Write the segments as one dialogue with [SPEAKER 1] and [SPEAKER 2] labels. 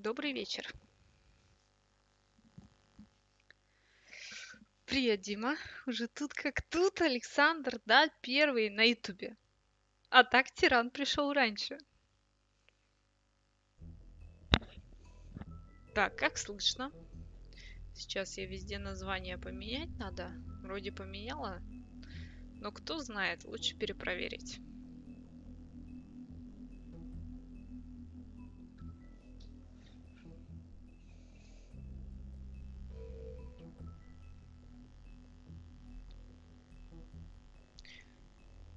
[SPEAKER 1] Добрый вечер. Привет, Дима. Уже тут как тут Александр, да, первый на ютубе. А так тиран пришел раньше. Так, как слышно? Сейчас я везде название поменять надо. Вроде поменяла, но кто знает, лучше перепроверить.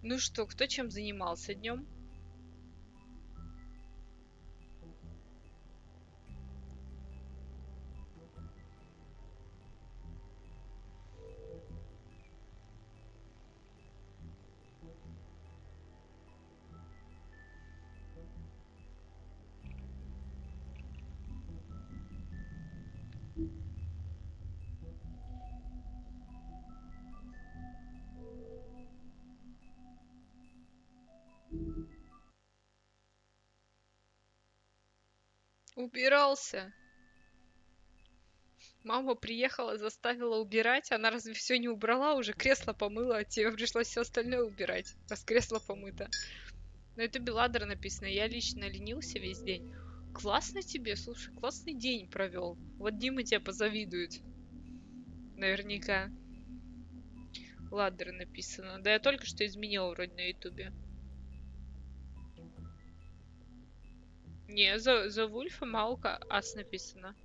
[SPEAKER 1] Ну что, кто чем занимался днем? Убирался. Мама приехала, заставила убирать. Она разве все не убрала? Уже кресло помыла, а тебе пришлось все остальное убирать, раз кресло помыто. На ютубе ладер написано. Я лично ленился весь день. Классно тебе, слушай, классный день провел. Вот Дима тебе позавидует. Наверняка. Ладер написано. Да я только что изменила вроде на ютубе. Не, за Вульфа Маука ас написано.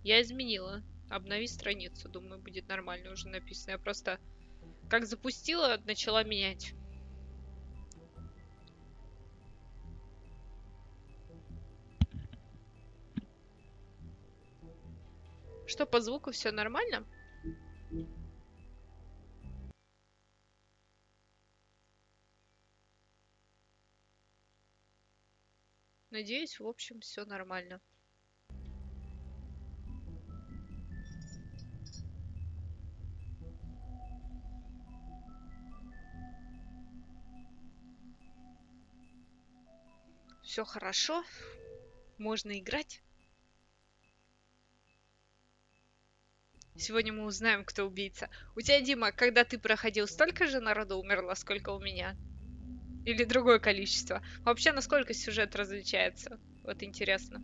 [SPEAKER 1] Я изменила. Обнови страницу. Думаю, будет нормально уже написано. Я просто как запустила, начала менять. Что, по звуку все нормально? Надеюсь, в общем, все нормально. Все хорошо. Можно играть. Сегодня мы узнаем, кто убийца. У тебя, Дима, когда ты проходил, столько же народу умерло, сколько у меня? Или другое количество? Вообще, насколько сюжет различается? Вот интересно.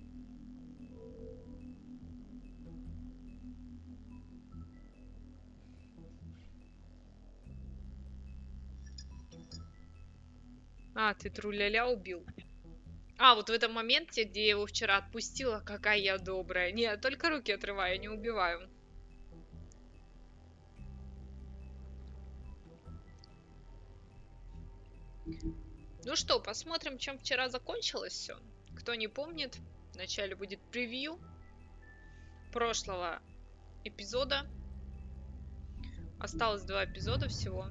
[SPEAKER 1] А, ты тру-ля-ля убил. А, вот в этом моменте, где я его вчера отпустила, какая я добрая. Не, только руки отрываю, не убиваю. Ну что, посмотрим, чем вчера закончилось все. Кто не помнит, вначале будет превью прошлого эпизода. Осталось 2 эпизода всего.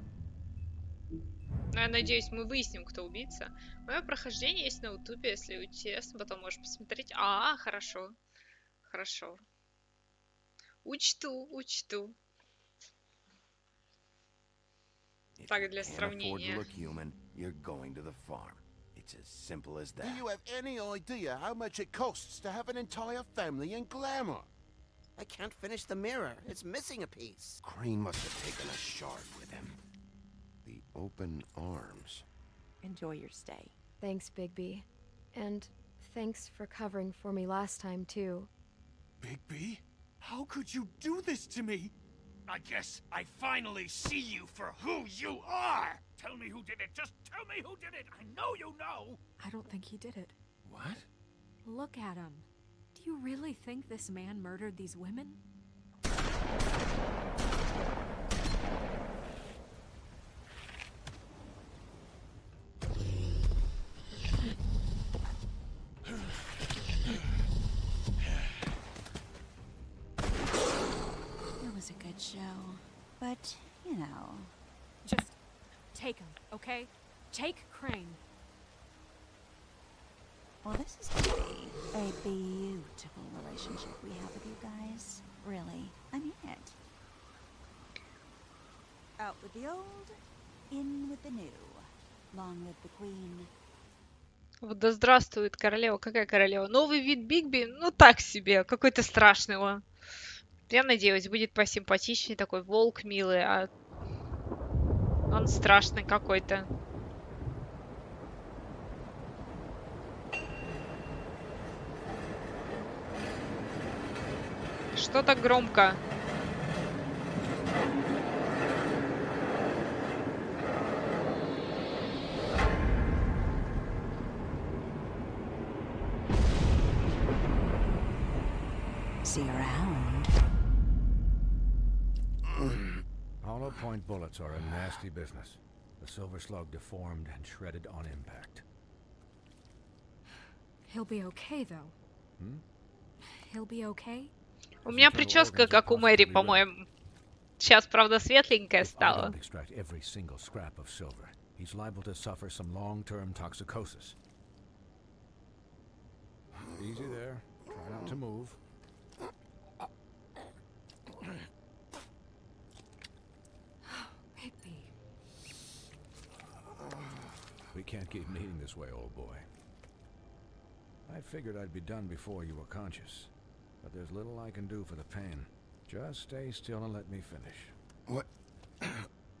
[SPEAKER 1] Но я надеюсь, мы выясним, кто убийца. Мое прохождение есть на ютубе, если интересно, потом можешь посмотреть. А, хорошо. Хорошо. Учту. Так, для сравнения.
[SPEAKER 2] It's as simple as that. Do you have any idea how much it costs to have an entire family in glamour?
[SPEAKER 3] I can't finish the mirror. It's missing a piece.
[SPEAKER 2] Crane must have taken a shard with him. The open arms.
[SPEAKER 4] Enjoy your stay.
[SPEAKER 5] Thanks, Bigby. And thanks for covering for me last time, too.
[SPEAKER 6] Bigby? How could you do this to me? I guess I finally see you for who you are! Tell me who did it! Just tell me who did it! I know you know!
[SPEAKER 4] I don't think he did it.
[SPEAKER 2] What?
[SPEAKER 4] Look at him. Do you really think this man murdered these women?
[SPEAKER 7] It was a good show, but, you know...
[SPEAKER 4] Just take him, okay? Take Crane.
[SPEAKER 7] Well, this is gonna be a beautiful relationship we have with you guys. Really, I mean it. Out with the old, in with the new. Long live the queen.
[SPEAKER 1] Вот да здравствует королева. Какая королева? Новый вид Бигби? Ну так себе, какой-то страшный он. Я надеюсь, будет посимпатичнее, такой волк милый, а он страшный какой-то. Что так громко?
[SPEAKER 7] See you around.
[SPEAKER 8] Hollow point bullets are a nasty business. The silver slug deformed and shredded on impact.
[SPEAKER 4] He'll be okay, though. He'll be okay?
[SPEAKER 1] У меня прическа, как у Мэри, по-моему. Сейчас, правда, светленькая стала.
[SPEAKER 8] If I don't extract every single scrap of silver, he's liable to suffer some long-term toxicosis. Easy there. Try not to move.
[SPEAKER 4] Bigby.
[SPEAKER 8] We can't keep meeting this way, old boy. I figured I'd be done before you were conscious, but there's little I can do for the pain. Just stay still and let me finish.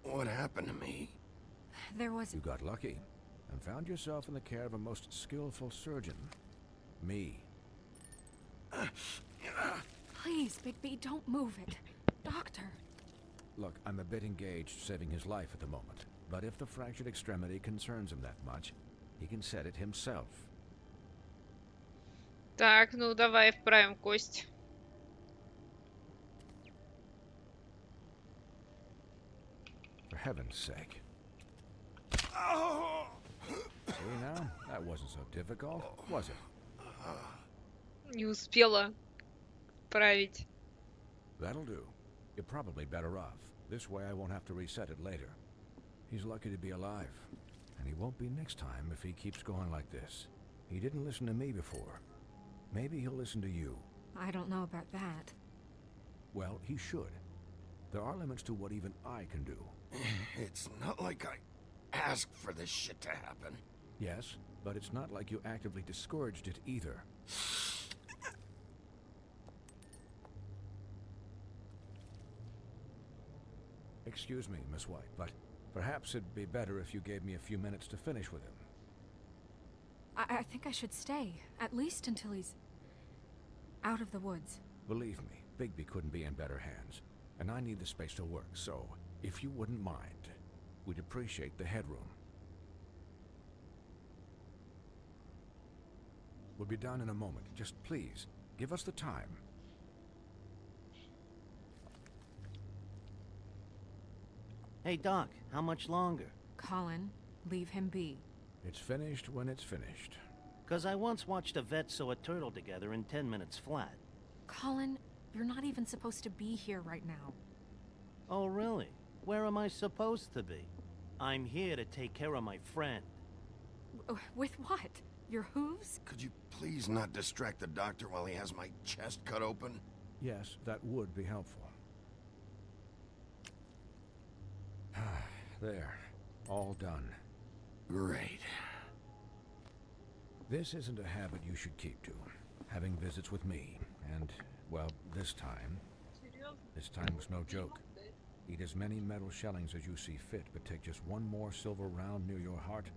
[SPEAKER 2] What happened to me?
[SPEAKER 4] There was...
[SPEAKER 8] You got lucky and found yourself in the care of a most skillful surgeon. Me.
[SPEAKER 4] Please, Bigby, don't move it. Doctor.
[SPEAKER 8] Look, I'm a bit engaged saving his life at the moment, but if the fractured extremity concerns him that much, he can set it himself.
[SPEAKER 1] Так, ну давай вправим кость.
[SPEAKER 8] For heaven's sake. See now? That wasn't so difficult, was it?
[SPEAKER 1] Не успела вправить.
[SPEAKER 8] That'll do. You're probably better off. This way I won't have to reset it later. He's lucky to be alive. And he won't be next time if he keeps going like this. He didn't listen to me before. Maybe he'll listen to you.
[SPEAKER 4] I don't know about that.
[SPEAKER 8] Well, he should. There are limits to what even I can do.
[SPEAKER 2] It's not like I asked for this shit to happen.
[SPEAKER 8] Yes, but it's not like you actively discouraged it either. Excuse me, Miss White, but perhaps it'd be better if you gave me a few minutes to finish with him.
[SPEAKER 4] I think I should stay, at least until he's out of the woods.
[SPEAKER 8] Believe me, Bigby couldn't be in better hands, and I need the space to work, so if you wouldn't mind, we'd appreciate the headroom. We'll be done in a moment. Just please, give us the time.
[SPEAKER 3] Hey, Doc, how much longer?
[SPEAKER 4] Colin, leave him be.
[SPEAKER 8] It's finished when it's finished.
[SPEAKER 3] 'Cause I once watched a vet sew a turtle together in 10 minutes flat.
[SPEAKER 4] Colin, you're not even supposed to be here right now.
[SPEAKER 3] Oh, really? Where am I supposed to be? I'm here to take care of my friend.
[SPEAKER 4] With what? Your hooves?
[SPEAKER 2] Could you please not distract the doctor while he has my chest cut open?
[SPEAKER 8] Yes, that would be helpful. There. All done.
[SPEAKER 2] Great.
[SPEAKER 8] This isn't a habit you should keep to. Having visits with me. And, well, this time was no joke. Eat as many metal shellings as you see fit, but take just one more silver round near your heart,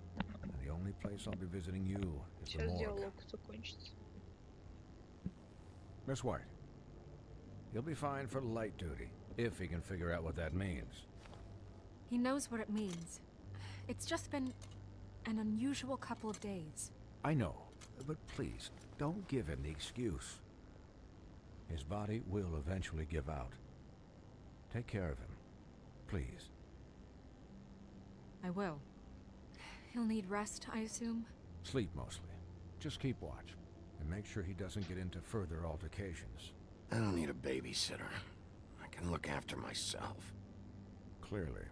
[SPEAKER 8] and the only place I'll be visiting you is the
[SPEAKER 1] Сейчас
[SPEAKER 8] morgue.
[SPEAKER 1] диалог закончится.
[SPEAKER 8] Miss White, he'll be fine for light duty, if he can figure out what that means.
[SPEAKER 4] He knows what it means. It's just been an unusual couple of days.
[SPEAKER 8] I know, but please, don't give him the excuse. His body will eventually give out. Take care of him, please.
[SPEAKER 4] I will. He'll need rest, I assume?
[SPEAKER 8] Sleep mostly. Just keep watch, and make sure he doesn't get into further altercations.
[SPEAKER 2] I don't need a babysitter. I can look after myself.
[SPEAKER 8] Clearly.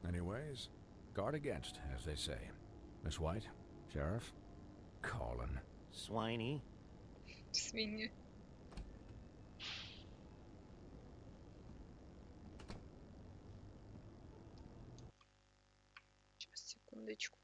[SPEAKER 8] Anyways, guard against, as they say. Miss White, Sheriff, Colin.
[SPEAKER 3] Swiney.
[SPEAKER 1] Свинья. Сейчас, секундочку.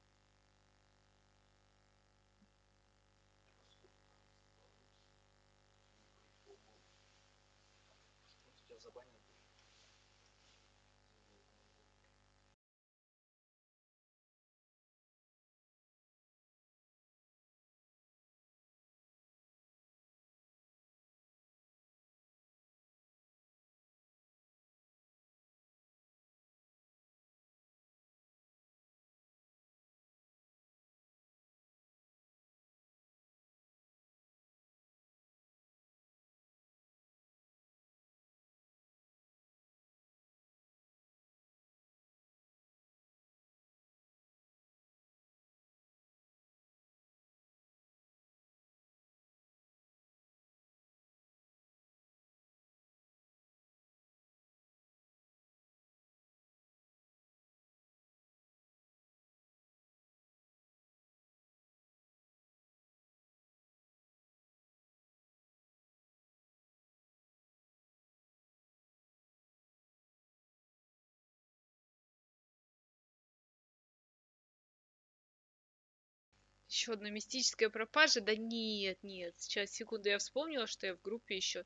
[SPEAKER 1] Еще одна мистическая пропажа. Да нет, нет. Сейчас, секунду, я вспомнила, что я в группе еще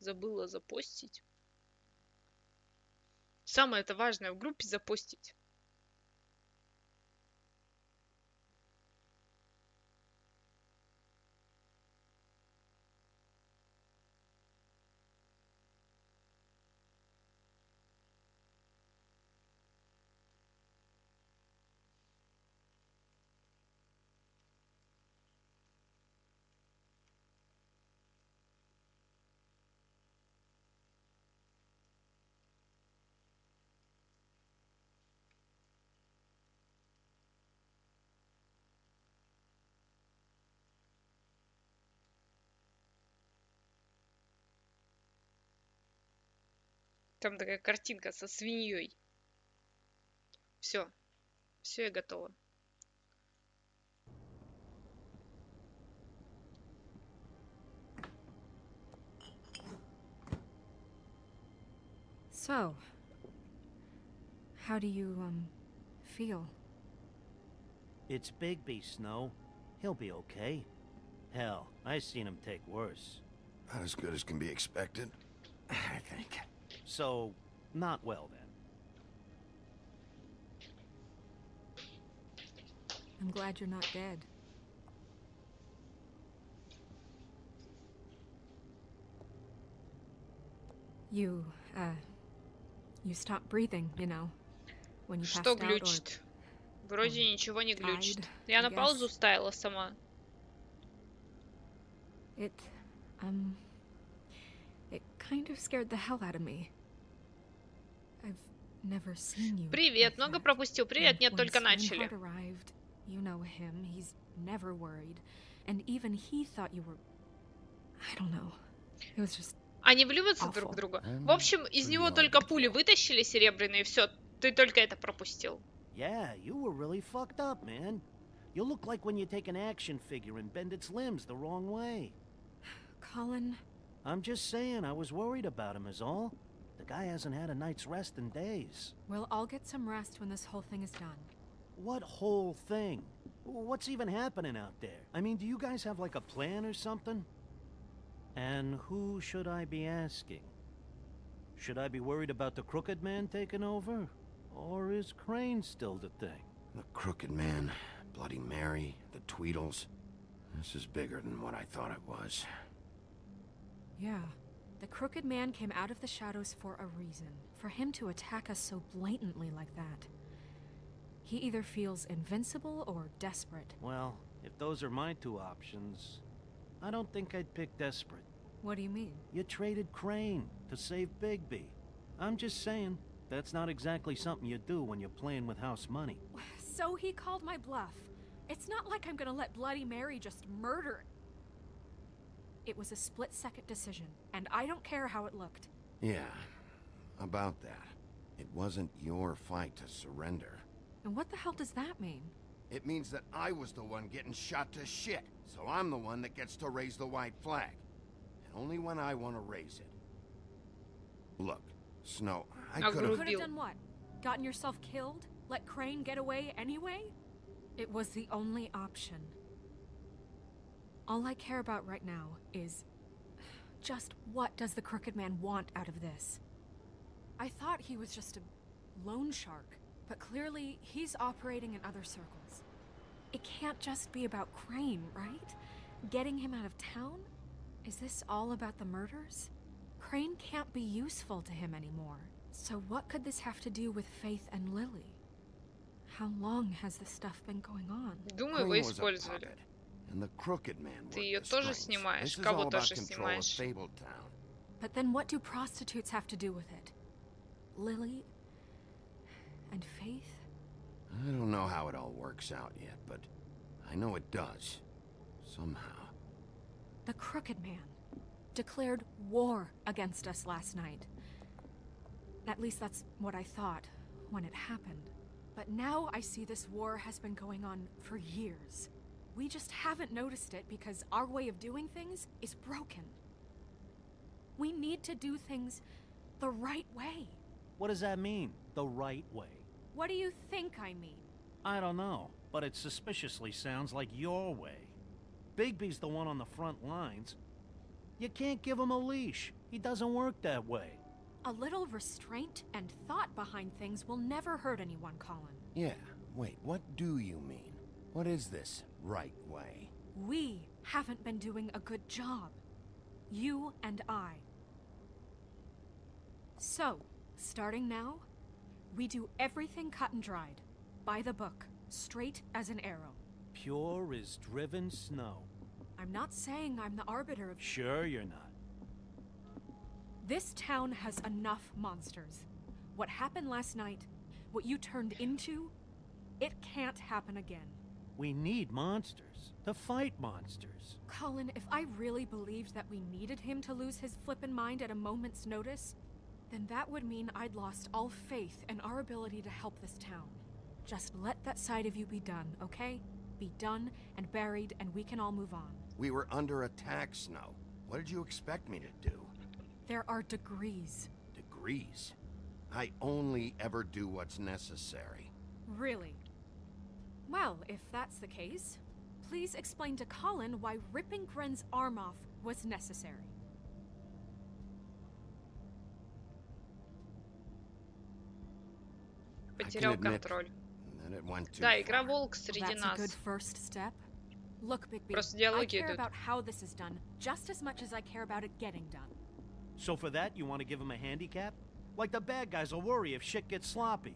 [SPEAKER 1] забыла запостить. Самое это важное в группе запостить. Там такая картинка со свиньей. Все. Все, я готова.
[SPEAKER 4] So, how do you, feel?
[SPEAKER 3] It's Bigby, Snow. He'll be okay. Hell, I seen him take worse.
[SPEAKER 2] Not as good as can be expected, I think.
[SPEAKER 3] So, not well then.
[SPEAKER 4] I'm glad you're not dead. You stopped breathing, you know, when you passed
[SPEAKER 1] Что
[SPEAKER 4] out or
[SPEAKER 1] глючит? Вроде ничего не глючит.
[SPEAKER 4] died,
[SPEAKER 1] Я
[SPEAKER 4] I
[SPEAKER 1] на паузу
[SPEAKER 4] guess.
[SPEAKER 1] ставила сама.
[SPEAKER 4] It kind of scared the hell out of me. I've never seen you.
[SPEAKER 1] Привет,
[SPEAKER 4] like
[SPEAKER 1] много
[SPEAKER 4] that.
[SPEAKER 1] пропустил. Привет,
[SPEAKER 4] And
[SPEAKER 1] нет,
[SPEAKER 4] when
[SPEAKER 1] только начали.
[SPEAKER 4] Swinehart arrived, you know him, he's never worried. And even he thought you were... I don't know. It was just...
[SPEAKER 1] Они влюбятся друг в друга. В общем, из него только пули вытащили серебряные, все. Ты только это пропустил.
[SPEAKER 3] Yeah, you were really fucked up, man. You look like when you take an action figure and bend its limbs the wrong way.
[SPEAKER 4] Colin...
[SPEAKER 3] I'm just saying, I was worried about him is all. The guy hasn't had a night's rest in days.
[SPEAKER 4] We'll all get some rest when this whole thing is done.
[SPEAKER 3] What whole thing? What's even happening out there? I mean, do you guys have like a plan or something? And who should I be asking? Should I be worried about the Crooked Man taking over? Or is Crane still the thing?
[SPEAKER 2] The Crooked Man, Bloody Mary, the Tweedles. This is bigger than what I thought it was.
[SPEAKER 4] Yeah. The Crooked Man came out of the shadows for a reason. For him to attack us so blatantly like that. He either feels invincible or desperate.
[SPEAKER 3] Well, if those are my two options, I don't think I'd pick desperate.
[SPEAKER 4] What do you mean?
[SPEAKER 3] You traded Crane to save Bigby. I'm just saying, that's not exactly something you do when you're playing with house money.
[SPEAKER 4] So he called my bluff. It's not like I'm gonna let Bloody Mary just murder... It was a split-second decision, and I don't care how it looked.
[SPEAKER 2] Yeah, about that. It wasn't your fight to surrender.
[SPEAKER 4] And what the hell does that mean?
[SPEAKER 2] It means that I was the one getting shot to shit, so I'm the one that gets to raise the white flag. And only when I want to raise it. Look, Snow, I could have...
[SPEAKER 4] Could have done what? Gotten yourself killed? Let Crane get away anyway? It was the only option. All I care about right now is... just what does the Crooked Man want out of this? I thought he was just a loan shark, but clearly he's operating in other circles. It can't just be about Crane, right? Getting him out of town? Is this all about the murders? Crane can't be useful to him anymore. So what could this have to do with Faith and Lily? How long has this stuff been going on?
[SPEAKER 1] Думаю, вы использовали.
[SPEAKER 2] And the Crooked Man
[SPEAKER 1] Ты ее тоже снимаешь?
[SPEAKER 2] This is
[SPEAKER 1] Кого
[SPEAKER 2] all about
[SPEAKER 1] тоже
[SPEAKER 2] control of
[SPEAKER 1] снимаешь?
[SPEAKER 2] Fabletown.
[SPEAKER 4] But then what do prostitutes have to do with it? Lily? And Faith?
[SPEAKER 2] I don't know how it all works out yet, but I know it does. Somehow.
[SPEAKER 4] The Crooked Man declared war against us last night. At least that's what I thought when it happened. But now I see this war has been going on for years. We just haven't noticed it because our way of doing things is broken. We need to do things the right way.
[SPEAKER 3] What does that mean, the right way?
[SPEAKER 4] What do you think I mean?
[SPEAKER 3] I don't know, but it suspiciously sounds like your way. Bigby's the one on the front lines. You can't give him a leash. He doesn't work that way.
[SPEAKER 4] A little restraint and thought behind things will never hurt anyone, Colin.
[SPEAKER 2] Yeah, wait, what do you mean? What is this right way?
[SPEAKER 4] We haven't been doing a good job. You and I. So, starting now, we do everything cut and dried. By the book. Straight as an arrow.
[SPEAKER 3] Pure as driven snow.
[SPEAKER 4] I'm not saying I'm the arbiter of...
[SPEAKER 3] Sure you're not.
[SPEAKER 4] This town has enough monsters. What happened last night, what you turned into, it can't happen again.
[SPEAKER 3] We need monsters. To fight monsters.
[SPEAKER 4] Colin, if I really believed that we needed him to lose his flippin' mind at a moment's notice, then that would mean I'd lost all faith in our ability to help this town. Just let that side of you be done, okay? Be done and buried, and we can all move on.
[SPEAKER 2] We were under attack, Snow. What did you expect me to do?
[SPEAKER 4] There are degrees.
[SPEAKER 2] Degrees? I only ever do what's necessary.
[SPEAKER 4] Really? Well, if that's the case, please explain to Colin why ripping Gren's arm off was necessary.
[SPEAKER 1] Потерял контроль.
[SPEAKER 2] It went too
[SPEAKER 1] Да,
[SPEAKER 2] far.
[SPEAKER 1] игра волк среди
[SPEAKER 4] That's a
[SPEAKER 1] нас.
[SPEAKER 4] good first step. Look, Bigby,
[SPEAKER 1] Просто
[SPEAKER 4] I
[SPEAKER 1] диалоги
[SPEAKER 4] care
[SPEAKER 1] идут.
[SPEAKER 4] about how this is done just as much as I care about it getting done.
[SPEAKER 3] So for that, you want to give him a handicap? Like the bad guys will worry if shit gets sloppy.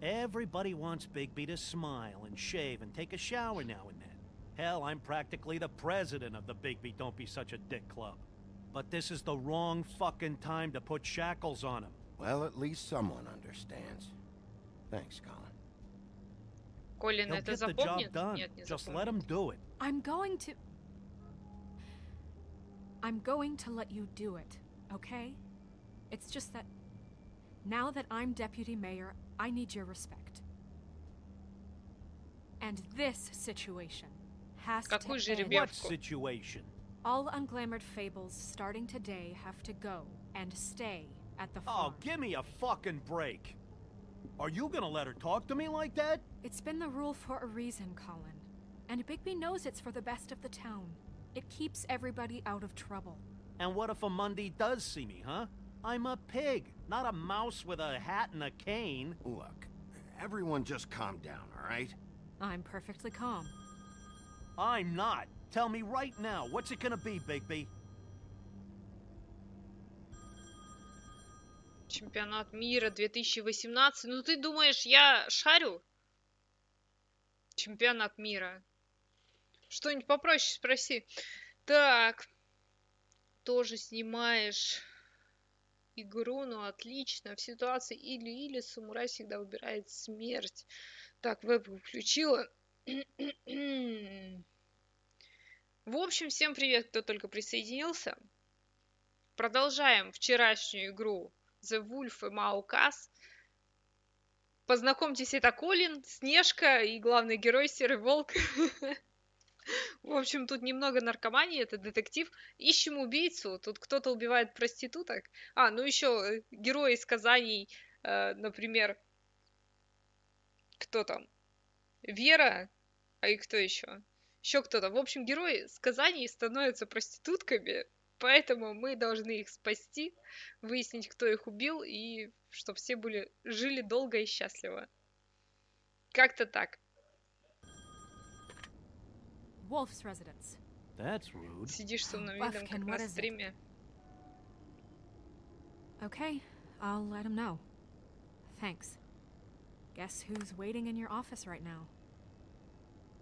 [SPEAKER 3] Everybody wants Bigby to smile and shave and take a shower now and then. Hell, I'm practically the president of the Bigby Don't Be Such a Dick Club. But this is the wrong fucking time to put shackles on him.
[SPEAKER 2] Well, at least someone understands. Thanks, Colin.
[SPEAKER 1] Колин
[SPEAKER 3] He'll
[SPEAKER 1] это
[SPEAKER 3] get the job
[SPEAKER 1] запомнит?
[SPEAKER 3] done.
[SPEAKER 1] Нет, не
[SPEAKER 3] Just let him
[SPEAKER 1] запомнит.
[SPEAKER 3] do it.
[SPEAKER 4] I'm going to let you do it, okay? It's just that now that I'm deputy mayor, I need your respect. And this situation has to
[SPEAKER 1] Какую
[SPEAKER 4] end.
[SPEAKER 1] жеребьевку?
[SPEAKER 3] What situation?
[SPEAKER 4] All unglamored fables starting today have to go and stay at the
[SPEAKER 3] Oh,
[SPEAKER 4] farm.
[SPEAKER 3] give me a fucking break. Are you gonna let her talk to me like that?
[SPEAKER 4] It's been the rule for a reason, Colin. And Bigby knows it's for the best of the town. It keeps everybody out of trouble.
[SPEAKER 3] And what if a Monday does see me, huh? I'm a pig, not a mouse with a hat and a cane.
[SPEAKER 2] Look, everyone just calm down, all right?
[SPEAKER 4] I'm perfectly calm.
[SPEAKER 3] I'm not. Tell me right now, what's it gonna be, Bigby?
[SPEAKER 1] Чемпионат мира 2018. Ну ты думаешь, я шарю? Чемпионат мира. Что-нибудь попроще спроси. Так. Тоже снимаешь игру, ну отлично. В ситуации или-или самурай всегда выбирает смерть. Так, веб включила. В общем, всем привет, кто только присоединился. Продолжаем вчерашнюю игру The Wolf и Маукас. Познакомьтесь, это Колин, Снежка и главный герой Серый Волк. В общем, тут немного наркомании, это детектив. Ищем убийцу, тут кто-то убивает проституток. Ну еще герои сказаний, например, кто там? Вера, и кто еще? Еще кто-то. В общем, герои сказаний становятся проститутками, поэтому мы должны их спасти, выяснить, кто их убил, и чтобы все жили долго и счастливо. Как-то так.
[SPEAKER 4] Wolf's residence.
[SPEAKER 3] That's rude.
[SPEAKER 1] Сидишь с умным видом, как на стриме.
[SPEAKER 4] Okay, I'll let him know. Thanks. Guess who's waiting in your office right now?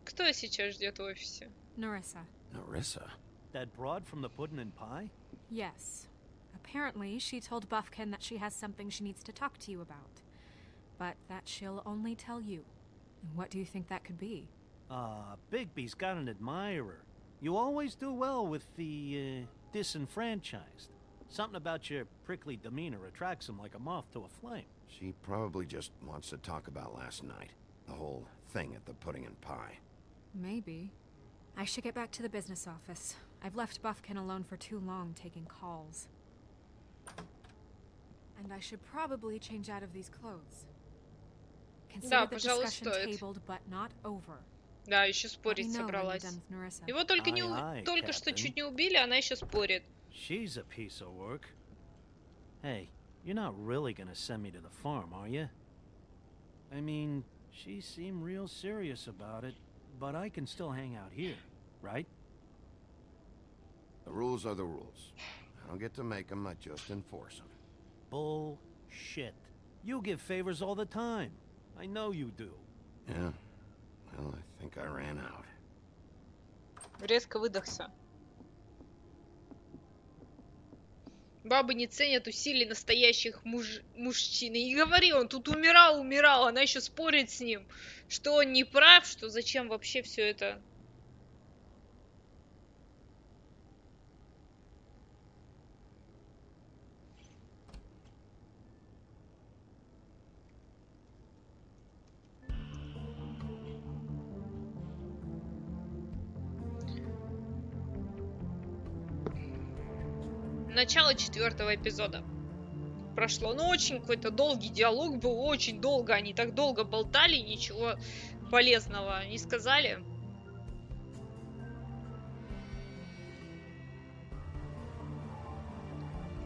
[SPEAKER 1] Кто сейчас ждет в офисе?
[SPEAKER 4] Narissa.
[SPEAKER 2] Narissa?
[SPEAKER 3] That broad from the pudding and pie?
[SPEAKER 4] Yes. Apparently, she told Buffkin that she has something she needs to talk to you about. But that she'll only tell you. What do you think that could be?
[SPEAKER 3] Bigby's got an admirer. You always do well with the, disenfranchised. Something about your prickly demeanor attracts him like a moth to a flame.
[SPEAKER 2] She probably just wants to talk about last night. The whole thing at the pudding and pie.
[SPEAKER 4] Maybe. I should get back to the business office. I've left Buffkin alone for too long taking calls. And I should probably change out of these clothes. Consider the discussion tabled, but not over.
[SPEAKER 1] Да, еще спорить собралась. Его только что чуть не убили, она еще спорит.
[SPEAKER 3] She's a piece of work. Hey, You're not really gonna send me to the farm, are you? I mean, she seemed real serious about it, but I can still hang out here, right?
[SPEAKER 2] The rules are the rules. I don't get to make them, I just enforce them.
[SPEAKER 3] Bullshit. You give favors all the time. I know you do.
[SPEAKER 2] Yeah. Well, I think I ran out.
[SPEAKER 1] Резко выдохся. Бабы не ценят усилий настоящих мужчин. И говори, он тут умирал, она еще спорит с ним, что он не прав, что зачем вообще все это. Начало 4-го эпизода прошло. Ну, очень какой-то долгий диалог был, очень долго. Они так долго болтали, ничего полезного не сказали.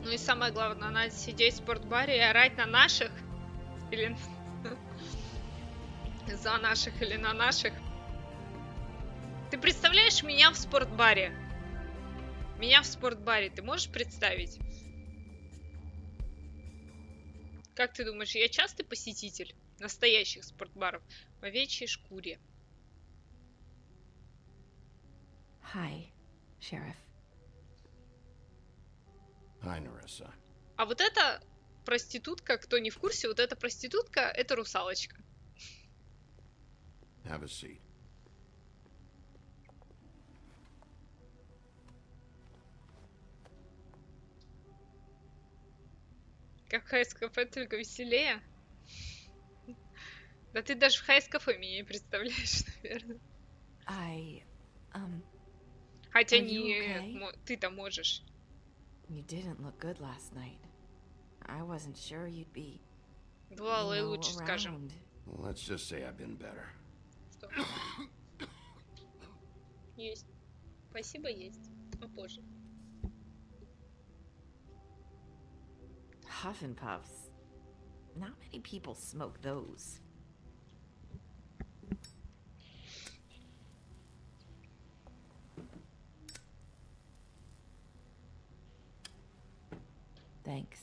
[SPEAKER 1] Ну и самое главное, надо сидеть в спортбаре и орать на наших. Или за наших, или на наших. Ты представляешь меня в спортбаре? Меня в спортбаре ты можешь представить? Как ты думаешь, я частый посетитель настоящих спортбаров в овечьей шкуре?
[SPEAKER 7] Hi, Sheriff.
[SPEAKER 2] Hi, Nerissa.
[SPEAKER 1] А вот эта проститутка, кто не в курсе, вот эта проститутка, это русалочка.
[SPEAKER 2] Have a seat.
[SPEAKER 1] Как в хайс-кафе, только веселее. Да ты даже в хайс-кафе меня не представляешь, наверное. Хотя
[SPEAKER 7] are you
[SPEAKER 1] не
[SPEAKER 7] okay?
[SPEAKER 1] ты-то можешь.
[SPEAKER 7] You didn't look good last night. I wasn't sure you'd be,
[SPEAKER 1] Бывало и
[SPEAKER 7] you know,
[SPEAKER 1] лучше, скажем.
[SPEAKER 7] around.
[SPEAKER 2] Well, let's just say I've been better.
[SPEAKER 1] Что? Есть. Спасибо, есть. Попозже.
[SPEAKER 7] Huff and puffs. Not many people smoke those. Thanks.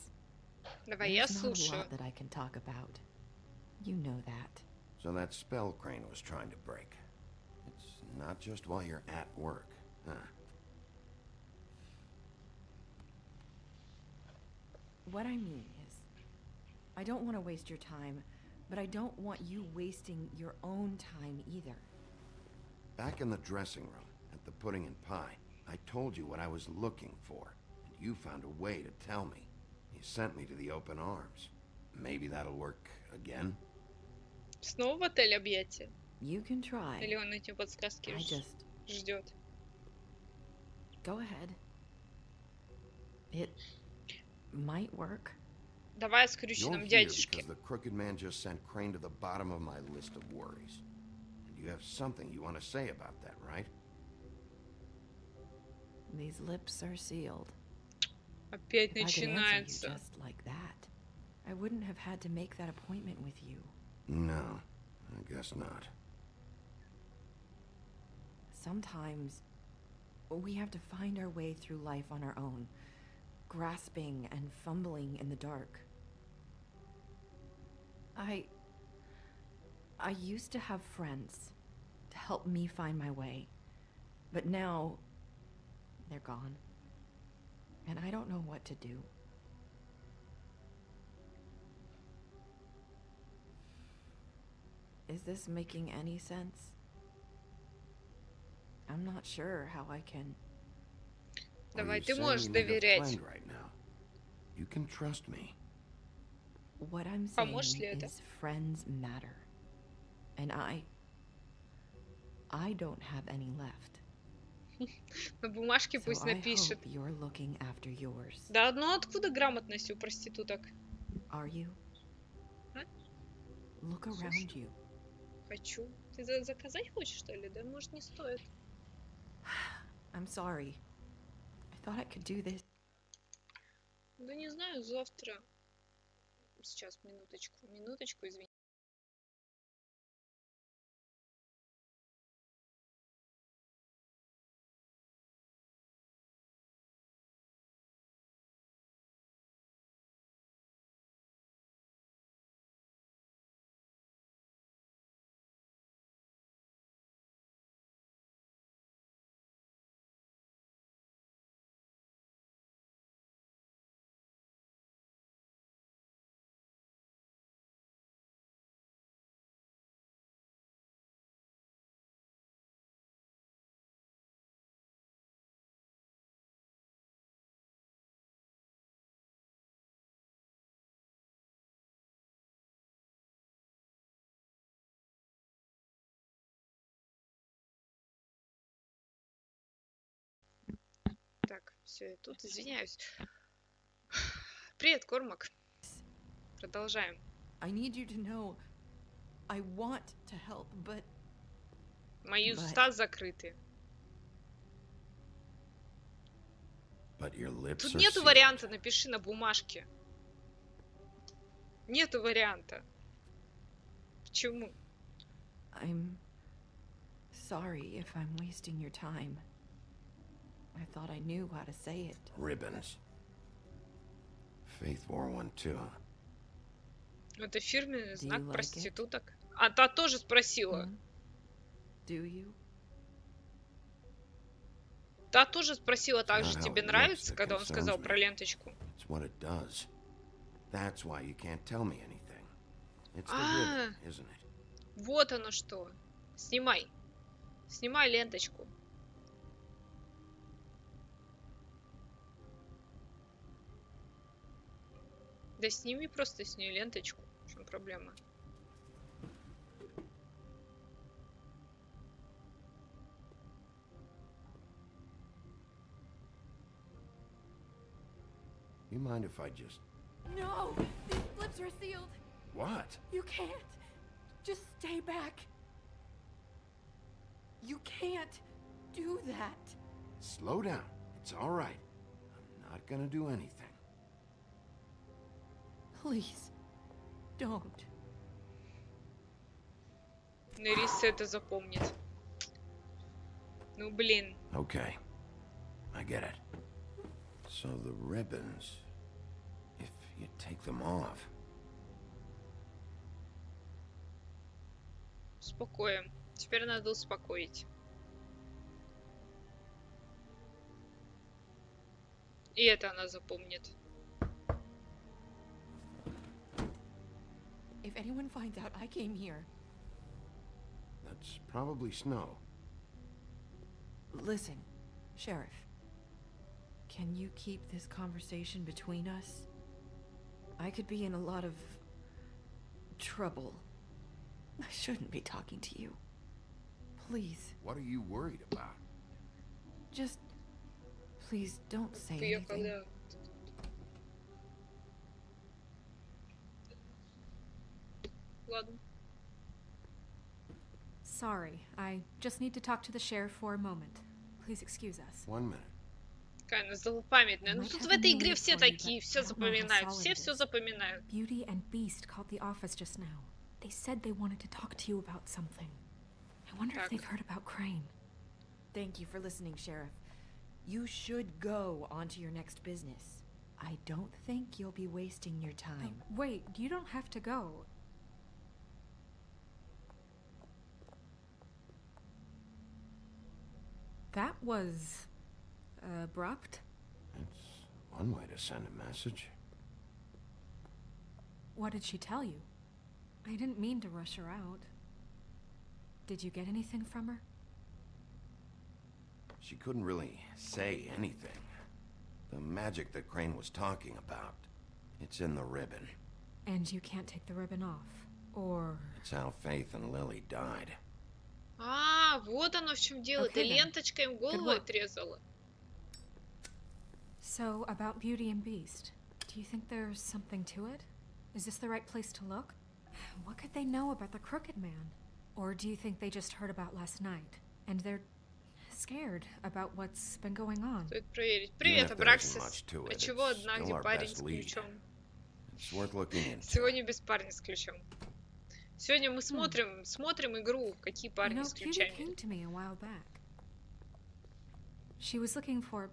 [SPEAKER 1] Давай, я
[SPEAKER 7] There's not a
[SPEAKER 1] слушаю.
[SPEAKER 7] lot that I can talk about. You know that.
[SPEAKER 2] So that spell Crane was trying to break. It's not just while you're at work, huh?
[SPEAKER 7] What I mean is, I don't want to waste your time, but I don't want you wasting your own time either.
[SPEAKER 2] Back in the dressing room, at the pudding and pie, I told you what I was looking for, and you found a way to tell me. You sent me to the open arms. Maybe that'll work again?
[SPEAKER 1] Снова в отель объятия?
[SPEAKER 7] You can try.
[SPEAKER 1] Или он эти подсказки
[SPEAKER 7] I just
[SPEAKER 1] ждет?
[SPEAKER 7] go ahead. It might work.
[SPEAKER 1] Давай о
[SPEAKER 2] You're
[SPEAKER 1] скрюченном
[SPEAKER 2] here
[SPEAKER 1] дядюшке.
[SPEAKER 2] because the crooked man just sent Crane to the bottom of my list of worries. And you have something you want to say about that, right?
[SPEAKER 7] These lips are sealed.
[SPEAKER 1] Опять
[SPEAKER 7] If I could answer you
[SPEAKER 1] начинается.
[SPEAKER 7] just like that, I wouldn't have had to make that appointment with you.
[SPEAKER 2] No, I guess not.
[SPEAKER 7] Sometimes we have to find our way through life on our own, grasping and fumbling in the dark. I used to have friends to help me find my way, but now they're gone, and I don't know what to do. Is this making any sense? I'm not sure how I can.
[SPEAKER 2] Are
[SPEAKER 1] Давай,
[SPEAKER 2] you
[SPEAKER 1] ты
[SPEAKER 2] saying
[SPEAKER 1] можешь
[SPEAKER 2] you need a
[SPEAKER 1] доверять.
[SPEAKER 2] friend right now? You can trust me.
[SPEAKER 7] What I'm
[SPEAKER 1] Поможет ли
[SPEAKER 7] saying
[SPEAKER 1] это?
[SPEAKER 7] is friends matter. And I don't have any left.
[SPEAKER 1] На бумажке
[SPEAKER 7] So
[SPEAKER 1] пусть
[SPEAKER 7] I
[SPEAKER 1] напишет.
[SPEAKER 7] hope you're looking after yours.
[SPEAKER 1] Да, ну откуда грамотность у проституток?
[SPEAKER 7] Are you?
[SPEAKER 1] А?
[SPEAKER 7] Look
[SPEAKER 1] Слушай.
[SPEAKER 7] around you.
[SPEAKER 1] Хочу. Ты заказать хочешь, что ли? Да, может, не стоит.
[SPEAKER 7] I'm sorry. I thought I could do this.
[SPEAKER 1] Да не знаю, завтра. Сейчас, минуточку, минуточку, извини. Так, все, я тут извиняюсь. Привет, Кормак. Продолжаем.
[SPEAKER 7] I need you to know I want to help, but
[SPEAKER 1] Мои уста закрыты.
[SPEAKER 2] But your lips
[SPEAKER 1] Тут
[SPEAKER 2] are
[SPEAKER 1] нету
[SPEAKER 2] sealed.
[SPEAKER 1] варианта, напиши на бумажке. Нету варианта. Почему?
[SPEAKER 7] I'm sorry if I'm wasting your time. I thought I knew how to say it.
[SPEAKER 2] Ribbons. Faith 412.
[SPEAKER 1] Это фирменный
[SPEAKER 7] Do you
[SPEAKER 1] знак
[SPEAKER 7] like
[SPEAKER 1] проституток. А та тоже спросила.
[SPEAKER 7] Do you?
[SPEAKER 1] Та тоже спросила,
[SPEAKER 2] It's
[SPEAKER 1] также
[SPEAKER 2] not how
[SPEAKER 1] тебе
[SPEAKER 2] it
[SPEAKER 1] нравится,
[SPEAKER 2] looks that
[SPEAKER 1] когда он сказал
[SPEAKER 2] concerns
[SPEAKER 1] про
[SPEAKER 2] me.
[SPEAKER 1] ленточку.
[SPEAKER 2] It's what it does. That's why you can't tell me anything. It's the
[SPEAKER 1] Ah.
[SPEAKER 2] ribbon, isn't it?
[SPEAKER 1] Вот оно что. Снимай. Снимай ленточку. Да сними просто с нее ленточку. В чем проблема?
[SPEAKER 2] You mind if I just...
[SPEAKER 7] No! These lips are sealed!
[SPEAKER 2] What?
[SPEAKER 7] You can't! Just stay back! You can't do that!
[SPEAKER 2] Slow down. It's all right. I'm not gonna do anything.
[SPEAKER 7] Please, don't.
[SPEAKER 1] Нериса это запомнит. Ну блин.
[SPEAKER 2] Okay. I get it. So the ribbons... If you take them off...
[SPEAKER 1] Успокоим. Теперь надо успокоить. И это она запомнит.
[SPEAKER 7] If anyone finds out I came here...
[SPEAKER 2] That's probably snow.
[SPEAKER 7] Listen, Sheriff. Can you keep this conversation between us? I could be in a lot of... trouble. I shouldn't be talking to you. Please.
[SPEAKER 2] What are you worried about?
[SPEAKER 7] Just... please don't say
[SPEAKER 1] Приехал,
[SPEAKER 7] anything.
[SPEAKER 1] да. Ладно.
[SPEAKER 4] Sorry, I just need to talk to the sheriff for a moment. Please excuse us.
[SPEAKER 2] 1 minute.
[SPEAKER 1] Какая она злопамятная. Ну тут в этой игре все такие, все запоминают. Все запоминают.
[SPEAKER 4] Beauty and Beast called the office just now. They said they wanted to talk to you about something. I wonder if
[SPEAKER 1] Так.
[SPEAKER 4] they've heard about Crane.
[SPEAKER 7] Thank you for listening, Sheriff. You should go on to your next business. I don't think you'll be wasting your time.
[SPEAKER 4] Wait, you don't have to go. That was... abrupt.
[SPEAKER 2] It's one way to send a message.
[SPEAKER 4] What did she tell you? I didn't mean to rush her out. Did you get anything from her?
[SPEAKER 2] She couldn't really say anything. The magic that Crane was talking about, it's in the ribbon.
[SPEAKER 4] And you can't take the ribbon off? Or...
[SPEAKER 2] It's how Faith and Lily died.
[SPEAKER 1] А, вот оно в чем дело. Ты
[SPEAKER 4] Okay, then.
[SPEAKER 1] ленточкой им голову
[SPEAKER 4] work.
[SPEAKER 1] отрезала.
[SPEAKER 4] So, about Beauty and Beast. Do you think there's something to it? Is this the right place to look? What could they know about the Crooked Man? Or do you think they just heard about last night? And they're scared about what's been going on?
[SPEAKER 1] Стоит проверить.
[SPEAKER 2] Even
[SPEAKER 1] Привет,
[SPEAKER 2] if there
[SPEAKER 1] Абраксис.
[SPEAKER 2] isn't much to
[SPEAKER 1] А
[SPEAKER 2] it,
[SPEAKER 1] чего
[SPEAKER 2] it's
[SPEAKER 1] одна,
[SPEAKER 2] still
[SPEAKER 1] где
[SPEAKER 2] our
[SPEAKER 1] парень
[SPEAKER 2] best
[SPEAKER 1] с
[SPEAKER 2] lead.
[SPEAKER 1] ключом?
[SPEAKER 2] It's worth looking into.
[SPEAKER 1] Сегодня без парня с ключом. Сегодня мы смотрим игру, какие парни с
[SPEAKER 4] Cutie
[SPEAKER 1] ключами.
[SPEAKER 4] came to me a while back. She was looking for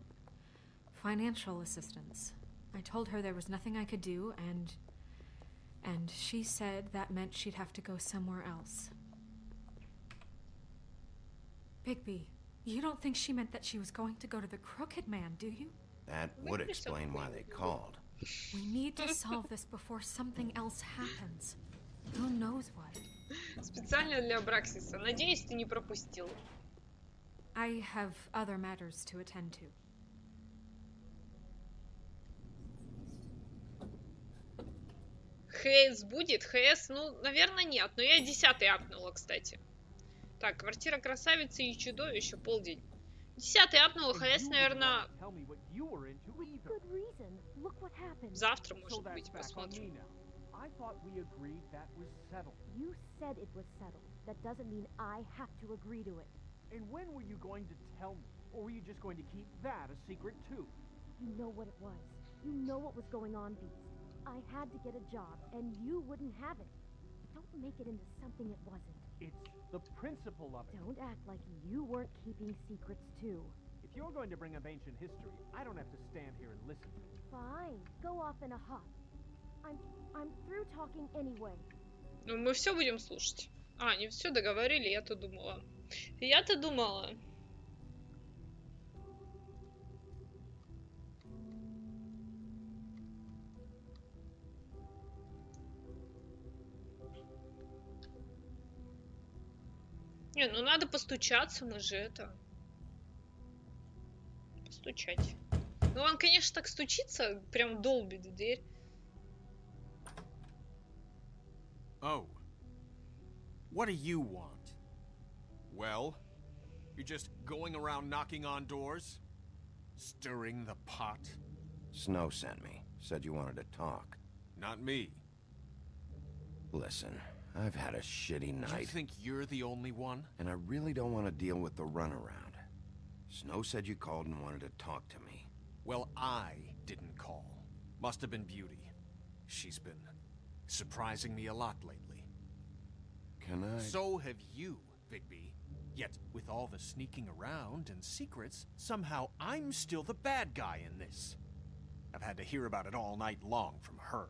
[SPEAKER 4] financial assistance. I told her there was nothing I could do, and she said that meant she'd have to go somewhere else. Bigby, you don't think she meant that she was going to go to the Crooked Man, do you?
[SPEAKER 2] That would explain why they called.
[SPEAKER 4] We need to solve this before something else happens. Who knows what?
[SPEAKER 1] Специально для Браксиса. Надеюсь, ты не пропустил.
[SPEAKER 4] I have other matters to attend to.
[SPEAKER 1] ХС будет? ХС, ну, наверное, нет. Но я 10-й апнула, кстати. Так, квартира красавицы и чудовища, полдень. 10-й апнула, ХС, наверное, завтра, может быть, посмотрим.
[SPEAKER 9] I thought we agreed that was settled. You said it was settled. That doesn't mean I have to agree to it. And when were you going to tell me? Or were you just going to keep that a secret too? You know what it was. You know what was going on, Beast. I had to get a job, and you wouldn't have it. Don't make it into something it wasn't. It's the principle of it. Don't act like you weren't keeping secrets too. If you're going to bring up ancient history, I don't have to stand here and listen. Fine. Go off in a huff. I'm through talking anyway.
[SPEAKER 1] Ну, мы все будем слушать. А, не все договорили, я-то думала. Я-то думала. Не, ну надо постучаться, мы же это... Постучать. Ну, он, конечно, так стучится, прям долбит в дверь.
[SPEAKER 6] Oh. What do you want? Well, you're just going around knocking on doors? Stirring the pot?
[SPEAKER 2] Snow sent me. Said you wanted to talk.
[SPEAKER 6] Not me.
[SPEAKER 2] Listen, I've had a shitty night.
[SPEAKER 6] You think you're the only one?
[SPEAKER 2] And I really don't want to deal with the runaround. Snow said you called and wanted to talk to me.
[SPEAKER 6] Well, I didn't call. Must have been Beauty. She's been surprising me a lot lately.
[SPEAKER 2] Can I...
[SPEAKER 6] So have you, Bigby. Yet, with all the sneaking around and secrets, somehow I'm still the bad guy in this. I've had to hear about it all night long from her.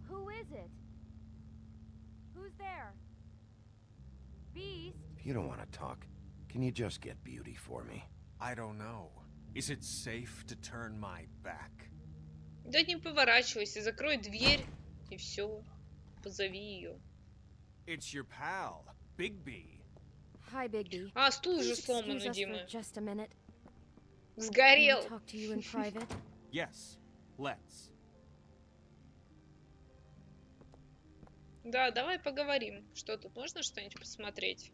[SPEAKER 9] Who is it? Who's there? Beast?
[SPEAKER 2] If you don't want to talk, can you just get Beauty for me?
[SPEAKER 6] I don't know. Is it safe to turn my back?
[SPEAKER 1] Да не поворачивайся, закрой дверь и все. Позови ее.
[SPEAKER 6] It's your pal, Bigby.
[SPEAKER 5] Hi, Bigby.
[SPEAKER 1] А, стул же
[SPEAKER 5] Please
[SPEAKER 1] сломан
[SPEAKER 5] excuse
[SPEAKER 1] у
[SPEAKER 5] us
[SPEAKER 1] Димы.
[SPEAKER 5] for just a minute. Can I
[SPEAKER 1] Сгорел.
[SPEAKER 5] talk to you in private?
[SPEAKER 6] Yes, let's.
[SPEAKER 1] Да, давай поговорим. Что тут можно что-нибудь посмотреть?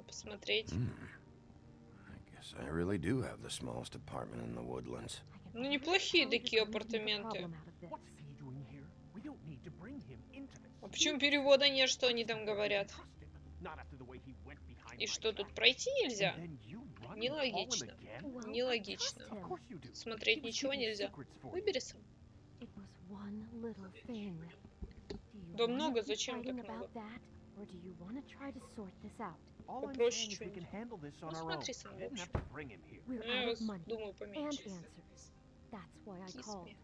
[SPEAKER 1] Посмотреть.
[SPEAKER 2] I guess I really do have the smallest apartment in the woodlands.
[SPEAKER 1] Ну, неплохие такие апартаменты.
[SPEAKER 9] What's he doing here? We don't need to bring him into this.
[SPEAKER 1] А почему перевода нет, что они там говорят?
[SPEAKER 9] Not after the way he went behind
[SPEAKER 1] И
[SPEAKER 9] my
[SPEAKER 1] что,
[SPEAKER 9] back.
[SPEAKER 1] тут пройти нельзя?
[SPEAKER 9] And then you run and call him
[SPEAKER 1] Нелогично.
[SPEAKER 9] again?
[SPEAKER 1] Нелогично.
[SPEAKER 9] Of course you do.
[SPEAKER 1] Смотреть
[SPEAKER 9] He was
[SPEAKER 1] ничего
[SPEAKER 9] keeping
[SPEAKER 1] нельзя.
[SPEAKER 9] secrets for you.
[SPEAKER 1] Выбери сам.
[SPEAKER 9] It was one little thing. Do you
[SPEAKER 1] Да
[SPEAKER 9] wanna
[SPEAKER 1] много,
[SPEAKER 9] keep
[SPEAKER 1] зачем так
[SPEAKER 9] fighting
[SPEAKER 1] много?
[SPEAKER 9] about that, or do you wanna try to sort this out?
[SPEAKER 6] All I'm
[SPEAKER 1] Попроще
[SPEAKER 6] saying is we can
[SPEAKER 1] что-нибудь.
[SPEAKER 6] handle this on
[SPEAKER 1] Ну,
[SPEAKER 6] our own.
[SPEAKER 1] смотри сам
[SPEAKER 6] I didn't
[SPEAKER 1] лучше.
[SPEAKER 6] have to bring him here.
[SPEAKER 9] We're
[SPEAKER 1] Я
[SPEAKER 9] out of money
[SPEAKER 1] думаю
[SPEAKER 9] and
[SPEAKER 1] поменьше.
[SPEAKER 9] answers. That's why I called.
[SPEAKER 1] Кисме.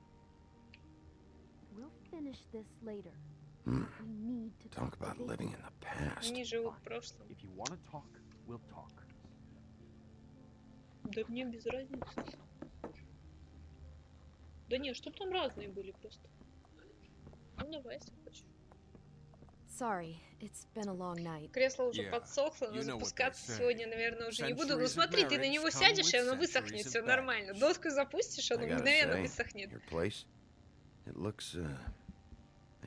[SPEAKER 9] We'll finish this later.
[SPEAKER 2] Hmm.
[SPEAKER 9] We need to
[SPEAKER 2] Talk
[SPEAKER 9] talk
[SPEAKER 2] about
[SPEAKER 9] to
[SPEAKER 2] living
[SPEAKER 9] Bigby.
[SPEAKER 2] in the past.
[SPEAKER 1] Они живут в прошлом.
[SPEAKER 6] If you want to talk, we'll talk.
[SPEAKER 1] Да мне без разницы. Да не, чтоб там разные были просто. Ну давай, если хочешь.
[SPEAKER 5] Sorry, it's been a long night.
[SPEAKER 1] Кресло уже
[SPEAKER 6] Yeah,
[SPEAKER 1] подсохло, но
[SPEAKER 6] you know what
[SPEAKER 1] запускаться
[SPEAKER 6] they say.
[SPEAKER 1] сегодня, наверное, уже не буду. Ну
[SPEAKER 6] Centuries of
[SPEAKER 1] смотри, ты на
[SPEAKER 6] marriage
[SPEAKER 1] него
[SPEAKER 6] come
[SPEAKER 1] сядешь, и
[SPEAKER 6] with
[SPEAKER 1] оно
[SPEAKER 6] centuries
[SPEAKER 1] высохнет,
[SPEAKER 6] of
[SPEAKER 1] все нормально.
[SPEAKER 6] baggage.
[SPEAKER 1] Доску запустишь,
[SPEAKER 2] I
[SPEAKER 1] оно
[SPEAKER 2] gotta
[SPEAKER 1] мгновенно
[SPEAKER 2] say,
[SPEAKER 1] высохнет.
[SPEAKER 2] your place, it looks,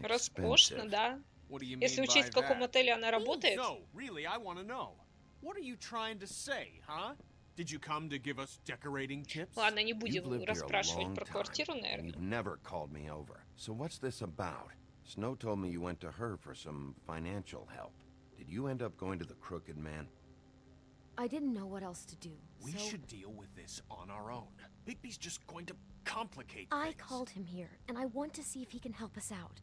[SPEAKER 1] Роскошно,
[SPEAKER 2] expensive.
[SPEAKER 1] да.
[SPEAKER 6] What do you mean
[SPEAKER 1] Если
[SPEAKER 6] by
[SPEAKER 1] учесть, в каком
[SPEAKER 6] that?
[SPEAKER 1] отеле она работает.
[SPEAKER 6] No, really, I want to know. What are you trying to say, huh? Did you come to give us decorating tips?
[SPEAKER 1] Ладно, не
[SPEAKER 2] You've
[SPEAKER 1] будем
[SPEAKER 2] lived here a
[SPEAKER 1] расспрашивать
[SPEAKER 2] long
[SPEAKER 1] про
[SPEAKER 2] time,
[SPEAKER 1] квартиру,
[SPEAKER 2] and
[SPEAKER 1] наверное.
[SPEAKER 2] you've never called me over. So what's this about? Snow told me you went to her for some financial help. Did you end up going to the Crooked Man?
[SPEAKER 5] I didn't know what else to do.
[SPEAKER 6] We
[SPEAKER 5] so
[SPEAKER 6] should deal with this on our own. Bigby's just going to complicate
[SPEAKER 5] I
[SPEAKER 6] things.
[SPEAKER 5] called him here, and I want to see if he can help us out.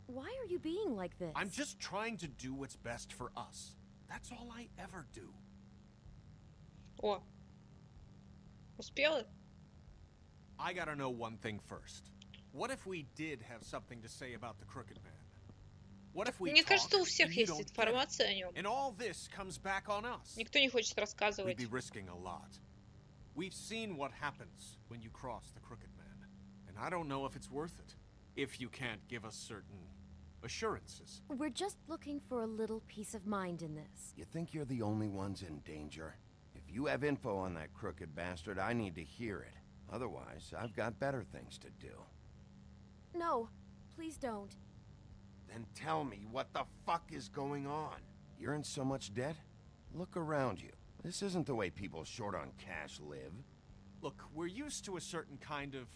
[SPEAKER 5] Why are you being like this?
[SPEAKER 6] I'm just trying to do what's best for us. That's all I ever do.
[SPEAKER 1] О. Успела?
[SPEAKER 6] I gotta know one thing first. What if we did have something to say about the Crooked Man? What if we
[SPEAKER 1] Мне
[SPEAKER 6] talk,
[SPEAKER 1] кажется, у всех
[SPEAKER 6] and you
[SPEAKER 1] есть
[SPEAKER 6] don't get it?
[SPEAKER 1] информация о нем.
[SPEAKER 6] And all this comes back on us.
[SPEAKER 1] Никто не хочет
[SPEAKER 6] We'd
[SPEAKER 1] рассказывать.
[SPEAKER 6] be risking a lot. We've seen what happens when you cross the Crooked Man, and I don't know if it's worth it. If you can't give us certain assurances.
[SPEAKER 5] We're just looking for a little peace of mind in this.
[SPEAKER 2] You think you're the only ones in danger? If you have info on that crooked bastard, I need to hear it. Otherwise, I've got better things to do.
[SPEAKER 5] No, please don't.
[SPEAKER 2] Then tell me what the fuck is going on? You're in so much debt? Look around you. This isn't the way people short on cash live.
[SPEAKER 6] Look, we're used to a certain kind of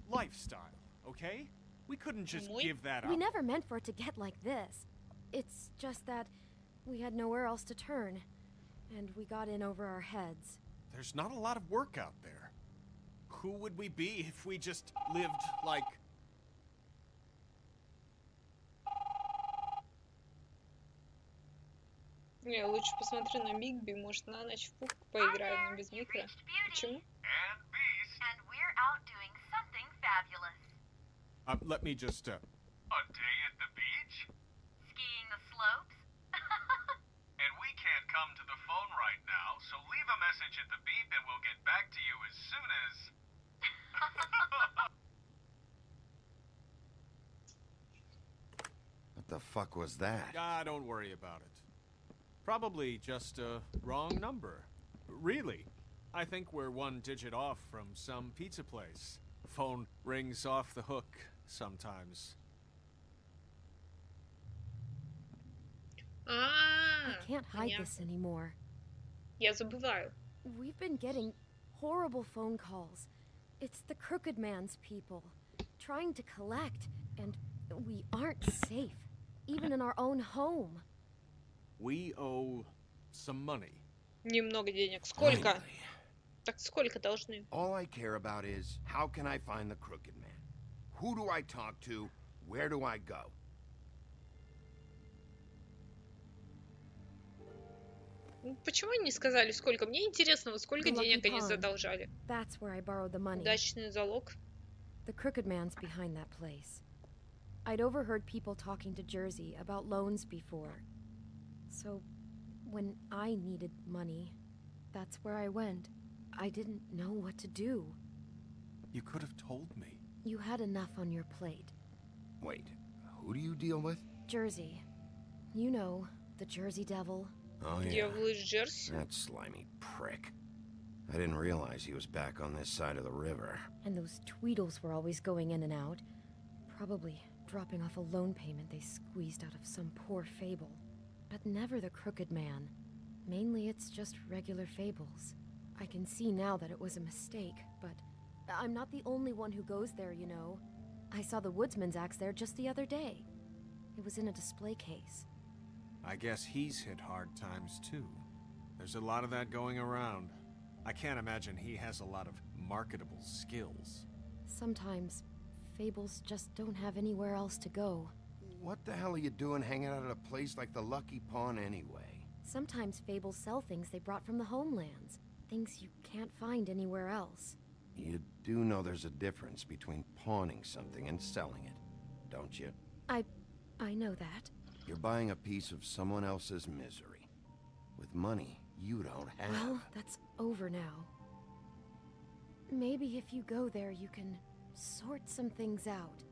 [SPEAKER 6] lifestyle, okay? We couldn't just
[SPEAKER 1] Oui.
[SPEAKER 6] give that up.
[SPEAKER 5] We never meant for it to get like this. It's just that we had nowhere else to turn, and we got in over our heads.
[SPEAKER 6] There's not a lot of work out there. Who would we be if we just lived like...
[SPEAKER 1] Не, лучше посмотрю на Бигби, может на ночь в пук поиграю, но без микро. Почему?
[SPEAKER 10] And Beast. And we're out doing something fabulous.
[SPEAKER 6] let me just,
[SPEAKER 10] A day at the beach? Skiing the slopes?
[SPEAKER 11] And we can't come to the phone right now, so leave a message at the beep and we'll get back to you as soon as...
[SPEAKER 2] What the fuck was that?
[SPEAKER 6] don't worry about it. Probably just a wrong number. Really, I think we're one digit off from some pizza place. Phone rings off the hook sometimes.
[SPEAKER 5] I can't hide this anymore.
[SPEAKER 1] Я забываю.
[SPEAKER 5] We've been getting horrible phone calls. It's the Crooked Man's people, trying to collect, and we aren't safe, even in our own home.
[SPEAKER 6] We owe some money.
[SPEAKER 1] Немного денег. Сколько?
[SPEAKER 2] Finally.
[SPEAKER 1] Так сколько должны?
[SPEAKER 2] All I care about is, how can I find the crooked man? Who do I talk to? Where do I go?
[SPEAKER 1] Почему они не сказали, сколько? Мне интересно, вот сколько
[SPEAKER 5] The
[SPEAKER 1] денег
[SPEAKER 5] Lucky
[SPEAKER 1] они
[SPEAKER 5] Pond.
[SPEAKER 1] задолжали.
[SPEAKER 5] That's where I borrowed the money.
[SPEAKER 1] Удачный залог.
[SPEAKER 5] The Crooked Man's behind that place. I'd overheard people talking to Jersey about loans before. So, when I needed money, that's where I went. I didn't know what to do.
[SPEAKER 6] You could have told me.
[SPEAKER 5] You had enough on your plate.
[SPEAKER 2] Wait, who do you deal with?
[SPEAKER 5] Jersey. You know, the Jersey Devil.
[SPEAKER 2] Oh yeah,
[SPEAKER 1] Дьявол из Джерси.
[SPEAKER 2] that slimy prick. I didn't realize he was back on this side of the river.
[SPEAKER 5] And those Tweedles were always going in and out. Probably dropping off a loan payment they squeezed out of some poor fable. But never the Crooked Man. Mainly it's just regular fables. I can see now that it was a mistake, but I'm not the only one who goes there, you know. I saw the woodsman's axe there just the other day. It was in a display case.
[SPEAKER 6] I guess he's hit hard times too. There's a lot of that going around. I can't imagine he has a lot of marketable skills.
[SPEAKER 5] Sometimes, fables just don't have anywhere else to go.
[SPEAKER 2] What the hell are you doing hanging out at a place like the Lucky Pawn anyway?
[SPEAKER 5] Sometimes fables sell things they brought from the homelands. Things you can't find anywhere else.
[SPEAKER 2] You do know there's a difference between pawning something and selling it, don't you?
[SPEAKER 5] I know that.
[SPEAKER 2] You're buying a piece of someone else's misery. With money you don't have.
[SPEAKER 5] Well, that's over now. Maybe if you go there, you can sort some things out.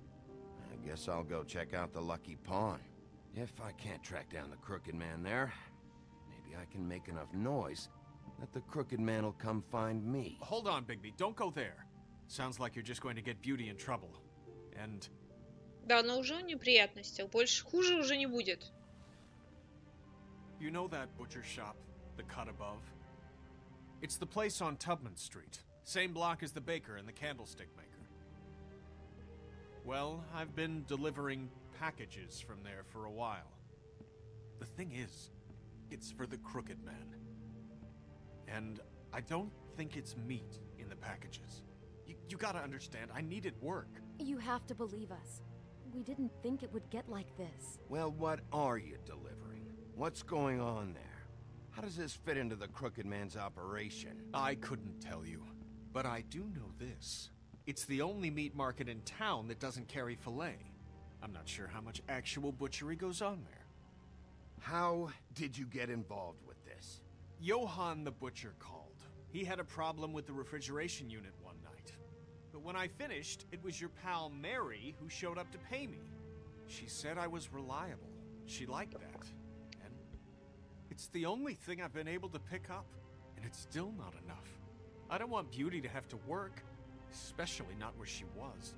[SPEAKER 2] I guess I'll go check out the Lucky Pawn. If I can't track down the Crooked Man there, maybe I can make enough noise that the Crooked Man will come find me.
[SPEAKER 6] Hold on, Bigby, don't go there. Sounds like you're just going to get Beauty in trouble. And...
[SPEAKER 1] Да, но уже в неприятностях. Больше хуже уже не будет.
[SPEAKER 6] You know that butcher shop, the cut above? It's the place on Tubman Street. Same block as the baker and the candlestick maker. Well, I've been delivering packages from there for a while. The thing is, it's for the Crooked Man. And I don't think it's meat in the packages. You gotta understand, I needed work.
[SPEAKER 5] You have to believe us. We didn't think it would get like this.
[SPEAKER 2] Well, what are you delivering? What's going on there? How does this fit into the Crooked Man's operation?
[SPEAKER 6] I couldn't tell you, but I do know this. It's the only meat market in town that doesn't carry filet. I'm not sure how much actual butchery goes on there.
[SPEAKER 2] How did you get involved with this?
[SPEAKER 6] Johann the butcher called. He had a problem with the refrigeration unit one night. But when I finished, it was your pal Mary who showed up to pay me. She said I was reliable. She liked that. And it's the only thing I've been able to pick up. And it's still not enough. I don't want Beauty to have to work. Especially not where she was.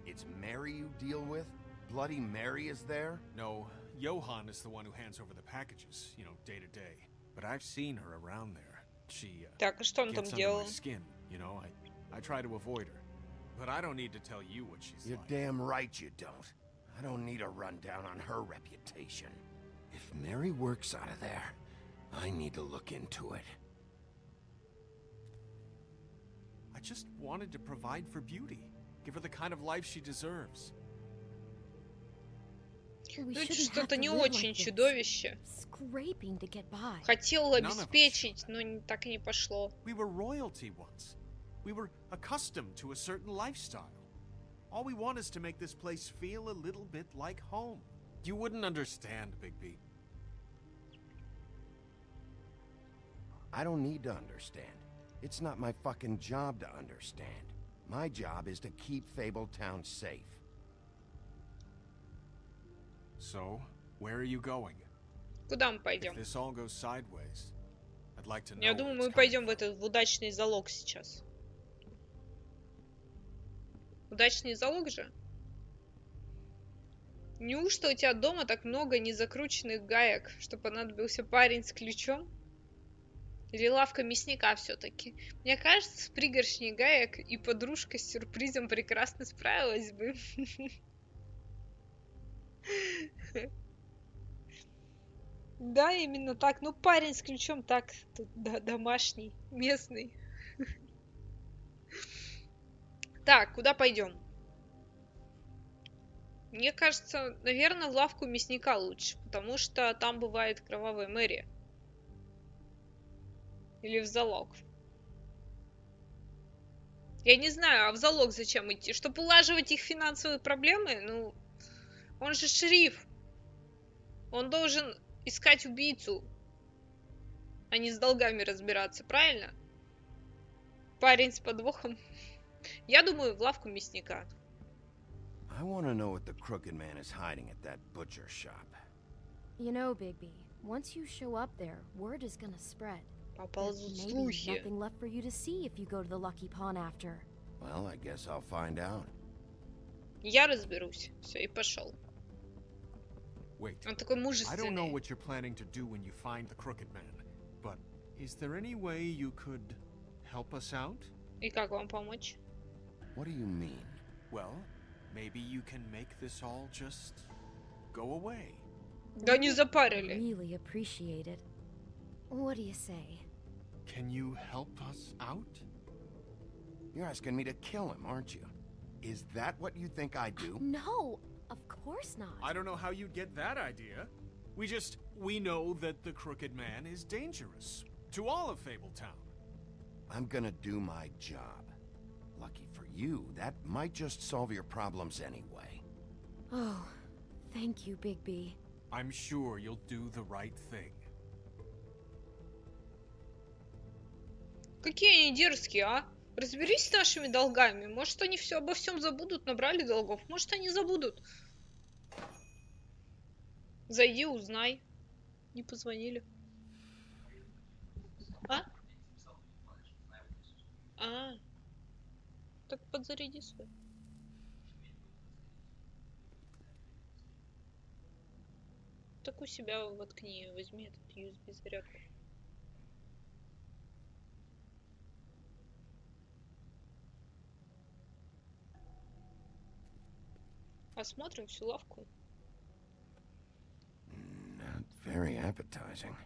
[SPEAKER 2] It's Mary you deal with? Bloody Mary is there?
[SPEAKER 6] No, Johann is the one who hands over the packages, you know, day to day. But I've seen her around there. She
[SPEAKER 1] Так, и что он там
[SPEAKER 6] gets under
[SPEAKER 1] делал?
[SPEAKER 6] my skin, you know. I try to avoid her. But I don't need to tell you what she's
[SPEAKER 2] You're
[SPEAKER 6] like.
[SPEAKER 2] damn right you don't. I don't need a rundown on her reputation. If Mary works out of there, I need to look into it.
[SPEAKER 6] I just wanted to provide for Beauty. Give her the kind of life she deserves.
[SPEAKER 1] Ну, это что-то не очень чудовище.
[SPEAKER 5] Scraping to get by.
[SPEAKER 1] Хотел обеспечить, но так и не пошло.
[SPEAKER 6] We were royalty once. We were accustomed to a certain lifestyle. All we want is to make this place feel a little bit like home. You wouldn't understand, Bigby.
[SPEAKER 2] I don't need to understand. It's not my fucking job to understand. My job is to keep Fabletown safe.
[SPEAKER 6] So, where are you going?
[SPEAKER 1] Куда мы пойдем?
[SPEAKER 6] If this all goes sideways, I'd like to know.
[SPEAKER 1] Я думаю, мы пойдем в этот удачный залог сейчас. Удачный залог же? Неужто у тебя дома так много незакрученных гаек, что понадобился парень с ключом? Или лавка мясника все-таки? Мне кажется, с пригоршней гаек и подружка с сюрпризом прекрасно справилась бы. Да, именно так. Ну, парень с ключом так, тут, да, домашний, местный. Так, куда пойдем? Мне кажется, наверное, в лавку мясника лучше, потому что там бывает кровавая Мэри. Или в залог. Я не знаю, а в залог зачем идти? Чтобы улаживать их финансовые проблемы? Ну, он же шериф. Он должен искать убийцу, а не с долгами разбираться, правильно? Парень с подвохом. Я думаю, в лавку мясника.
[SPEAKER 2] I want to know what the Crooked Man is hiding at that butcher shop.
[SPEAKER 5] You know, Bigby, once you show up there, word is gonna spread.
[SPEAKER 1] Поползут
[SPEAKER 5] Maybe
[SPEAKER 1] слухи.
[SPEAKER 5] nothing left for you to see if you go to the Lucky Pawn after.
[SPEAKER 2] Well, I guess I'll find out.
[SPEAKER 1] Я разберусь. Все, и пошел.
[SPEAKER 6] Wait.
[SPEAKER 1] Он такой
[SPEAKER 6] I don't know
[SPEAKER 1] мужественный.
[SPEAKER 6] what you're planning to do when you find the Crooked Man, but is there any way you could help us out?
[SPEAKER 1] И как вам помочь?
[SPEAKER 2] What do you mean?
[SPEAKER 6] Well, maybe you can make this all just go away.
[SPEAKER 1] Да не запарили.
[SPEAKER 5] Really appreciate it. What do you say?
[SPEAKER 6] Can you help us out?
[SPEAKER 2] You're asking me to kill him, aren't you? Is that what you think I do?
[SPEAKER 5] No, of course not.
[SPEAKER 6] I don't know how you'd get that idea. We know that the Crooked Man is dangerous to all of Fabletown.
[SPEAKER 2] I'm gonna do my job. Lucky for you, that might just solve your problems anyway.
[SPEAKER 5] Oh, thank you, Bigby.
[SPEAKER 6] I'm sure you'll do the right thing.
[SPEAKER 1] Какие они дерзкие, а? Разберись с нашими долгами. Может, они все обо всем забудут, набрали долгов. Может, они забудут. Зайди, узнай. Не позвонили. А? А. Так подзаряди свой. Так у себя воткни, возьми этот USB зарядку. Осмотрим всю лавку.
[SPEAKER 2] Not very appetizing.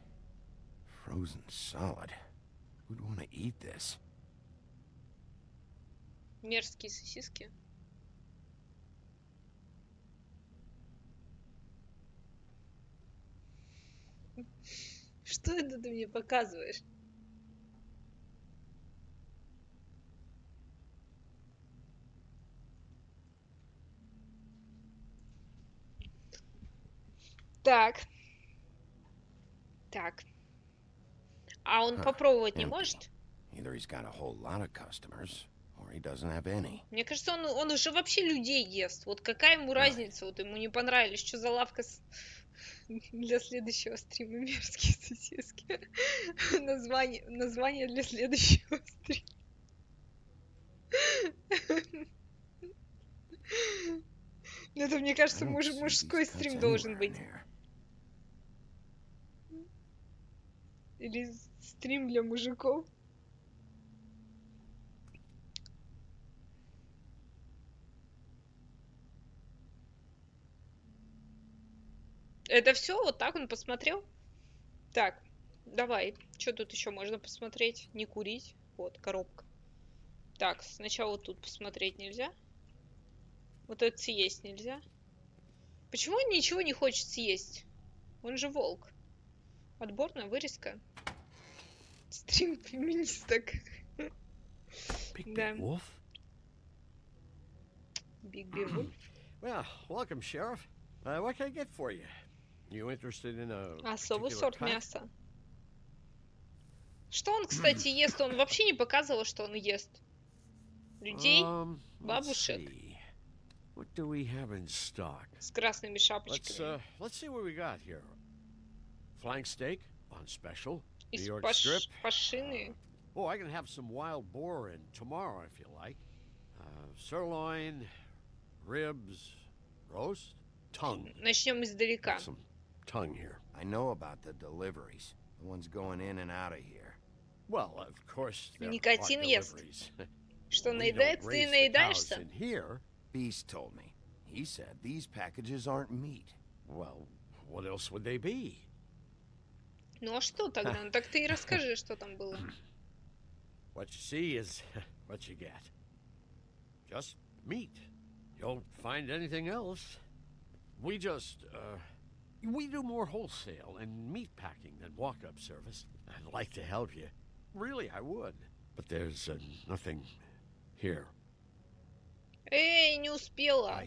[SPEAKER 2] Frozen solid. Who'd want to eat this?
[SPEAKER 1] Мерзкие сосиски. Что это ты мне показываешь? Так. Так. А он попробовать не может?
[SPEAKER 2] Either he's got a whole lot of customers, or he doesn't have any.
[SPEAKER 1] Мне кажется, он уже вообще людей ест. Вот какая ему разница? Вот ему не понравились. Что за лавка для следующего стрима? Мерзкие сосиски. Название для следующего стрима. Это, мне кажется, мужской стрим должен быть. Или стрим для мужиков. Это все? Вот так он посмотрел? Так, давай. Что тут еще можно посмотреть? Не курить. Вот, коробка. Так, сначала вот тут посмотреть нельзя. Вот это съесть нельзя. Почему он ничего не хочет съесть? Он же волк. Отборная вырезка. Стрим феминисток. Да. Big Wolf.
[SPEAKER 12] Well, welcome, Sheriff. What can I get for you? You interested in a
[SPEAKER 1] Особый сорт мяса. Что он, кстати, ест? Он вообще не показывал, что он ест. Людей, бабушек.
[SPEAKER 12] What do we have in stock?
[SPEAKER 1] С красными шапочками.
[SPEAKER 12] Let's see what we got here. Flank steak on special.
[SPEAKER 1] Из
[SPEAKER 12] New York strip.
[SPEAKER 1] пашины.
[SPEAKER 12] Oh, I can have some wild boar in tomorrow if you like. Sirloin, ribs, roast, tongue.
[SPEAKER 1] Начнем издалека.
[SPEAKER 12] Some tongue here.
[SPEAKER 2] I know about the deliveries. The ones going in and out of here.
[SPEAKER 12] Well, of course, there
[SPEAKER 1] Никотин
[SPEAKER 12] are
[SPEAKER 1] ест.
[SPEAKER 12] deliveries.
[SPEAKER 1] Что
[SPEAKER 12] We don't
[SPEAKER 1] наедается, ты
[SPEAKER 12] raise the
[SPEAKER 1] наедаешься?
[SPEAKER 12] cows in here.
[SPEAKER 2] Beast told me. He said these packages aren't meat.
[SPEAKER 12] Well, what else would they be?
[SPEAKER 1] Ну а что тогда? Ну так ты и расскажи, что там было.
[SPEAKER 12] What you see is what you get. Just meat. You don't find anything else. We do more wholesale and meat packing than walk-up service. I'd like to help you. Really, I would. But there's nothing here.
[SPEAKER 1] Эй, не успела.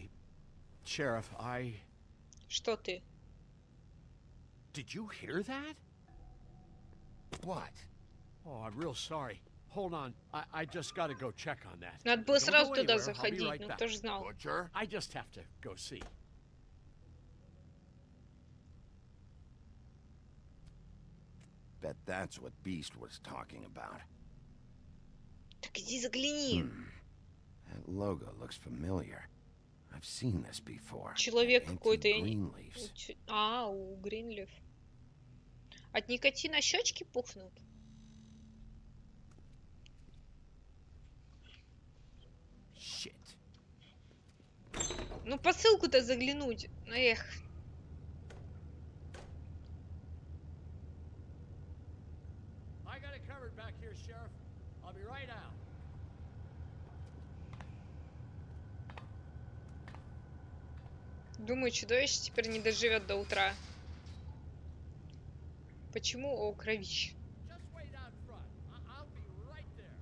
[SPEAKER 12] Sheriff,
[SPEAKER 1] Что ты?
[SPEAKER 12] Did you hear that?
[SPEAKER 2] What?
[SPEAKER 12] Oh, I'm real sorry. Hold on. I just got to go check on that.
[SPEAKER 1] Надо было
[SPEAKER 12] Don't
[SPEAKER 1] сразу
[SPEAKER 12] go
[SPEAKER 1] туда
[SPEAKER 12] anywhere. I'll be
[SPEAKER 1] заходить,
[SPEAKER 12] right
[SPEAKER 1] ну
[SPEAKER 12] back.
[SPEAKER 1] кто ж знал.
[SPEAKER 2] Butcher?
[SPEAKER 12] I just have to go see.
[SPEAKER 2] Bet that's what Beast was talking about.
[SPEAKER 1] Так иди загляни.
[SPEAKER 2] That logo looks familiar. I've seen this before.
[SPEAKER 1] Человек какой-то.
[SPEAKER 2] Anti-Greenleafs.
[SPEAKER 1] А, у Гринлиф. От никотина щечки пухнут?
[SPEAKER 2] Shit.
[SPEAKER 1] Ну по ссылку-то заглянуть. Эх.
[SPEAKER 12] I got it covered back here, Sheriff. I'll be right out.
[SPEAKER 1] Думаю, чудовище теперь не доживет до утра. Почему? О, кровище.
[SPEAKER 12] Just wait out front. I'll be right there.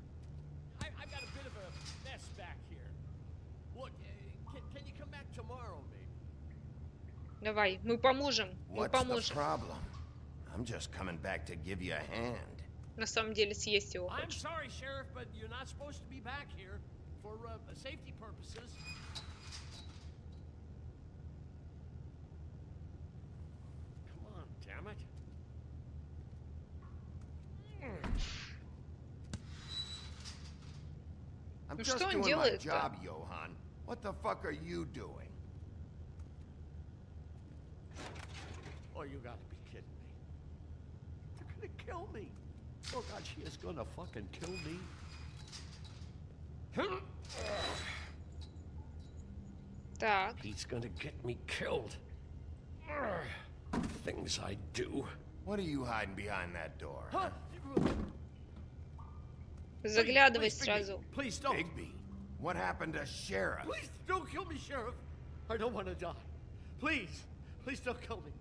[SPEAKER 12] I've got a bit of a mess back here. Look, can you come back tomorrow, maybe?
[SPEAKER 1] Давай, мы поможем. Мы
[SPEAKER 2] What's the
[SPEAKER 1] поможем.
[SPEAKER 2] problem? I'm just coming back to give you a hand.
[SPEAKER 1] На самом деле съесть его
[SPEAKER 12] I'm
[SPEAKER 1] хочет.
[SPEAKER 12] sorry, Sheriff, but you're not supposed to be back here for safety purposes. Come on, damn it.
[SPEAKER 2] I'm
[SPEAKER 1] Ну
[SPEAKER 2] just
[SPEAKER 1] что он
[SPEAKER 2] doing my
[SPEAKER 1] делает-то?
[SPEAKER 2] job, Johan. What the fuck are you doing?
[SPEAKER 12] Oh, you gotta be kidding me. They're gonna kill me. Oh, God, she is gonna fucking kill me.
[SPEAKER 1] Так.
[SPEAKER 12] He's gonna get me killed. Things I do.
[SPEAKER 2] What are you hiding behind that door?
[SPEAKER 12] Huh?
[SPEAKER 1] Заглядывать
[SPEAKER 12] Please,
[SPEAKER 1] сразу.
[SPEAKER 12] Please don't.
[SPEAKER 2] Bigby, what happened to Sheriff?
[SPEAKER 12] Please don't kill me, Sheriff. I don't want to die. Please, please don't kill me.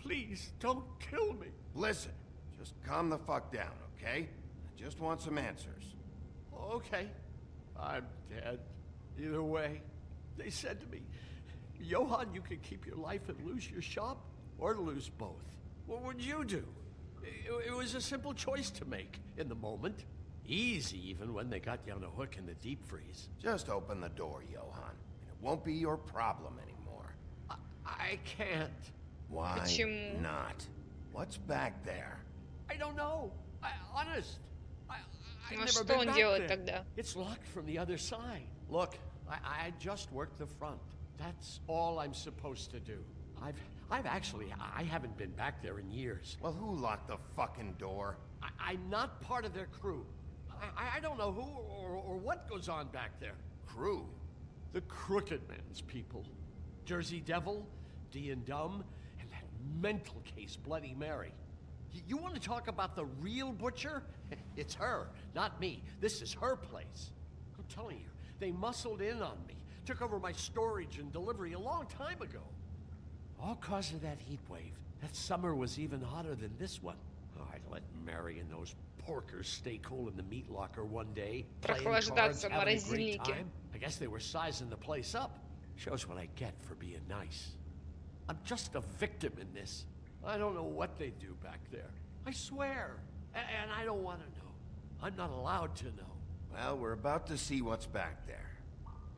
[SPEAKER 12] Please don't kill me.
[SPEAKER 2] Listen, just calm the fuck down, okay? I just want some answers.
[SPEAKER 12] Okay, I'm dead. Either way, they said to me, Johan, you can keep your life and lose your shop, or lose both. What would you do? It was a simple choice to make in the moment. Easy, even when they got you on a hook in the deep freeze.
[SPEAKER 2] Just open the door, Johan, and it won't be your problem anymore.
[SPEAKER 12] I can't.
[SPEAKER 2] Why
[SPEAKER 1] Почему?
[SPEAKER 2] not? What's back there?
[SPEAKER 12] I don't know. Honest. I've
[SPEAKER 1] Ну а
[SPEAKER 12] never
[SPEAKER 1] что
[SPEAKER 12] been
[SPEAKER 1] он
[SPEAKER 12] back
[SPEAKER 1] делает
[SPEAKER 12] there.
[SPEAKER 1] тогда?
[SPEAKER 12] It's locked from the other side. Look, I just worked the front. That's all I'm supposed to do. I haven't been back there in years.
[SPEAKER 2] Well, who locked the fucking door?
[SPEAKER 12] I'm not part of their crew. I don't know who or what goes on back there.
[SPEAKER 2] Crew?
[SPEAKER 12] The Crooked Man's people. Jersey Devil, D and Dumb, and that mental case, Bloody Mary. You want to talk about the real butcher? It's her, not me. This is her place. I'm telling you, they muscled in on me, took over my storage and delivery a long time ago. All cause of that heat wave. That summer was even hotter than this one. Oh, I let Mary and those porkers stay cool in the meat locker one day, playing cards,
[SPEAKER 1] Прохлаждаться в
[SPEAKER 12] having a great
[SPEAKER 1] морозильнике.
[SPEAKER 12] time. I guess they were sizing the place up. Shows what I get for being nice. I'm just a victim in this. I don't know what they do back there. I swear. And I don't want to know. I'm not allowed to know.
[SPEAKER 2] Well, we're about to see what's back there.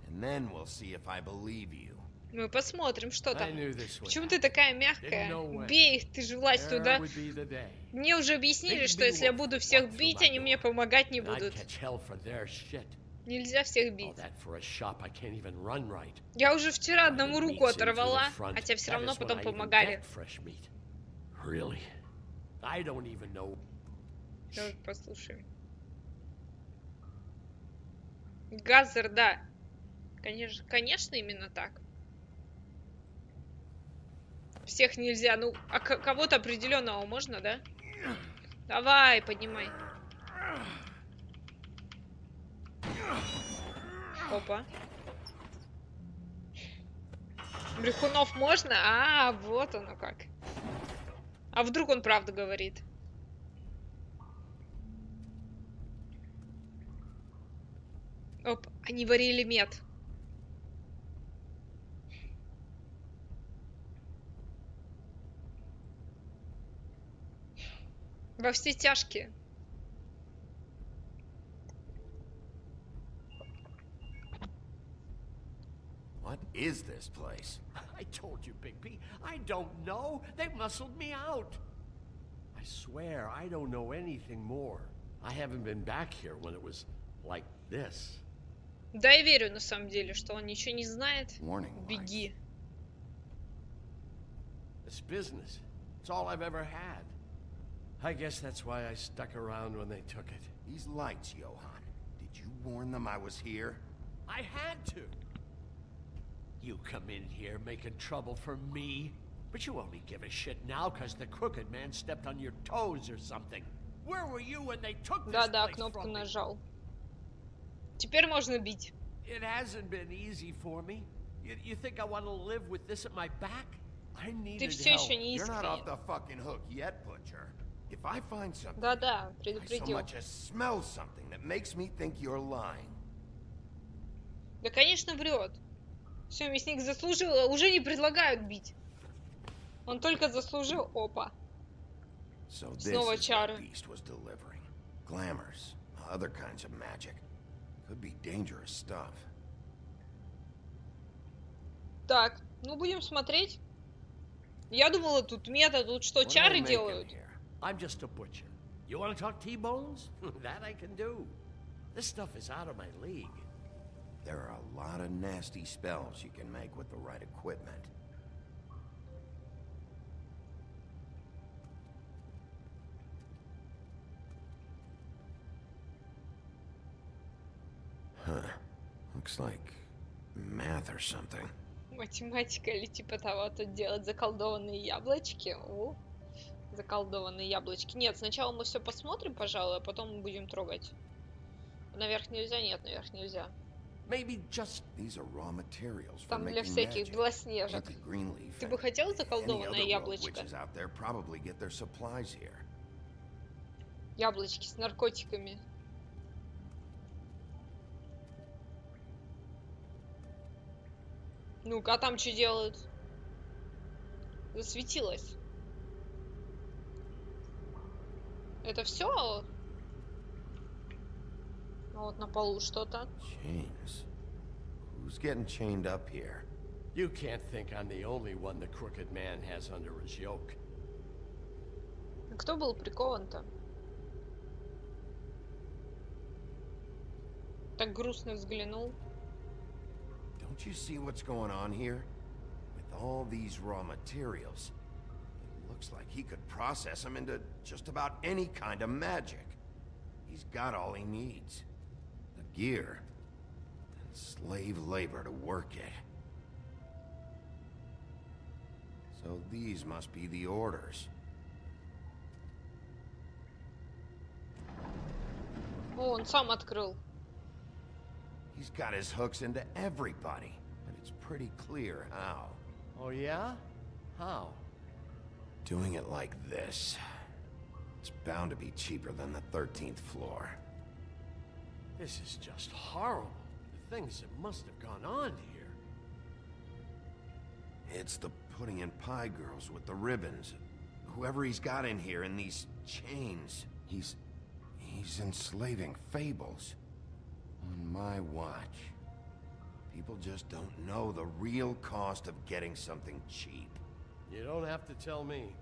[SPEAKER 2] And then we'll see if I believe you.
[SPEAKER 1] Мы посмотрим, что там.
[SPEAKER 12] I knew this would
[SPEAKER 1] Почему ты такая мягкая? Бей их, ты же влазь
[SPEAKER 12] There
[SPEAKER 1] туда.
[SPEAKER 12] would be the day.
[SPEAKER 1] Мне уже объяснили, что если я буду всех бить, они мне помогать не
[SPEAKER 12] And I'd
[SPEAKER 1] будут.
[SPEAKER 12] catch hell for their shit.
[SPEAKER 1] Нельзя всех
[SPEAKER 12] All
[SPEAKER 1] бить.
[SPEAKER 12] that for a shop I can't even run right.
[SPEAKER 1] Я уже вчера одному руку
[SPEAKER 12] Meats in through the
[SPEAKER 1] оторвала,
[SPEAKER 12] front.
[SPEAKER 1] хотя все
[SPEAKER 12] That
[SPEAKER 1] равно
[SPEAKER 12] is when
[SPEAKER 1] потом
[SPEAKER 12] I even
[SPEAKER 1] помогали.
[SPEAKER 12] get fresh meat. Really? I don't even know.
[SPEAKER 1] Давай послушаем. Газер, да. Конечно, именно так. Всех нельзя. Ну, а кого-то определенного можно, да? Давай, поднимай. Опа. Брехунов можно? А, вот оно как. А вдруг он правду говорит? Оп, они варили мед. Во все тяжкие.
[SPEAKER 2] What is this place?
[SPEAKER 12] I told you, Bigby. I don't know. They muscled me out. I swear, I don't know anything more. I haven't been back here when it was like this.
[SPEAKER 1] Да, я верю на самом деле, что он ничего не знает. Беги.
[SPEAKER 12] It's business. It's all I've ever had. I guess that's why I stuck around when they took it.
[SPEAKER 2] These lights, Johan. Did you warn them I was here?
[SPEAKER 12] I had to. You come in here making trouble for me, but you only give a shit now because the Crooked Man stepped on your toes or something. Where were you when they took this
[SPEAKER 1] Да,
[SPEAKER 12] place
[SPEAKER 1] кнопку
[SPEAKER 12] from me?
[SPEAKER 1] нажал. Теперь можно бить.
[SPEAKER 12] It hasn't been easy for me. You think I want to live with this at my back? I needed
[SPEAKER 1] Ты все
[SPEAKER 12] help.
[SPEAKER 1] еще не
[SPEAKER 2] You're not off
[SPEAKER 1] искренен.
[SPEAKER 2] the fucking hook yet, Butcher. If I find something,
[SPEAKER 1] Да,
[SPEAKER 2] I so
[SPEAKER 1] предупредил.
[SPEAKER 2] much as smell something that makes me think you're lying.
[SPEAKER 1] Да, конечно, врет. Все, мясник заслужил, а уже не предлагают бить. Он только заслужил. Опа.
[SPEAKER 2] So this
[SPEAKER 1] Снова
[SPEAKER 2] is
[SPEAKER 1] чары.
[SPEAKER 2] what Beast was delivering. Glamours, other kinds of magic. Could be dangerous stuff.
[SPEAKER 1] Так, ну будем смотреть. Я думала, тут мета, тут что,
[SPEAKER 12] What am I
[SPEAKER 1] чары
[SPEAKER 12] making
[SPEAKER 1] делают?
[SPEAKER 12] here? I'm just a butcher. You want to talk T-bones? That I can do. This stuff is out of my league.
[SPEAKER 2] There are a lot of nasty spells you can make with the right equipment. Huh. Looks like math or something.
[SPEAKER 1] Математика или типа того, тут делать заколдованные яблочки. О, заколдованные яблочки. Нет, сначала мы все посмотрим, пожалуй, а потом мы будем трогать. Наверх нельзя? Нет, наверх нельзя.
[SPEAKER 12] Maybe just
[SPEAKER 2] These are raw materials for
[SPEAKER 1] Там для
[SPEAKER 2] making
[SPEAKER 1] всяких
[SPEAKER 2] magic.
[SPEAKER 1] белоснежек.
[SPEAKER 2] Empty green leaf
[SPEAKER 1] Ты бы хотел
[SPEAKER 2] and any
[SPEAKER 1] заколдованное
[SPEAKER 2] other rogue
[SPEAKER 1] яблочко?
[SPEAKER 2] witches out there probably get their supplies here.
[SPEAKER 1] Яблочки с наркотиками. Ну-ка, а там что делают? Засветилось. Это все? Вот на полу что-то.
[SPEAKER 2] Chains. Who's getting chained up here?
[SPEAKER 12] you can't think I'm the only one the crooked man has under his yoke.
[SPEAKER 1] Кто был прикован-то? Так грустно взглянул.
[SPEAKER 2] Don't you see what's going on here? With all these raw materials, it looks like he could process them into just about any kind of magic. He's got all he needs. The gear and slave labor to work it. So these must be the orders.
[SPEAKER 1] О, он сам открыл.
[SPEAKER 2] He's got his hooks into everybody, and it's pretty clear how.
[SPEAKER 12] Oh, yeah? How?
[SPEAKER 2] Doing it like this. It's bound to be cheaper than the 13th floor.
[SPEAKER 12] This is just horrible. The things that must have gone on here.
[SPEAKER 2] It's the pudding and pie girls with the ribbons. Whoever he's got in here in these chains, he's enslaving fables. On my watch. People just don't know the real cost of getting something cheap.
[SPEAKER 12] You don't have to tell me.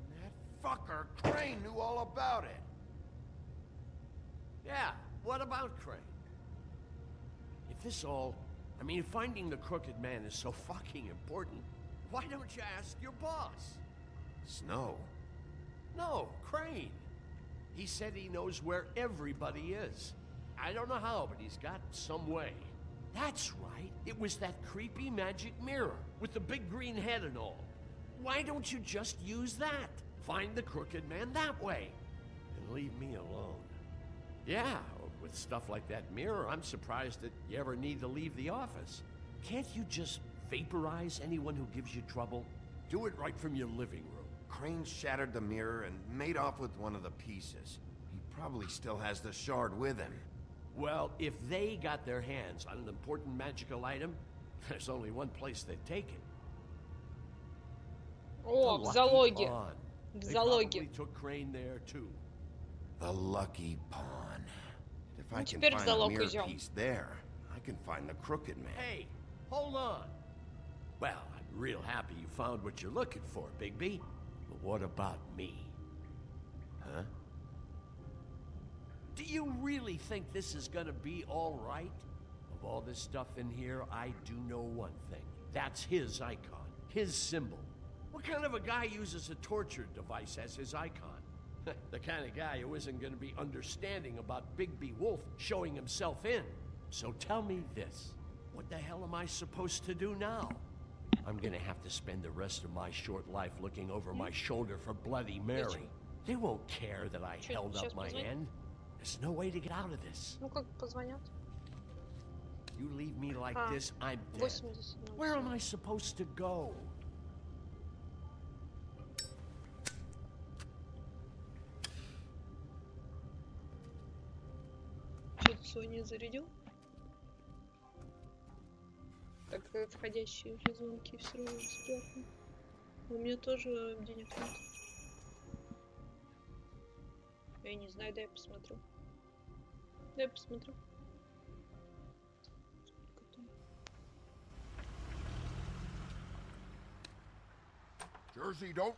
[SPEAKER 2] And that fucker Crane knew all about it.
[SPEAKER 12] Yeah, what about Crane? If this all... I mean, if finding the crooked man is so fucking important, why don't you ask your boss?
[SPEAKER 2] Snow.
[SPEAKER 12] No, Crane. He said he knows where everybody is. I don't know how, but he's got some way. That's right. It was that creepy magic mirror with the big green head and all. Why don't you just use that? Find the crooked man that way. And leave me alone. Yeah, with stuff like that mirror, I'm surprised that you ever need to leave the office. Can't you just vaporize anyone who gives you trouble? Do it right from your living room.
[SPEAKER 2] Crane shattered the mirror and made off with one of the pieces. He probably still has the shard with him.
[SPEAKER 12] Well, if they got their hands on an important magical item, there's only one place they'd take it.
[SPEAKER 1] О, в залоге. В
[SPEAKER 12] They
[SPEAKER 1] залоге.
[SPEAKER 12] probably took Crane there too.
[SPEAKER 2] The lucky pawn. If I can
[SPEAKER 1] теперь в
[SPEAKER 2] find the
[SPEAKER 1] залог
[SPEAKER 2] mirror
[SPEAKER 1] идем.
[SPEAKER 2] piece there, I can find the crooked man.
[SPEAKER 12] Hey, hold on. Well, I'm real happy you found what you're looking for, Bigby. But what about me? Huh? Do you really think this is gonna be all right? Of all this stuff in here, I do know one thing. That's his icon, his symbol. What kind of a guy uses a torture device as his icon? The kind of guy who isn't gonna be understanding about Bigby Wolf showing himself in. So tell me this. What the hell am I supposed to do now? I'm gonna have to spend the rest of my short life looking over my shoulder for Bloody Mary. They won't care that I held up my end. There's no way to get out of this.
[SPEAKER 1] Ну как позвонят?
[SPEAKER 12] You leave me like this, I'm dead.
[SPEAKER 1] 80.
[SPEAKER 12] Where am I supposed to go?
[SPEAKER 1] Что-то Соня зарядил? Так, входящие уже звонки все равно бесплатно. У меня тоже денег нет. Я не знаю, дай я посмотрю. Дай я посмотрю. Сколько там?
[SPEAKER 13] Jersey, don't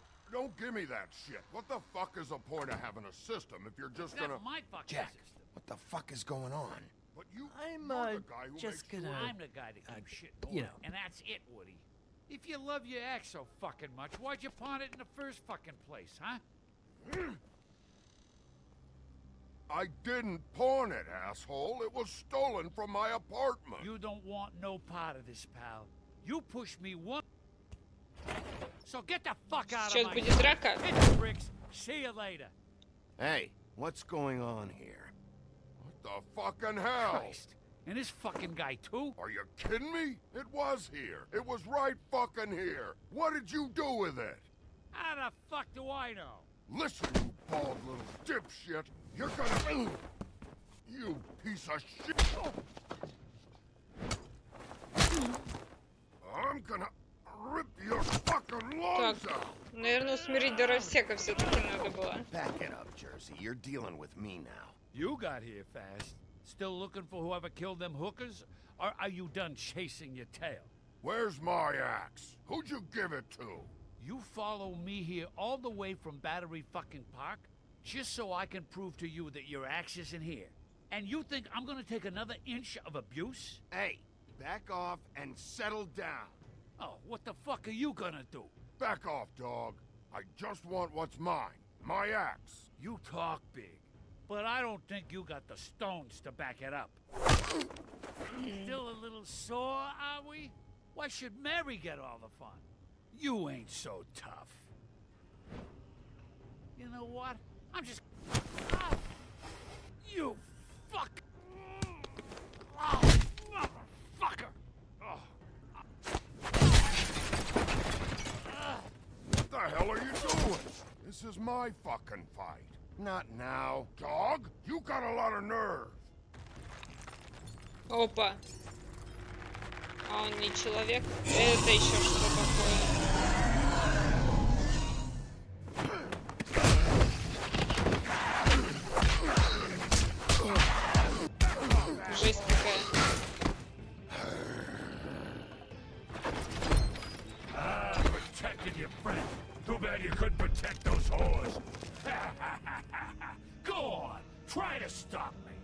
[SPEAKER 13] give me that shit. What the fuck is the point of having a system if you're just gonna...
[SPEAKER 10] my fucking
[SPEAKER 2] Jack,
[SPEAKER 10] system.
[SPEAKER 2] what the fuck is going on?
[SPEAKER 13] But you,
[SPEAKER 14] I'm,
[SPEAKER 13] you're the guy who
[SPEAKER 14] just
[SPEAKER 13] makes
[SPEAKER 14] gonna-
[SPEAKER 10] I'm the guy that keeps shit going.
[SPEAKER 14] you know.
[SPEAKER 10] And that's it, Woody. If you love your ex so fucking much, why'd you pawn it in the first fucking place, huh?
[SPEAKER 13] I didn't pawn it, asshole. It was stolen from my apartment.
[SPEAKER 10] You don't want no part of this, pal. You pushed me one... So get the fuck out
[SPEAKER 1] Сейчас
[SPEAKER 10] of my...
[SPEAKER 1] будет драка.
[SPEAKER 10] Hit the bricks. See you later.
[SPEAKER 2] Hey, what's going on here?
[SPEAKER 13] the fucking hell?
[SPEAKER 10] Christ. And this fucking guy, too?
[SPEAKER 13] Are you kidding me? It was here. It was right fucking here. What did you do with it?
[SPEAKER 10] How the fuck do I know?
[SPEAKER 13] Listen, you bald little dipshit. You're gonna... You piece of shit. I'm gonna rip your fucking lungs out.
[SPEAKER 1] Наверное, усмирить Дровсека все-таки надо было.
[SPEAKER 2] Back it up, Jersey. You're dealing with me now.
[SPEAKER 10] You got here fast. Still looking for whoever killed them hookers? Or are you done chasing your tail?
[SPEAKER 13] Where's my axe? Who'd you give it to?
[SPEAKER 10] You follow me here all the way from Battery fucking Park just so I can prove to you that your axe isn't here. And you think I'm gonna take another inch of abuse?
[SPEAKER 13] Hey, back off and settle down.
[SPEAKER 10] Oh, what the fuck are you gonna do?
[SPEAKER 13] Back off, dog. I just want what's mine. My axe.
[SPEAKER 10] You talk big, but I don't think you got the stones to back it up. Still a little sore, are we? Why should Mary get all the fun? You ain't so tough. You know what? I'm just... Oh, you fuck! Oh, motherfucker! Oh.
[SPEAKER 13] What the hell are you doing? This is my fucking fight. Not now. Dog, you got a lot of nerve.
[SPEAKER 1] Опа. А он не человек? Это еще что такое? Жесть какая.
[SPEAKER 10] Protected your friend. Too bad you couldn't protect those whores. Go on, try to stop me.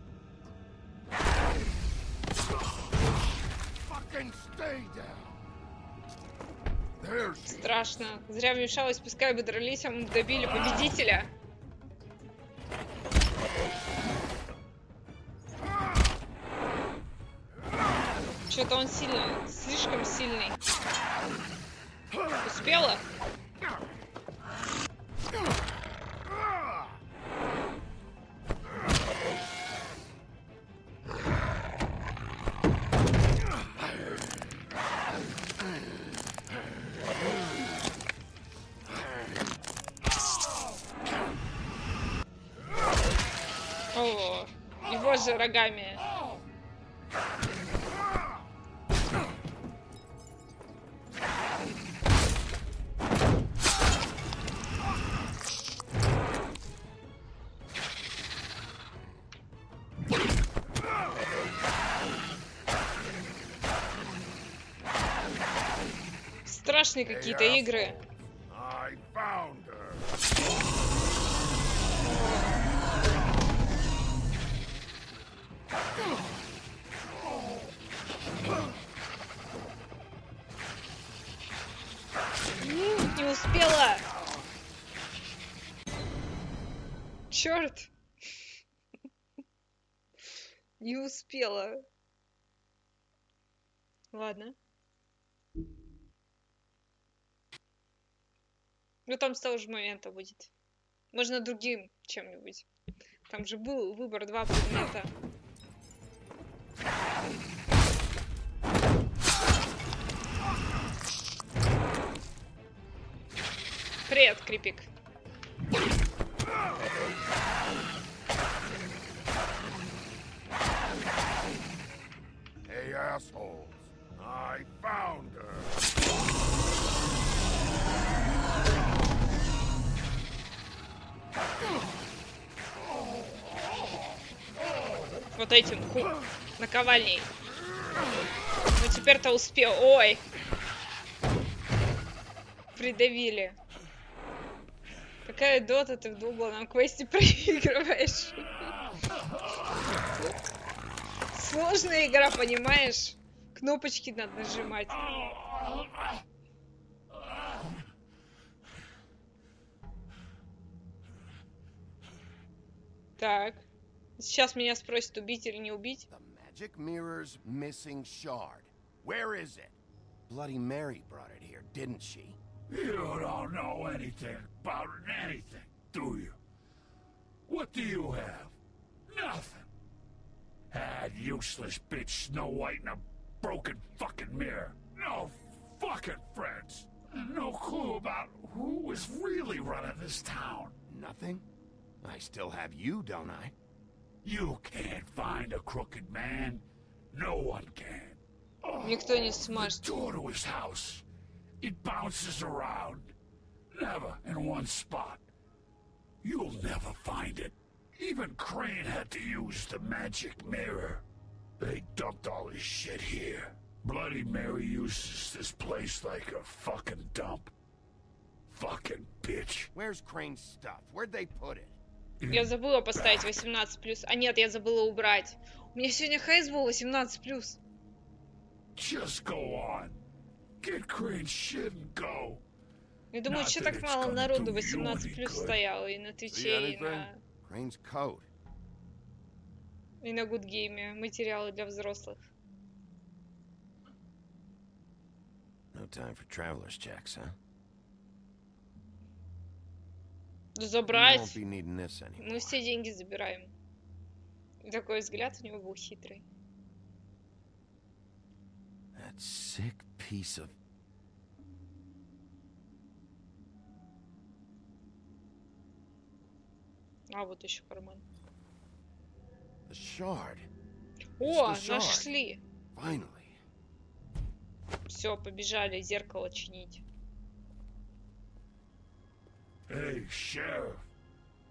[SPEAKER 13] Fucking stay down. There's...
[SPEAKER 1] Страшно. Зря вмешалась, пускай бы дрались, а мы добили победителя. Что-то он сильный, слишком сильный. Успела? О, его же рогами. Страшные какие-то игры. Не успела. Черт. Не успела. Ладно. Ну там с того же момента будет. Можно другим чем-нибудь. Там же был выбор 2 предмета. Привет, Крипик.
[SPEAKER 13] Hey, assholes. I found her.
[SPEAKER 1] Вот этим наковальней. Ну теперь-то успел. Ой. Придавили. Какая дота, ты в двуглавном квесте проигрываешь. Сложная игра, понимаешь? Кнопочки надо нажимать. Так. Сейчас меня спросят, убить или не убить.
[SPEAKER 2] Magic mirror's missing shard. Where is it? Bloody Mary brought it here, didn't she?
[SPEAKER 10] You don't know anything about anything, do you? What do you have? Nothing. That useless bitch Snow White in a broken fucking mirror. No fucking friends. No clue about who was really running this town.
[SPEAKER 2] Nothing? I still have you, don't I?
[SPEAKER 10] You can't find a crooked man. No one can.
[SPEAKER 1] Никто не
[SPEAKER 10] The
[SPEAKER 1] сможет.
[SPEAKER 10] door to his house. It bounces around. Never in one spot. You'll never find it. Even Crane had to use the magic mirror. They dumped all his shit here. Bloody Mary uses this place like a fucking dump. Fucking bitch.
[SPEAKER 2] Where's Crane's stuff? Where'd they put it?
[SPEAKER 1] Я забыла поставить 18+. А нет, я забыла убрать. У меня сегодня хайс был 18+.
[SPEAKER 10] Just go on. Get Crane's shit and go.
[SPEAKER 1] Я думаю, что так мало народу 18+ стояло и на Твиче, и на...
[SPEAKER 2] Crane's coat.
[SPEAKER 1] И на Гудгейме. Материалы для взрослых.
[SPEAKER 2] No time for traveler's checks, huh?
[SPEAKER 1] Да забрать.
[SPEAKER 2] You won't be needing this anymore.
[SPEAKER 1] Мы все деньги забираем. И такой взгляд у него был хитрый.
[SPEAKER 2] That sick piece of...
[SPEAKER 1] А вот еще карман.
[SPEAKER 2] The shard.
[SPEAKER 1] О,
[SPEAKER 2] It's the shard.
[SPEAKER 1] нашли.
[SPEAKER 2] Finally.
[SPEAKER 1] Все, побежали зеркало чинить.
[SPEAKER 10] Hey, Sheriff.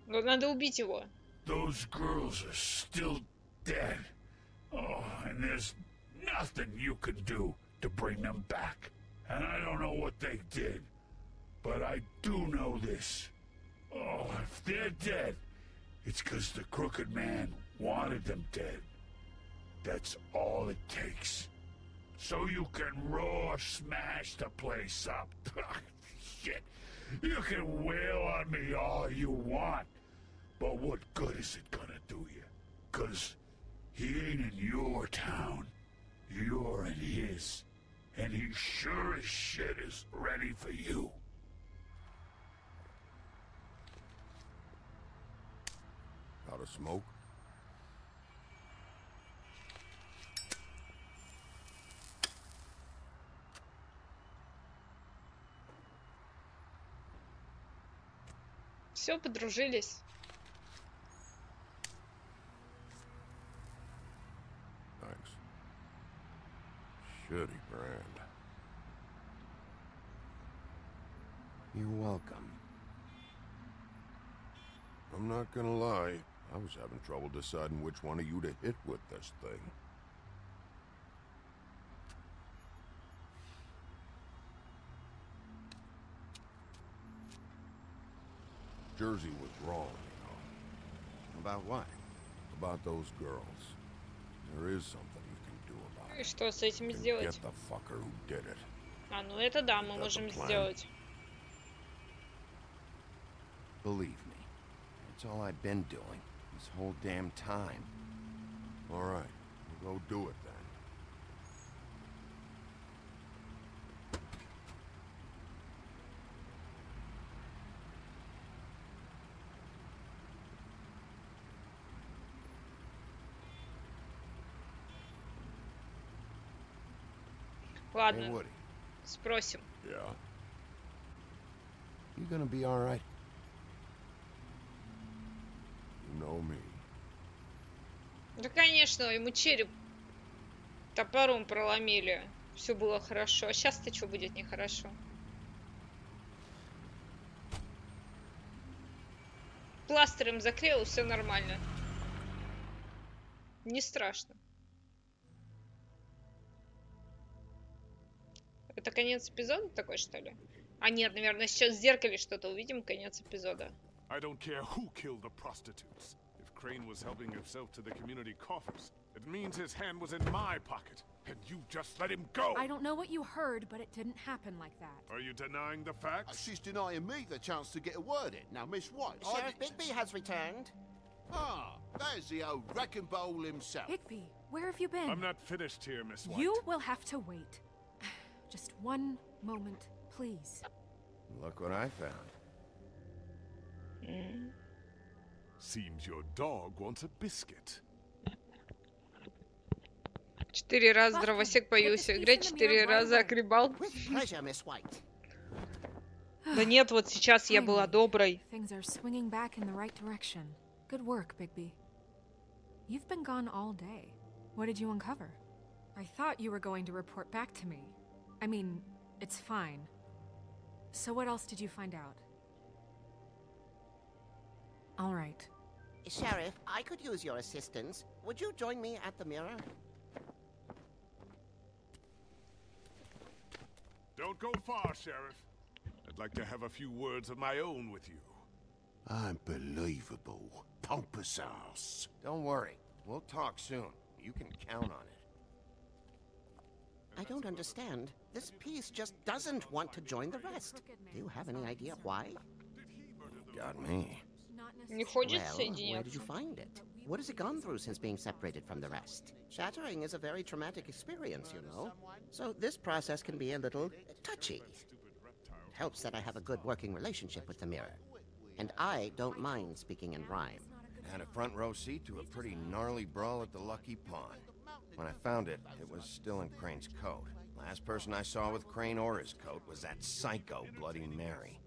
[SPEAKER 1] Но надо убить его.
[SPEAKER 10] Those girls are still dead. Oh, and there's nothing you can do to bring them back. And I don't know what they did, but I do know this. Oh, if they're dead, it's because the crooked man wanted them dead. That's all it takes. So you can raw smash the place up. Shit. You can wail on me all you want, but what good is it gonna do you? 'Cause he ain't in your town. You're in his. And he sure as shit is ready for you.
[SPEAKER 2] Got a smoke?
[SPEAKER 1] Все, подружились.
[SPEAKER 2] Thanks. Shitty brand. You're welcome. I'm not gonna lie. I was having trouble deciding which one of you to hit with this thing. Jersey was wrong, you know. About what? About those girls. There is something you can do about
[SPEAKER 1] И
[SPEAKER 2] it.
[SPEAKER 1] что с этим
[SPEAKER 2] You can
[SPEAKER 1] сделать?
[SPEAKER 2] get the fucker who did it.
[SPEAKER 1] А, ну это да, мы
[SPEAKER 2] That's
[SPEAKER 1] можем
[SPEAKER 2] the plan.
[SPEAKER 1] сделать.
[SPEAKER 2] Believe me, that's all I've been doing this whole damn time. All right, we'll go do it then. Hey,
[SPEAKER 1] Ладно,
[SPEAKER 2] Woody.
[SPEAKER 1] спросим.
[SPEAKER 2] Yeah. You gonna be all right? You know me.
[SPEAKER 1] Да, конечно, ему череп топором проломили. Все было хорошо. А сейчас-то что будет нехорошо? Пластырем заклеил, все нормально. Не страшно. Это конец эпизода такой, что ли? А нет, наверное, сейчас в зеркале что-то увидим, конец эпизода.
[SPEAKER 14] I don't care who killed the prostitutes. If Crane was helping himself to the community coffers, it means his hand was in my pocket, and you just let him go!
[SPEAKER 4] I don't know what you heard, but it didn't happen like that.
[SPEAKER 14] Are you denying the facts?
[SPEAKER 15] She's denying me the chance to get a word in. Now, Miss White...
[SPEAKER 16] Sheriff Bigby has returned.
[SPEAKER 15] Ah, there's the old wrecking bowl himself.
[SPEAKER 4] Bigby, where have you been?
[SPEAKER 14] I'm not finished here, Miss White.
[SPEAKER 4] You will have to wait. Just one moment, please.
[SPEAKER 2] Look what I found.
[SPEAKER 14] Seems your dog wants a biscuit.
[SPEAKER 1] 4 раза дровосек появился. Играть 4 раза огребал.
[SPEAKER 16] Pleasure, Miss White.
[SPEAKER 1] Да нет, вот сейчас я была доброй.
[SPEAKER 4] Things are swinging back in the right direction. Good work, Bigby. You've been gone all day. What did you uncover? I thought you were going to report back to me. I mean, it's fine. So what else did you find out? All right.
[SPEAKER 16] Sheriff, I could use your assistance. Would you join me at the mirror?
[SPEAKER 14] Don't go far, Sheriff. I'd like to have a few words of my own with you.
[SPEAKER 15] Unbelievable. Pompous ass.
[SPEAKER 2] Don't worry. We'll talk soon. You can count on it.
[SPEAKER 16] I don't understand. This piece just doesn't want to join the rest. Do you have any idea why?
[SPEAKER 2] Got me.
[SPEAKER 1] Не хочет
[SPEAKER 16] Well, where did you
[SPEAKER 1] соединяться.
[SPEAKER 16] find it? What has it gone through since being separated from the rest? Shattering is a very traumatic experience, you know. So this process can be a little touchy. It helps that I have a good working relationship with the mirror. And I don't mind speaking in rhyme.
[SPEAKER 2] Had a front row seat to a pretty gnarly brawl at the Lucky Pond. When I found it, it was still in Crane's coat. Last person I saw with Crane or his coat was that psycho Bloody Mary.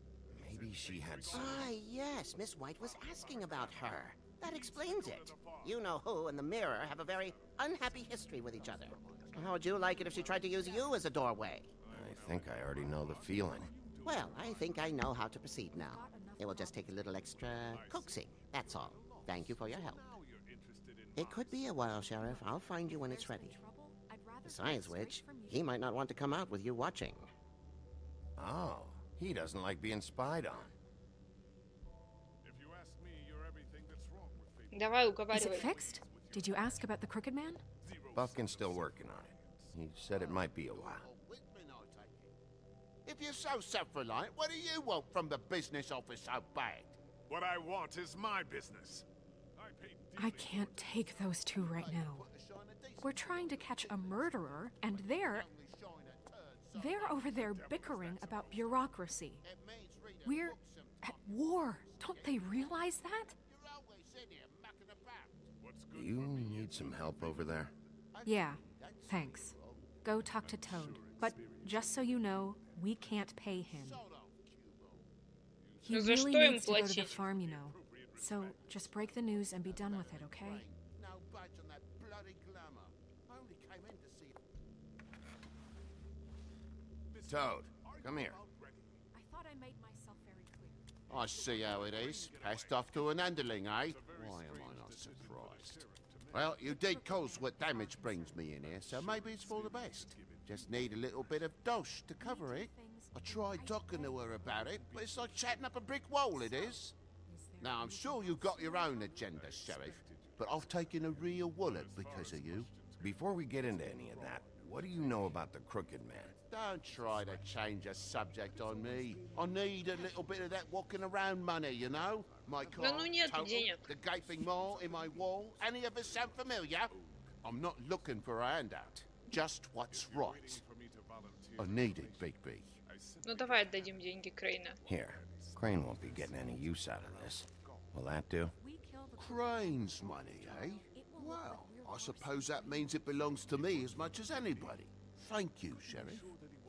[SPEAKER 2] Maybe she had some...
[SPEAKER 16] Ah, yes, Miss White was asking about her. That explains it. You know who and the mirror have a very unhappy history with each other. How would you like it if she tried to use you as a doorway?
[SPEAKER 2] I think I already know the feeling.
[SPEAKER 16] Well, I think I know how to proceed now. It will just take a little extra coaxing, that's all. Thank you for your help. It could be a while, Sheriff. I'll find you when it's ready. Besides which, he might not want to come out with you watching.
[SPEAKER 2] Oh, he doesn't like being spied on.
[SPEAKER 1] Давай,
[SPEAKER 4] Is it
[SPEAKER 1] уговаривай.
[SPEAKER 4] fixed? Did you ask about the Crooked Man?
[SPEAKER 2] Buffkin's still working on it. He said it might be a while.
[SPEAKER 15] If you're so self-reliant, what do you want from the business office so bad?
[SPEAKER 14] What I want is my business.
[SPEAKER 4] I can't take those two right now. We're trying to catch a murderer, and they're over there bickering about bureaucracy. We're at war. Don't they realize that?
[SPEAKER 2] Do you need some help over there?
[SPEAKER 4] Yeah, thanks. Go talk to Toad. But just so you know, we can't pay him. He
[SPEAKER 1] Ну, за
[SPEAKER 4] really
[SPEAKER 1] что им
[SPEAKER 4] needs to go to the
[SPEAKER 1] платить?
[SPEAKER 4] farm, you know. So just break the news and be done with it, okay?
[SPEAKER 15] No budge on that bloody glamour. I only came in to see...
[SPEAKER 2] Toad, come here.
[SPEAKER 4] I thought I made myself very clear.
[SPEAKER 15] I see how it is. Passed off to an underling, eh? Why am I not surprised? Well, you did cause what damage brings me in here, so maybe it's for the best. Just need a little bit of dosh to cover it. I tried talking to her about it, but it's like chatting up a brick wall, it is. Now, I'm sure you've got your own agenda, Sheriff, but I've taken a real wallet because of you.
[SPEAKER 2] Before we get into any of that, what do you know about the Crooked Man?
[SPEAKER 15] Don't try to change a subject on me. I need a little bit of that walking around money, you know? My car,
[SPEAKER 1] Да ну нету
[SPEAKER 15] total,
[SPEAKER 1] денег.
[SPEAKER 15] the gaping maw in my wall. Any of us sound familiar? I'm not looking for a handout. Just what's right. I need it, Bigby.
[SPEAKER 1] Ну давай отдадим деньги Крейна.
[SPEAKER 2] Here, Crane won't be getting any use out of this. Will that do?
[SPEAKER 15] Crane's money, eh? Well, I suppose that means it belongs to me as much as anybody. Thank you, Sheriff.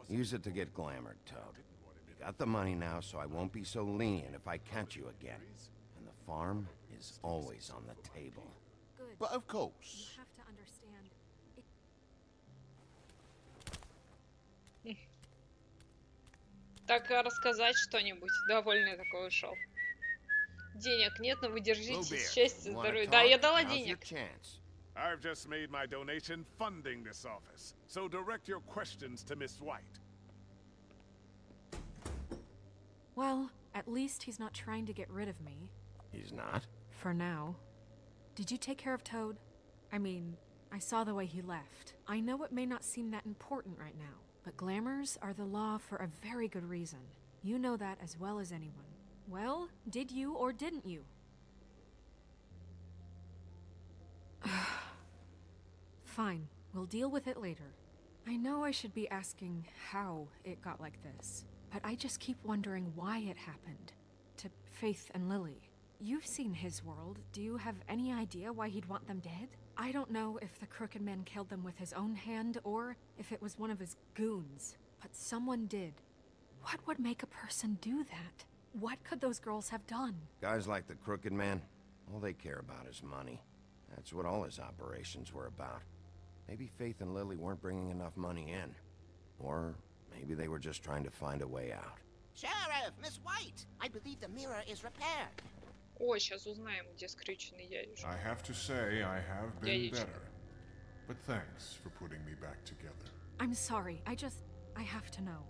[SPEAKER 2] Use it to get glamored, Toad. You got the money now, so I won't be so lenient if I catch you again. And the farm is always on the table.
[SPEAKER 4] Good.
[SPEAKER 15] But of course.
[SPEAKER 4] You have to understand.
[SPEAKER 1] Так, а рассказать что-нибудь? Довольный такой ушел. Денег нет, но вы держитесь. Счастья, здоровья. Да, я дала денег.
[SPEAKER 14] I've just made my donation funding this office, so direct your questions to Miss White.
[SPEAKER 4] Well, at least he's not trying to get rid of me.
[SPEAKER 2] He's not?
[SPEAKER 4] For now. Did you take care of Toad? I mean, I saw the way he left. I know it may not seem that important right now, but glamours are the law for a very good reason. You know that as well as anyone. Well, did you or didn't you? Fine, we'll deal with it later. I know I should be asking how it got like this, but I just keep wondering why it happened. To Faith and Lily. You've seen his world. Do you have any idea why he'd want them dead? I don't know if the Crooked Man killed them with his own hand or if it was one of his goons, but someone did. What would make a person do that? What could those girls have done?
[SPEAKER 2] Guys like the Crooked Man, all they care about is money. That's what all his operations were about. Maybe Faith and Lily weren't bringing enough money in. Or maybe they were just trying to find a way out.
[SPEAKER 16] Sheriff, Miss White, I believe the mirror is repaired.
[SPEAKER 1] О, сейчас узнаем, где скрюченный дядюшка.
[SPEAKER 14] I have to say I have been
[SPEAKER 1] Дядечка.
[SPEAKER 14] better. But thanks for putting me back together.
[SPEAKER 4] I'm sorry, I have to know.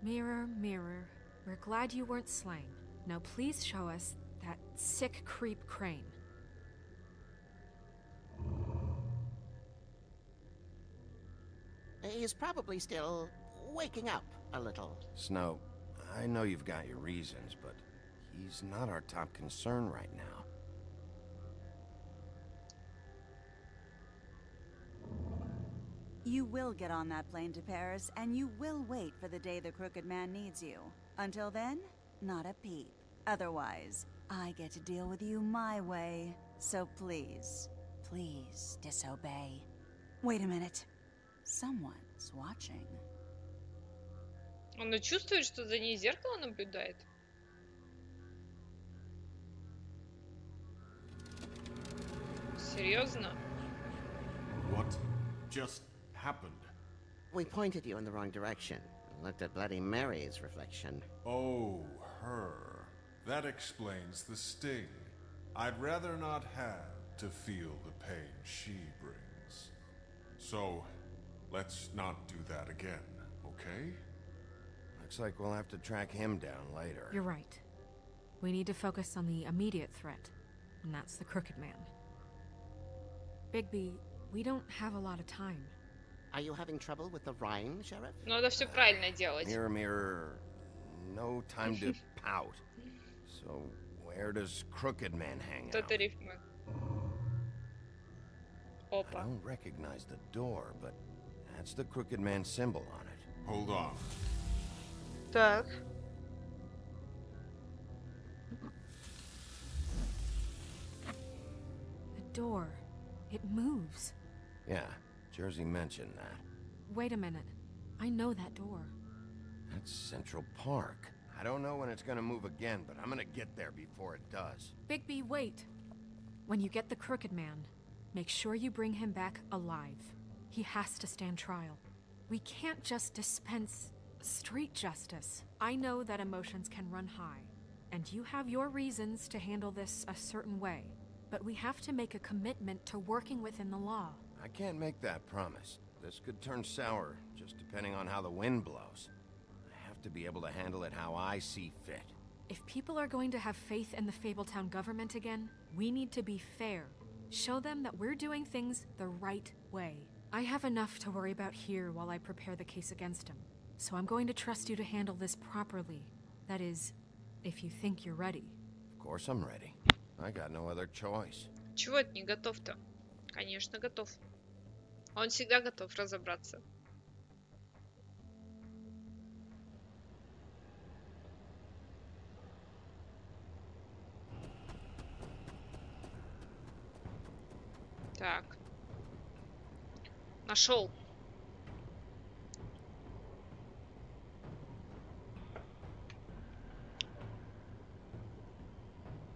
[SPEAKER 4] Mirror, mirror, we're glad you weren't slain. Now please show us that sick creep Crane.
[SPEAKER 16] He's probably still waking up a little.
[SPEAKER 2] Snow, I know you've got your reasons, but he's not our top concern right now.
[SPEAKER 17] You will get on that plane to Paris, and you will wait for the day the Crooked Man needs you. Until then, not a peep. Otherwise, I get to deal with you my way. So please, please disobey. Wait a minute. Someone's watching.
[SPEAKER 1] Он чувствует, что за ней зеркало наблюдает? Серьезно?
[SPEAKER 12] What just happened?
[SPEAKER 16] We pointed you in the wrong direction. Looked at Bloody Mary's reflection.
[SPEAKER 14] Oh, her. That explains the sting. I'd rather not have to feel the pain she brings. So, let's not do that again, okay?
[SPEAKER 2] Looks like we'll have to track him down later.
[SPEAKER 4] You're right. We need to focus on the immediate threat, and that's the Crooked Man. Bigby, we don't have a lot of time.
[SPEAKER 16] Are you having trouble with the rhyme, Sheriff?
[SPEAKER 1] Надо все правильно делать.
[SPEAKER 2] Mirror, mirror, no time to pout. So, where does Crooked Man hang out?
[SPEAKER 1] Это рифмы.
[SPEAKER 2] I
[SPEAKER 1] Опа.
[SPEAKER 2] don't recognize the door, but that's the Crooked Man symbol on it.
[SPEAKER 14] Hold on.
[SPEAKER 1] Так.
[SPEAKER 4] The door. It moves.
[SPEAKER 2] Yeah, Jersey mentioned that.
[SPEAKER 4] Wait a minute. I know that door.
[SPEAKER 2] That's Central Park. I don't know when it's gonna move again, but I'm gonna get there before it does.
[SPEAKER 4] Bigby, wait. When you get the Crooked Man, make sure you bring him back alive. He has to stand trial. We can't just dispense street justice. I know that emotions can run high, and you have your reasons to handle this a certain way, but we have to make a commitment to working within the law.
[SPEAKER 2] I can't make that promise. This could turn sour, just depending on how the wind blows. I have to be able to handle it how I see fit.
[SPEAKER 4] If people are going to have faith in the Fabletown government again, we need to be fair. Show them that we're doing things the right way. I have enough to worry about here while I prepare the case against him. So I'm going to trust you to handle this properly. That is, if you think you're ready.
[SPEAKER 2] Of course I'm ready. I got no other choice.
[SPEAKER 1] Чего это не готов-то? Конечно, готов. Он всегда готов разобраться. Так. Нашел.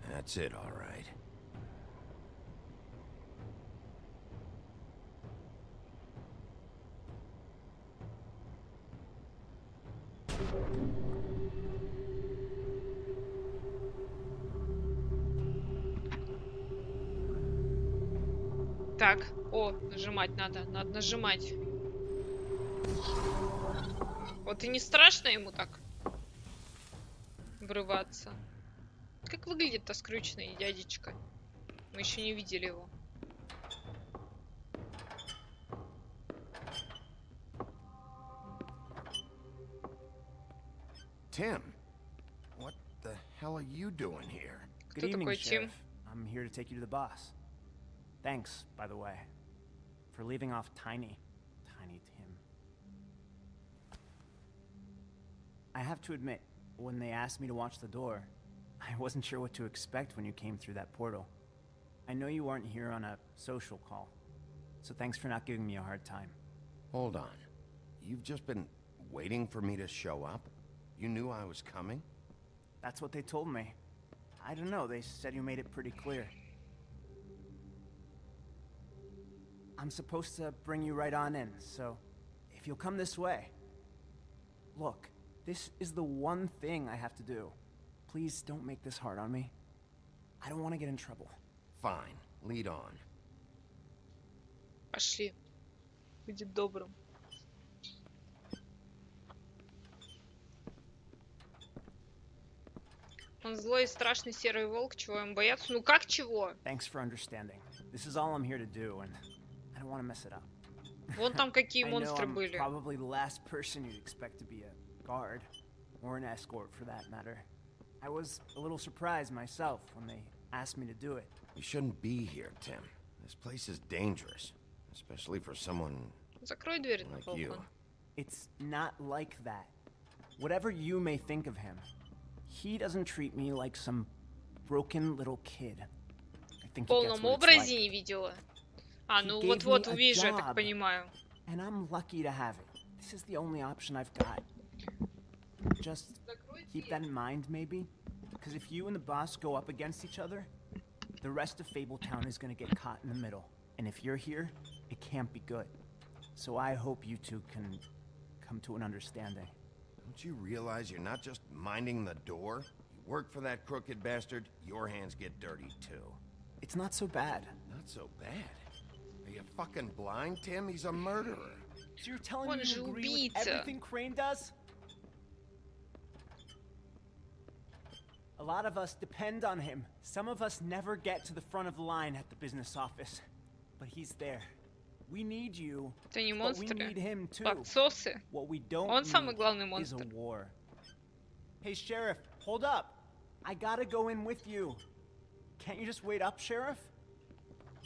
[SPEAKER 2] That's it, all right.
[SPEAKER 1] Так, о, нажимать надо. Надо нажимать. Вот и не страшно ему так врываться. Как выглядит-то скрюченный дядечка? Мы еще не видели его.
[SPEAKER 2] Tim, what the hell are you doing here?
[SPEAKER 1] Кто
[SPEAKER 18] Good evening,
[SPEAKER 1] такой Тим?
[SPEAKER 18] Sheriff. I'm here to take you to the boss. Thanks, by the way, for leaving off Tiny Tim. I have to admit, when they asked me to watch the door, I wasn't sure what to expect when you came through that portal. I know you aren't here on a social call, so thanks for not giving me a hard time.
[SPEAKER 2] Hold on. You've just been waiting for me to show up? You knew I was coming?
[SPEAKER 18] That's what they told me. I don't know, they said you made it pretty clear. I'm supposed to bring you right on in, so if you'll come this way. Look, this is the one thing I have to do. Please don't make this hard on me. I don't want to get in trouble.
[SPEAKER 2] Fine, lead on.
[SPEAKER 1] Пошли. Будет добрым. Он злой и страшный серый волк, чего им бояться? Ну как чего?
[SPEAKER 18] Thanks for understanding. This is all I'm here to do, and I don't want to mess it up.
[SPEAKER 1] Вон там какие
[SPEAKER 18] I know
[SPEAKER 1] монстры
[SPEAKER 18] I'm
[SPEAKER 1] были.
[SPEAKER 18] probably the last person you'd expect to be a guard, or an escort for that matter. I was a little surprised myself when they asked me to do it.
[SPEAKER 2] You shouldn't be here, Tim. This place is dangerous, especially for someone
[SPEAKER 1] Закрой дверь на
[SPEAKER 2] like you.
[SPEAKER 1] балкон.
[SPEAKER 18] It's not like that. Whatever you may think of him, he doesn't treat me like some broken little kid. I
[SPEAKER 1] В
[SPEAKER 18] think he gets
[SPEAKER 1] полном
[SPEAKER 18] what it's
[SPEAKER 1] образе
[SPEAKER 18] like.
[SPEAKER 1] не видела. А,
[SPEAKER 18] He
[SPEAKER 1] ну
[SPEAKER 18] gave
[SPEAKER 1] вот-вот
[SPEAKER 18] me a
[SPEAKER 1] увижу, я так
[SPEAKER 18] job,
[SPEAKER 1] понимаю.
[SPEAKER 18] And I'm lucky to have it. This is the only option I've got. Just keep that in mind, maybe? Because if you and the boss go up against each other, the rest of Fabletown is gonna get caught in the middle. And if you're here, it can't be good. So I hope you two can come to an understanding.
[SPEAKER 2] Don't you realize you're not just minding the door? You work for that crooked bastard, your hands get dirty too.
[SPEAKER 18] It's not so bad.
[SPEAKER 2] Not so bad? Are you fucking blind, Tim? He's a murderer.
[SPEAKER 18] So you're telling
[SPEAKER 1] Он
[SPEAKER 18] me
[SPEAKER 1] же
[SPEAKER 18] you agree with
[SPEAKER 1] убийца.
[SPEAKER 18] everything Crane does? A lot of us depend on him. Some of us never get to the front of the line at the business office. But he's there. We need you,
[SPEAKER 1] Это не
[SPEAKER 18] but we
[SPEAKER 1] монстры.
[SPEAKER 18] need him too.
[SPEAKER 1] Подсосы.
[SPEAKER 18] What we don't
[SPEAKER 1] Он самый
[SPEAKER 18] need
[SPEAKER 1] главный
[SPEAKER 18] is a
[SPEAKER 1] монстр.
[SPEAKER 18] war. Hey, Sheriff, hold up. I gotta go in with you. Can't you just wait up, Sheriff?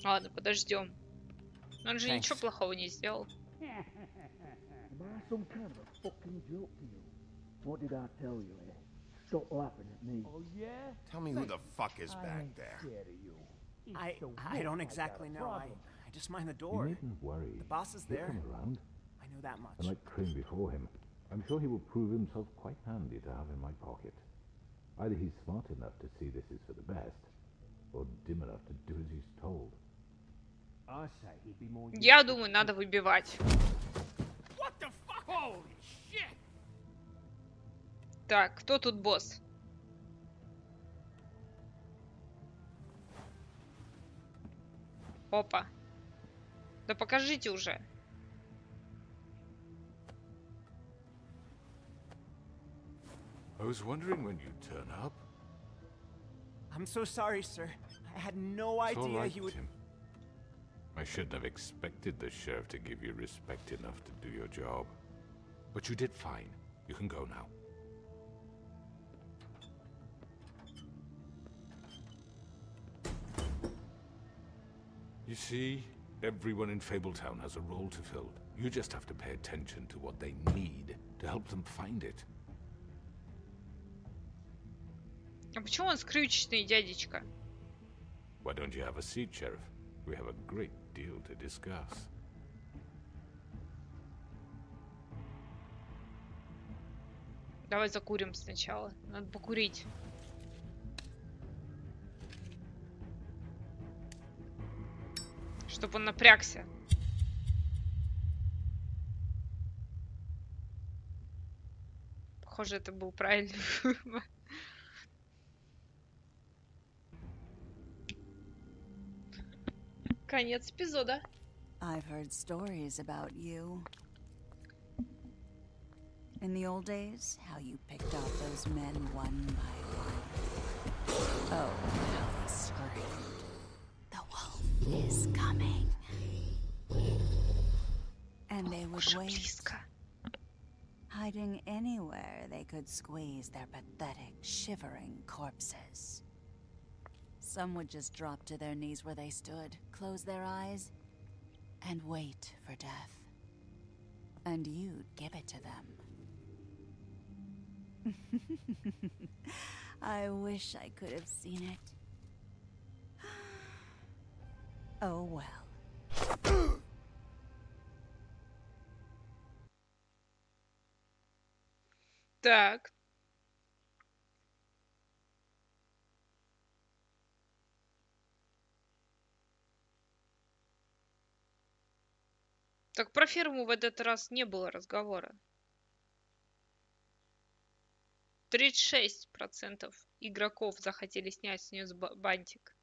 [SPEAKER 1] Ладно, подождем. Он же
[SPEAKER 18] Thanks.
[SPEAKER 1] ничего плохого не сделал.
[SPEAKER 9] Am I some kind of a fucking joke to you? What did I tell you, eh? Stop laughing at me. Oh, yeah?
[SPEAKER 2] Tell me who the fuck is back there.
[SPEAKER 9] Scared of you.
[SPEAKER 18] I don't exactly know. I just mind the door.
[SPEAKER 19] You needn't worry.
[SPEAKER 18] The boss is
[SPEAKER 19] He'll
[SPEAKER 18] there.
[SPEAKER 19] come around.
[SPEAKER 18] I know that much.
[SPEAKER 19] And like Crane before him, I'm sure he will prove himself quite handy to have in my pocket. Either he's smart enough to see this is for the best, or dim enough to do as he's told.
[SPEAKER 9] I say he'd be more...
[SPEAKER 1] Я думаю, надо выбивать.
[SPEAKER 10] What the fuck? Holy shit!
[SPEAKER 1] Так, кто тут босс? Опа. Да покажите уже.
[SPEAKER 14] I was wondering when you'd turn up.
[SPEAKER 18] I'm so sorry, sir. I had no
[SPEAKER 14] It's all
[SPEAKER 18] idea
[SPEAKER 14] right,
[SPEAKER 18] he would...
[SPEAKER 14] Tim. I shouldn't have expected the sheriff to give you respect enough to do your job. But you did fine. You can go now. You see, everyone in Fabletown has a role to fill. You just have to pay attention to what they need to help them find it.
[SPEAKER 1] А почему он скрючечный, дядечка?
[SPEAKER 14] Why don't you have a seat, Sheriff? We have a great deal to discuss.
[SPEAKER 1] Давай закурим сначала. Надо покурить. Чтобы он напрягся. Похоже, это был правильный выбор. Конец эпизода.
[SPEAKER 17] I've heard stories about you. In the old days, how you picked off those men one by one. Oh, how they screamed. The wolf is coming. And they would wait, hiding anywhere they could squeeze their pathetic, shivering corpses. Some would just drop to their knees where they stood, close their eyes, and wait for death. And you'd give it to them. I wish I could have seen it. Oh well.
[SPEAKER 1] Так. Так про ферму в этот раз не было разговора. 36% игроков захотели снять с нее бантик.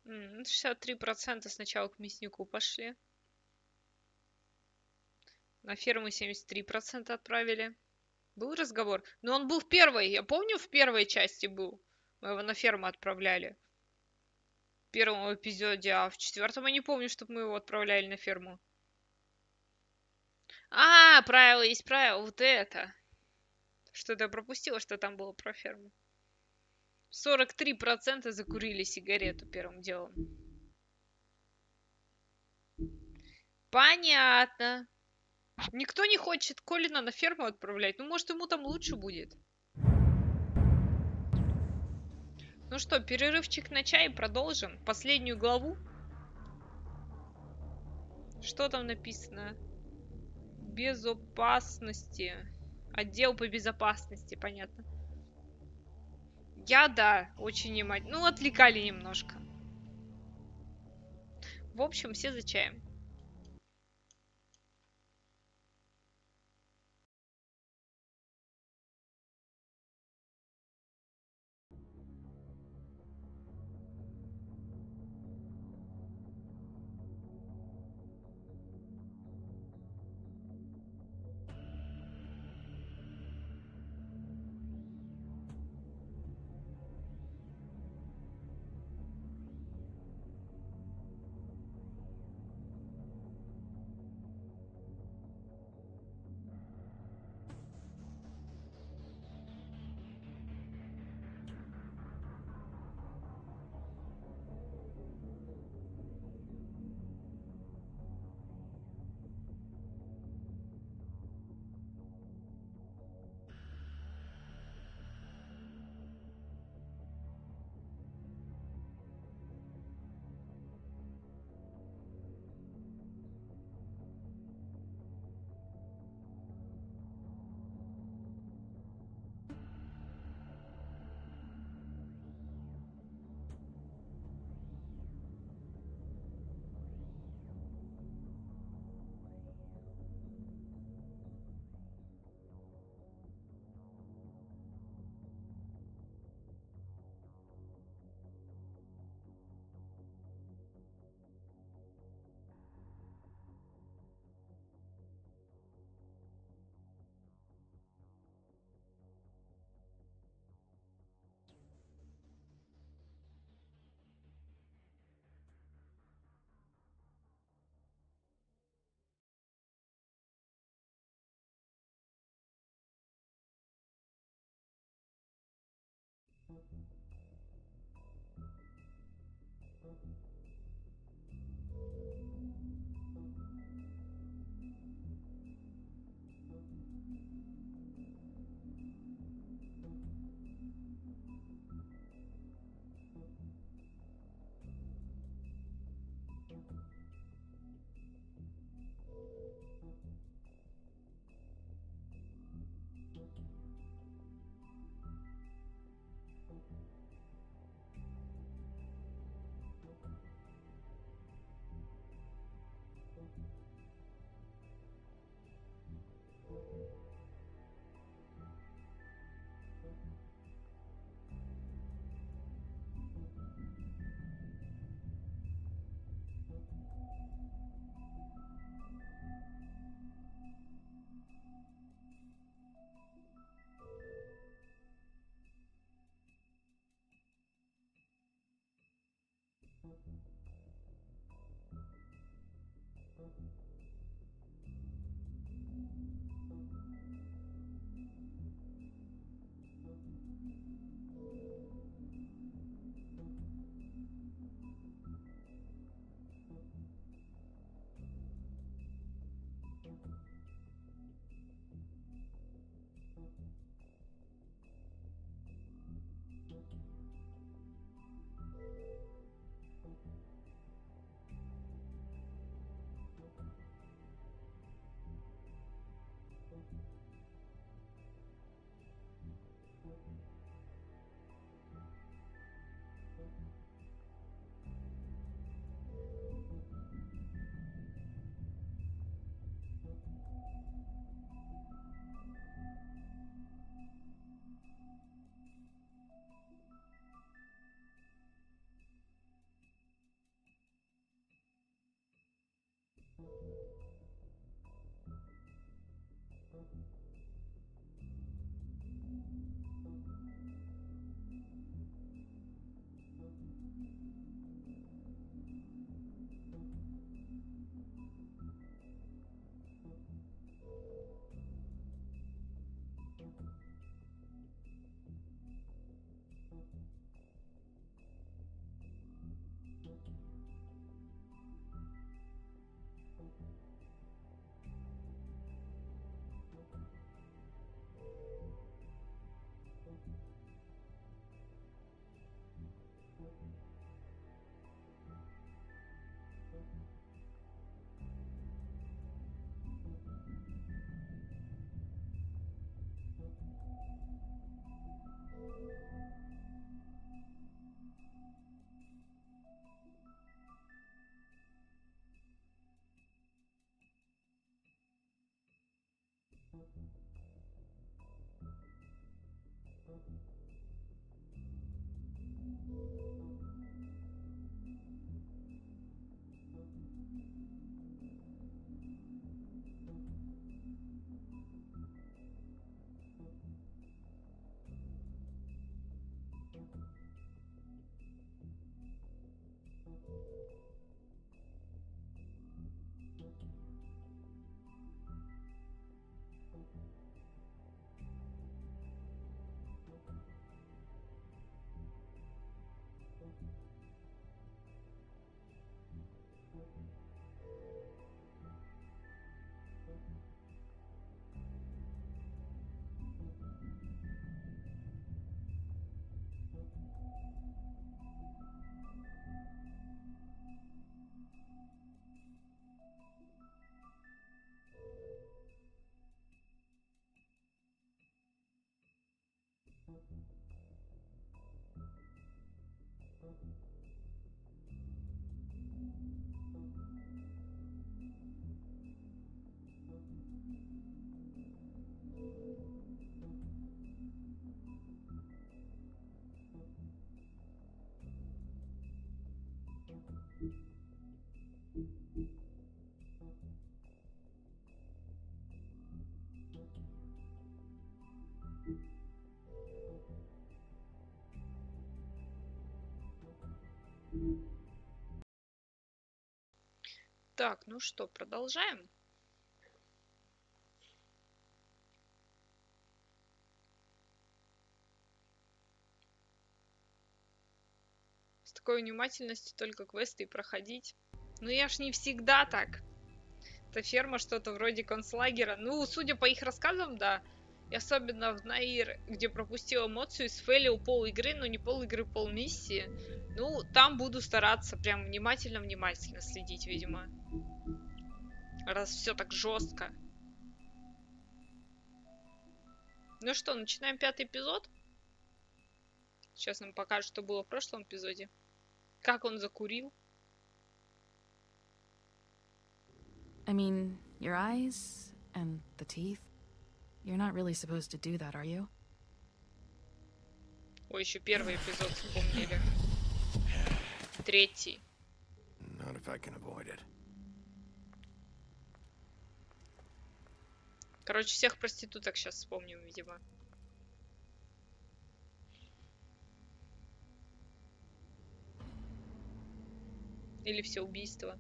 [SPEAKER 1] Ну, 63% сначала к мяснику пошли. На ферму 73% отправили. Был разговор. Но он был в первой. Я помню, в первой части был. Мы его на ферму отправляли. В первом эпизоде. А в четвертом я не помню, чтобы мы его отправляли на ферму. А, правило есть правило. Вот это. Что-то я пропустила, что там было про ферму. 43% закурили сигарету первым делом. Понятно. Никто не хочет Колина на ферму отправлять. Ну, может, ему там лучше будет. Ну что, перерывчик на чай, продолжим. Последнюю главу. Что там написано? Безопасности. Отдел по безопасности, понятно. Я, да, очень внимательно. Ну, отвлекали немножко. В общем, все за чаем. Так, ну что, продолжаем. С такой внимательностью только квесты и проходить. Ну я ж не всегда так. Эта ферма что-то вроде концлагеря. Ну, судя по их рассказам, да. И особенно в Наир, где пропустил эмоцию, сфейлил пол игры, но не пол игры, пол миссии. Ну, там буду стараться прям внимательно следить, видимо. Раз все так жестко. Ну что, начинаем 5-й эпизод. Сейчас нам покажут, что было в прошлом эпизоде. Как он закурил.
[SPEAKER 20] I mean, your eyes and the teeth. You're not really supposed to do that, are you?
[SPEAKER 1] Ой, еще первый эпизод вспомнили. 3-й.
[SPEAKER 2] Not if I can avoid it.
[SPEAKER 1] Короче, всех проституток сейчас вспомним, видимо. Или все убийства.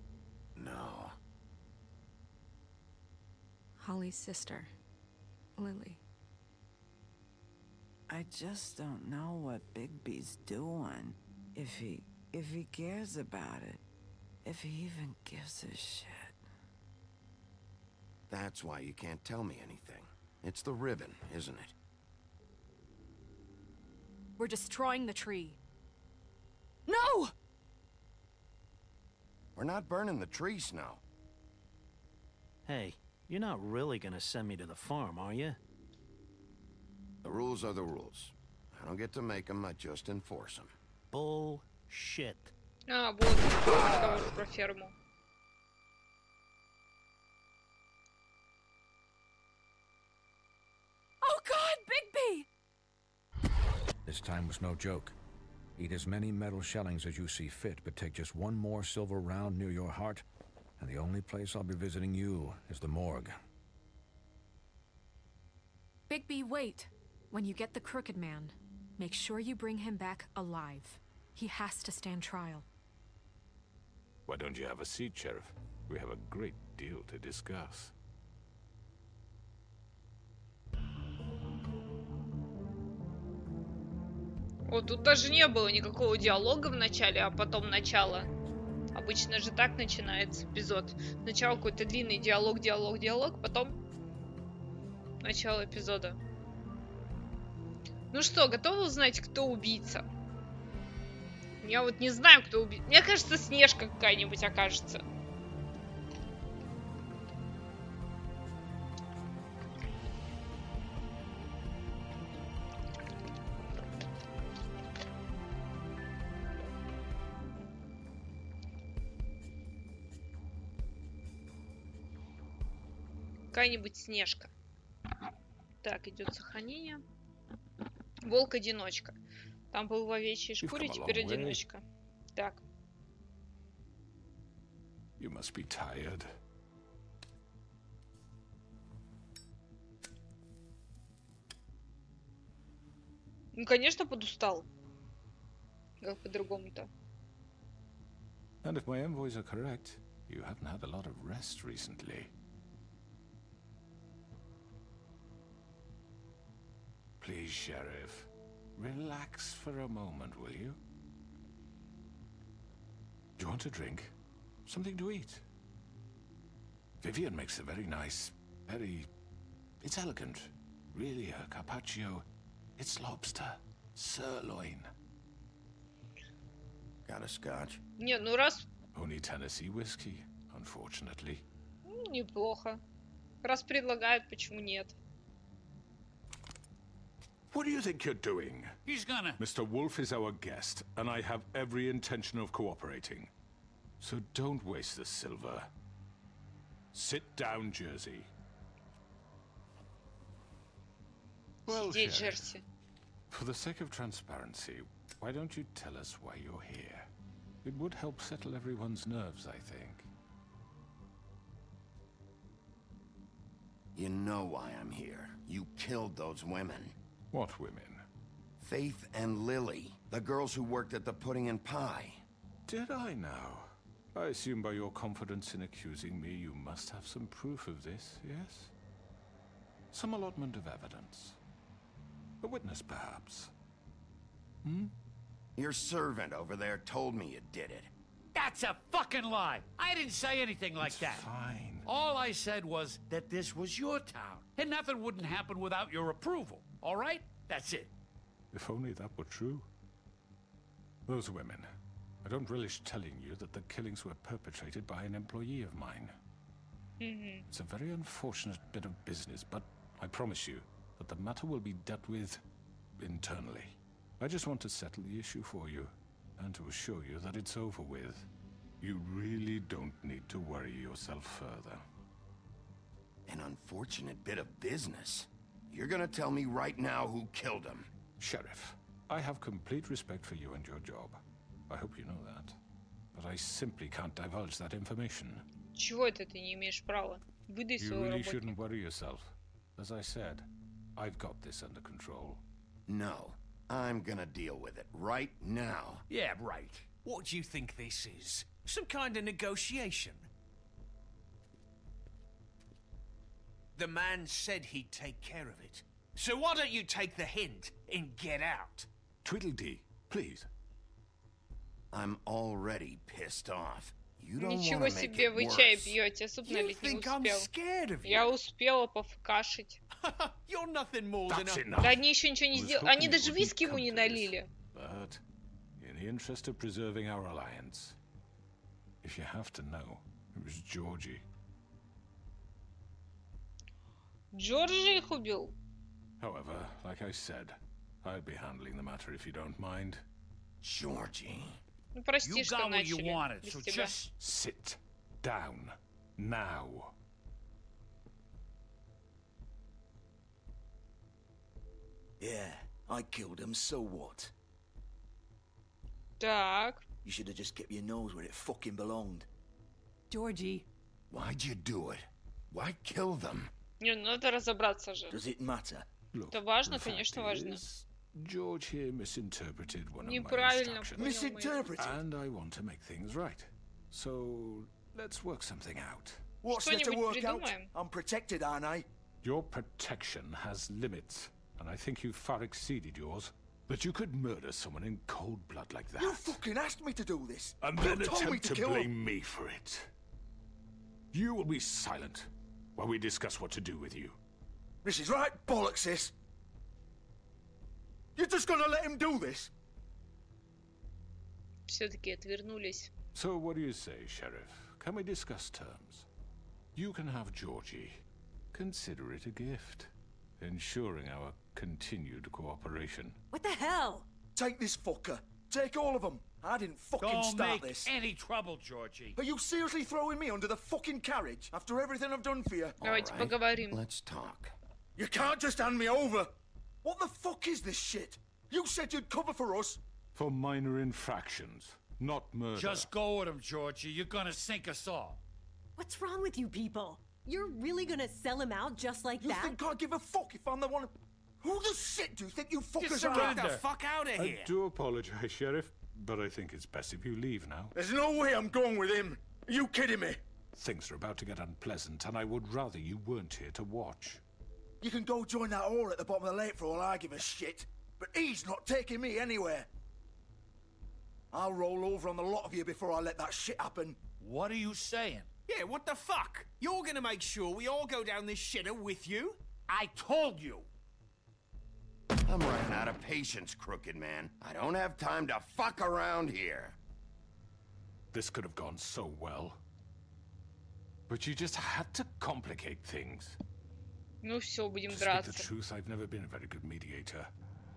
[SPEAKER 2] No.
[SPEAKER 20] Holly's sister, Lily.
[SPEAKER 7] I just don't know what Bigby's doing. If he cares about it. If he even gives a shit.
[SPEAKER 2] That's why you can't tell me anything. It's the ribbon, isn't it?
[SPEAKER 4] We're destroying the tree.
[SPEAKER 7] No!
[SPEAKER 2] We're not burning the tree, Snow.
[SPEAKER 3] Hey, you're not really gonna send me to the farm, are you?
[SPEAKER 2] The rules are the rules. I don't get to make them, I just enforce them.
[SPEAKER 3] Bullshit.
[SPEAKER 1] А, вот, разговор про ферму.
[SPEAKER 4] Oh God, Bigby!
[SPEAKER 8] This time was no joke. Eat as many metal shellings as you see fit, but take just one more silver round near your heart, and the only place I'll be visiting you is the morgue.
[SPEAKER 4] Bigby, wait. When you get the Crooked Man, make sure you bring him back alive. He has to stand trial.
[SPEAKER 21] Why don't you have a seat, Sheriff? We have a great deal to discuss.
[SPEAKER 1] О, тут даже не было никакого диалога в начале, а потом начало. Обычно же так начинается эпизод. Сначала какой-то длинный диалог, потом начало эпизода. Ну что, готовы узнать, кто убийца? Я вот не знаю, кто убийца. Мне кажется, Снежка какая-нибудь окажется. Какая-нибудь Снежка. Так, идет сохранение. Волк-одиночка. Там был в овечьей шкуре, теперь одиночка. Так.
[SPEAKER 21] You must be tired.
[SPEAKER 1] Ну, конечно, подустал. Как по-другому-то.
[SPEAKER 21] And if my envoys are correct, you haven't had a lot of rest recently. Please, Sheriff, relax for a moment, will you? Do you want a drink? Something to eat? Vivian makes a very nice, it's elegant. Really, a carpaccio. It's lobster. Sirloin.
[SPEAKER 2] Got a scotch?
[SPEAKER 1] Не, ну раз...
[SPEAKER 21] Only Tennessee whiskey, unfortunately.
[SPEAKER 1] Неплохо. Раз предлагают, почему нет?
[SPEAKER 21] What do you think you're doing?
[SPEAKER 10] He's gonna...
[SPEAKER 21] Mr. Wolf is our guest, and I have every intention of cooperating. So don't waste the silver. Sit down, Jersey. Well, Sheriff, for the sake of transparency, why don't you tell us why you're here? It would help settle everyone's nerves, I think.
[SPEAKER 2] You know why I'm here. You killed those women.
[SPEAKER 21] What women?
[SPEAKER 2] Faith and Lily, the girls who worked at the pudding and pie.
[SPEAKER 21] Did I now? I assume by your confidence in accusing me, you must have some proof of this, yes? Some allotment of evidence. A witness, perhaps. Hmm?
[SPEAKER 2] Your servant over there told me you did it.
[SPEAKER 10] That's a fucking lie. I didn't say anything like that.
[SPEAKER 21] Fine.
[SPEAKER 10] All I said was that this was your town, and nothing wouldn't happen without your approval. All right? That's it.
[SPEAKER 21] If only that were true. Those women. I don't relish telling you that the killings were perpetrated by an employee of mine. It's a very unfortunate bit of business, but I promise you that the matter will be dealt with internally. I just want to settle the issue for you, and to assure you that it's over with. You really don't need to worry yourself further.
[SPEAKER 2] An unfortunate bit of business? You're gonna tell me right now who killed him?
[SPEAKER 21] Sheriff, I have complete respect for you and your job. I hope you know that. But I simply can't divulge that information.
[SPEAKER 1] Чего это ты не имеешь права? Выдай
[SPEAKER 21] You
[SPEAKER 1] своего
[SPEAKER 21] really
[SPEAKER 1] работника.
[SPEAKER 21] shouldn't worry yourself. As I said, I've got this under control.
[SPEAKER 2] No. I'm gonna deal with it right now.
[SPEAKER 10] Yeah, right.
[SPEAKER 11] What do you think this is? Some kind of negotiation? The man said he'd take care of it. So why don't you take the hint and get out?
[SPEAKER 21] Tweedledee, please.
[SPEAKER 2] I'm already pissed off. You don't
[SPEAKER 1] Ничего
[SPEAKER 2] want to make
[SPEAKER 1] себе,
[SPEAKER 2] it
[SPEAKER 1] вы чай
[SPEAKER 2] worse.
[SPEAKER 1] пьете, суп
[SPEAKER 11] You
[SPEAKER 1] налить не
[SPEAKER 11] think I'm
[SPEAKER 1] успел.
[SPEAKER 11] scared of you?
[SPEAKER 1] Я успела повкашить.
[SPEAKER 11] You're nothing more than
[SPEAKER 21] That's
[SPEAKER 11] a...
[SPEAKER 21] enough.
[SPEAKER 1] Да они еще ничего не
[SPEAKER 21] I was
[SPEAKER 1] сделали.
[SPEAKER 21] hoping
[SPEAKER 1] Они
[SPEAKER 21] you
[SPEAKER 1] даже
[SPEAKER 21] wouldn't
[SPEAKER 1] виски ему
[SPEAKER 21] come
[SPEAKER 1] не
[SPEAKER 21] to this.
[SPEAKER 1] налили.
[SPEAKER 21] But in the interest of preserving our alliance, if you have to know, it was Georgie.
[SPEAKER 1] Джорджи их убил.
[SPEAKER 21] However, like I said, I'll be handling the matter if you don't mind.
[SPEAKER 2] Georgie.
[SPEAKER 1] Ну прости,
[SPEAKER 10] You
[SPEAKER 1] что
[SPEAKER 10] got what you
[SPEAKER 1] начали
[SPEAKER 10] wanted,
[SPEAKER 1] без
[SPEAKER 10] so
[SPEAKER 1] тебя.
[SPEAKER 10] just...
[SPEAKER 21] Sit down. Now.
[SPEAKER 11] Yeah, I killed him, so what?
[SPEAKER 1] Так.
[SPEAKER 11] You should have just kept your nose where it fucking belonged.
[SPEAKER 17] Georgie.
[SPEAKER 2] Why'd you do it? Why kill them?
[SPEAKER 1] Не, ну надо разобраться же.
[SPEAKER 11] Does it matter?
[SPEAKER 21] Look,
[SPEAKER 1] Это важно,
[SPEAKER 21] the fact
[SPEAKER 1] конечно, важно.
[SPEAKER 21] is, George here misinterpreted one of my
[SPEAKER 1] Неправильно
[SPEAKER 21] instructions.
[SPEAKER 1] понял мои-
[SPEAKER 11] Misinterpreted?
[SPEAKER 21] And I want to make things right. So, let's work something out.
[SPEAKER 11] What's there to
[SPEAKER 1] Что-нибудь
[SPEAKER 11] work out?
[SPEAKER 1] придумаем.
[SPEAKER 11] I'm protected, aren't I?
[SPEAKER 21] Your protection has limits, and I think you've far exceeded yours. But you could murder someone in cold blood like that.
[SPEAKER 11] You fucking asked me to do this.
[SPEAKER 21] And
[SPEAKER 11] You
[SPEAKER 21] then
[SPEAKER 11] told me
[SPEAKER 21] attempt to
[SPEAKER 11] kill
[SPEAKER 21] blame
[SPEAKER 11] him.
[SPEAKER 21] me for it. You will be silent while we discuss what to do with you.
[SPEAKER 11] This is right bollocks, this. You're just gonna let him do this?
[SPEAKER 1] Все-таки отвернулись.
[SPEAKER 21] So what do you say, Sheriff? Can we discuss terms? You can have Georgie. Consider it a gift, ensuring our continued cooperation.
[SPEAKER 17] What the hell?
[SPEAKER 11] Take this fucker. Take all of them. I didn't fucking
[SPEAKER 10] Don't
[SPEAKER 11] start
[SPEAKER 10] make
[SPEAKER 11] this.
[SPEAKER 10] any trouble, Georgie.
[SPEAKER 11] Are you seriously throwing me under the fucking carriage after everything I've done for you?
[SPEAKER 1] Давайте
[SPEAKER 2] All right,
[SPEAKER 1] поговорим.
[SPEAKER 2] let's talk.
[SPEAKER 11] You can't just hand me over. What the fuck is this shit? You said you'd cover for us.
[SPEAKER 21] For minor infractions, not murder.
[SPEAKER 10] Just go with him, Georgie. You're gonna sink us all.
[SPEAKER 22] What's wrong with you people? You're really gonna sell him out just like
[SPEAKER 11] You
[SPEAKER 22] that?
[SPEAKER 11] think I give a fuck if I'm the one? Who the shit do you think you fuckers are?
[SPEAKER 10] surrender.
[SPEAKER 11] Get the fuck out of
[SPEAKER 21] I
[SPEAKER 11] here.
[SPEAKER 21] do apologize, Sheriff, but I think it's best if you leave now.
[SPEAKER 11] There's no way I'm going with him. Are you kidding me?
[SPEAKER 21] Things are about to get unpleasant, and I would rather you weren't here to watch.
[SPEAKER 11] You can go join that whore at the bottom of the lake for all I give a shit. But he's not taking me anywhere. I'll roll over on the lot of you before I let that shit happen.
[SPEAKER 10] What are you saying?
[SPEAKER 11] Yeah, what the fuck? You're gonna make sure we all go down this shitter with you?
[SPEAKER 10] I told you.
[SPEAKER 2] I'm running out of patience, crooked man. I don't have time to fuck around here.
[SPEAKER 21] This could have gone so well. But you just had to complicate things.
[SPEAKER 1] Ну все, будем
[SPEAKER 21] To speak
[SPEAKER 1] драться.
[SPEAKER 21] the truth, I've never been a very good mediator.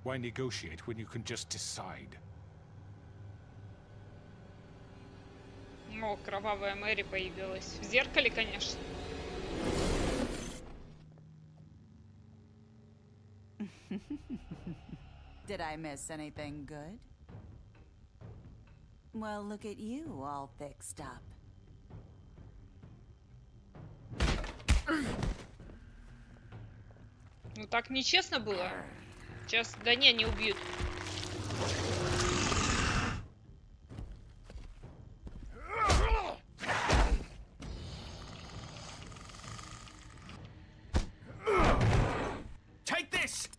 [SPEAKER 21] Why negotiate when you can just decide?
[SPEAKER 1] О, кровавая Мэри появилась. В зеркале, конечно.
[SPEAKER 17] Did I miss anything good? Well, look at you, all fixed up.
[SPEAKER 1] Ну так нечестно было. Сейчас, да не убьют.
[SPEAKER 10] Take this!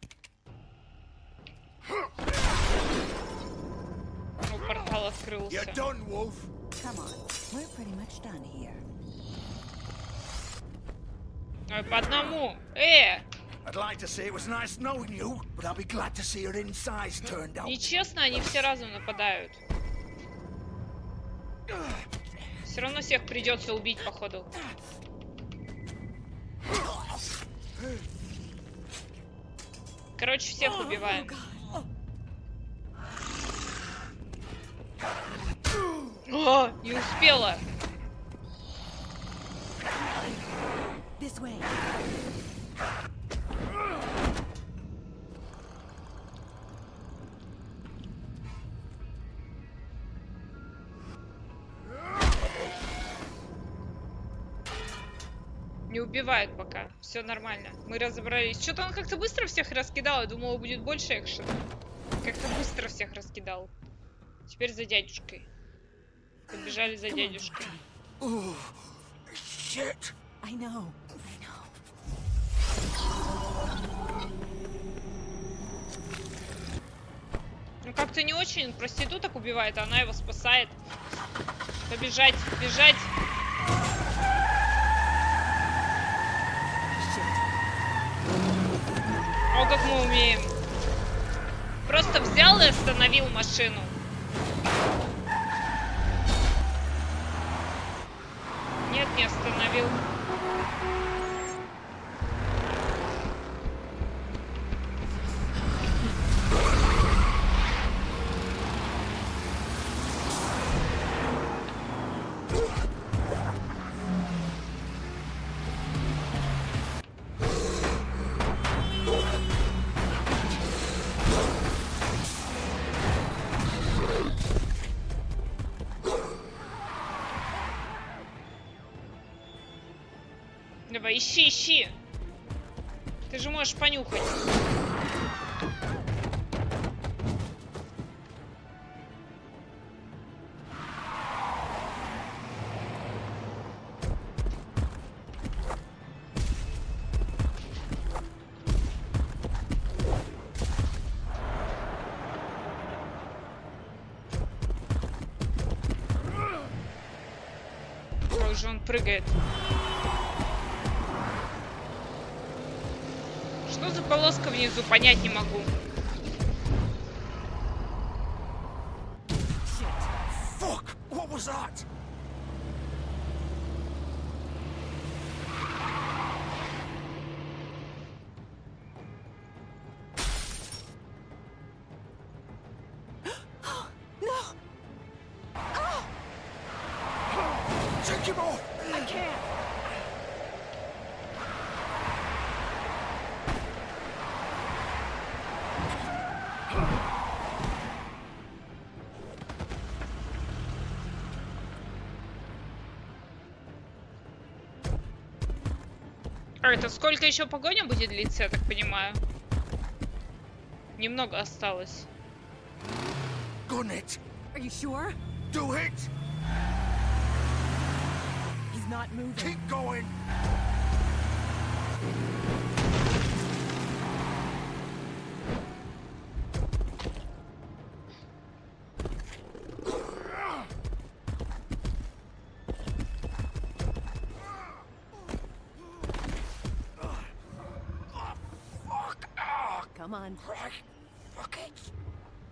[SPEAKER 1] Ну, портал открылся.
[SPEAKER 11] You're done, Wolf.
[SPEAKER 17] Come on, we're pretty much done here.
[SPEAKER 1] Ой, по одному.
[SPEAKER 11] I'd like to say it was nice knowing you, but I'll be glad to see your insides turned out.
[SPEAKER 1] Нечестно, они все разом нападают. Все равно всех придется убить, походу. Короче, всех убиваем. О, не успела.
[SPEAKER 17] This way.
[SPEAKER 1] Не убивают пока. Все нормально. Мы разобрались. Что-то он как-то быстро всех раскидал. Я думала, будет больше экшена. Как-то быстро всех раскидал. Теперь за дядюшкой. Побежали за дядюшкой.
[SPEAKER 11] Shit.
[SPEAKER 17] I know.
[SPEAKER 1] Ну как-то не очень. Проституток убивает, а она его спасает. Побежать, бежать. О, как мы умеем. Просто взял и остановил машину. Нет, не остановил. Давай, ищи, ищи. Ты же можешь понюхать. Как же он прыгает. Что за полоска внизу? Понять не могу.
[SPEAKER 11] Fuck! What was that?
[SPEAKER 17] No! Oh!
[SPEAKER 11] Take him off!
[SPEAKER 17] I can't!
[SPEAKER 1] А это сколько еще погоня будет длиться, я так понимаю? Немного осталось.
[SPEAKER 11] Gun it!
[SPEAKER 17] Are you sure?
[SPEAKER 11] Do it!
[SPEAKER 17] He's not moving.
[SPEAKER 11] Keep going!
[SPEAKER 17] Come on.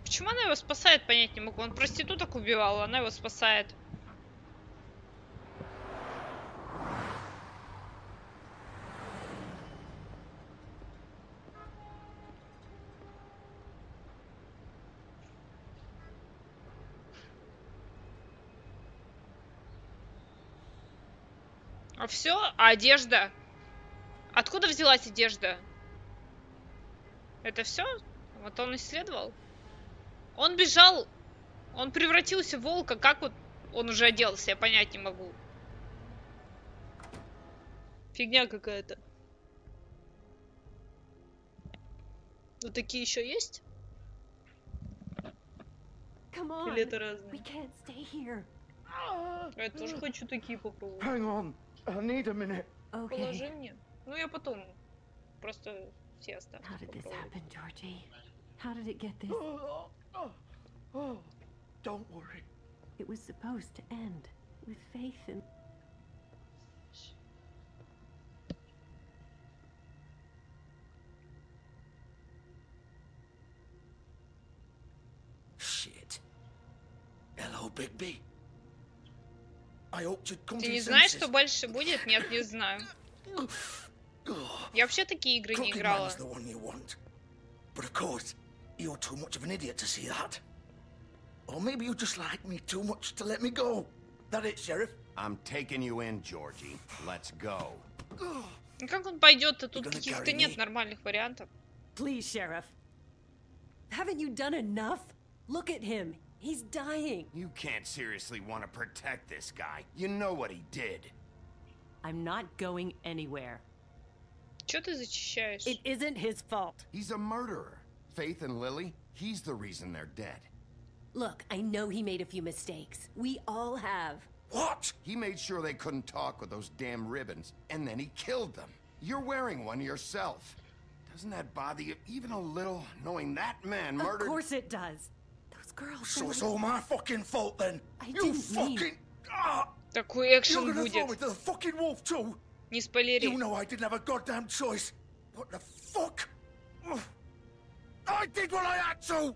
[SPEAKER 1] Почему она его спасает, понять не могу. Он проституток убивал, она его спасает. А все? А одежда? Откуда взялась одежда? Это все? Вот он исследовал? Он бежал, он превратился в волка. Как вот он уже оделся? Я понять не могу. Фигня какая-то. Вот такие еще есть? Или это разные? Я тоже хочу такие попробовать.
[SPEAKER 11] Hang on, I need a minute.
[SPEAKER 1] Положи мне. Ну я потом просто все оставлю.
[SPEAKER 22] How did this happen, Georgie? How did it get this?
[SPEAKER 11] Oh, don't worry.
[SPEAKER 22] It was supposed to end with faith in...
[SPEAKER 11] Shit. Hello, Bigby. I hoped you'd come
[SPEAKER 1] Ты
[SPEAKER 11] to
[SPEAKER 1] не
[SPEAKER 11] your
[SPEAKER 1] знаешь,
[SPEAKER 11] senses.
[SPEAKER 1] что больше будет? Нет, не знаю. Я вообще такие игры не
[SPEAKER 11] Crooked
[SPEAKER 1] играла.
[SPEAKER 11] Man's the one you want. But of course, you're too much of an idiot to see that. Or maybe you just like me too much to let me go. That it, Sheriff?
[SPEAKER 2] I'm taking you in, Georgie. Let's go.
[SPEAKER 1] Ну как он пойдет-то? Тут каких-то нет нормальных вариантов.
[SPEAKER 22] Please, Sheriff. Haven't you done enough? Look at him. He's dying.
[SPEAKER 2] You can't seriously want to protect this guy. You know what he did.
[SPEAKER 22] I'm not going anywhere.
[SPEAKER 1] Чё ты зачищаешь?
[SPEAKER 22] It isn't his fault.
[SPEAKER 2] He's a murderer. Faith and Lily, he's the reason they're dead.
[SPEAKER 22] Look, I know he made a few mistakes. We all have.
[SPEAKER 2] What? He made sure they couldn't talk with those damn ribbons, and then he killed them. You're wearing one yourself. Doesn't that bother you even a little, knowing that man murdered...
[SPEAKER 22] Of course it does. Those girls...
[SPEAKER 11] So it's all my fucking fault then.
[SPEAKER 22] I
[SPEAKER 11] You
[SPEAKER 22] didn't
[SPEAKER 11] fucking...
[SPEAKER 22] mean...
[SPEAKER 1] Такой
[SPEAKER 11] You're
[SPEAKER 1] экшен
[SPEAKER 11] gonna throw me
[SPEAKER 1] будет.
[SPEAKER 11] to the fucking wolf too?
[SPEAKER 1] Не спойлери.
[SPEAKER 11] You know I didn't have a goddamn choice. What the fuck? I did what I had to!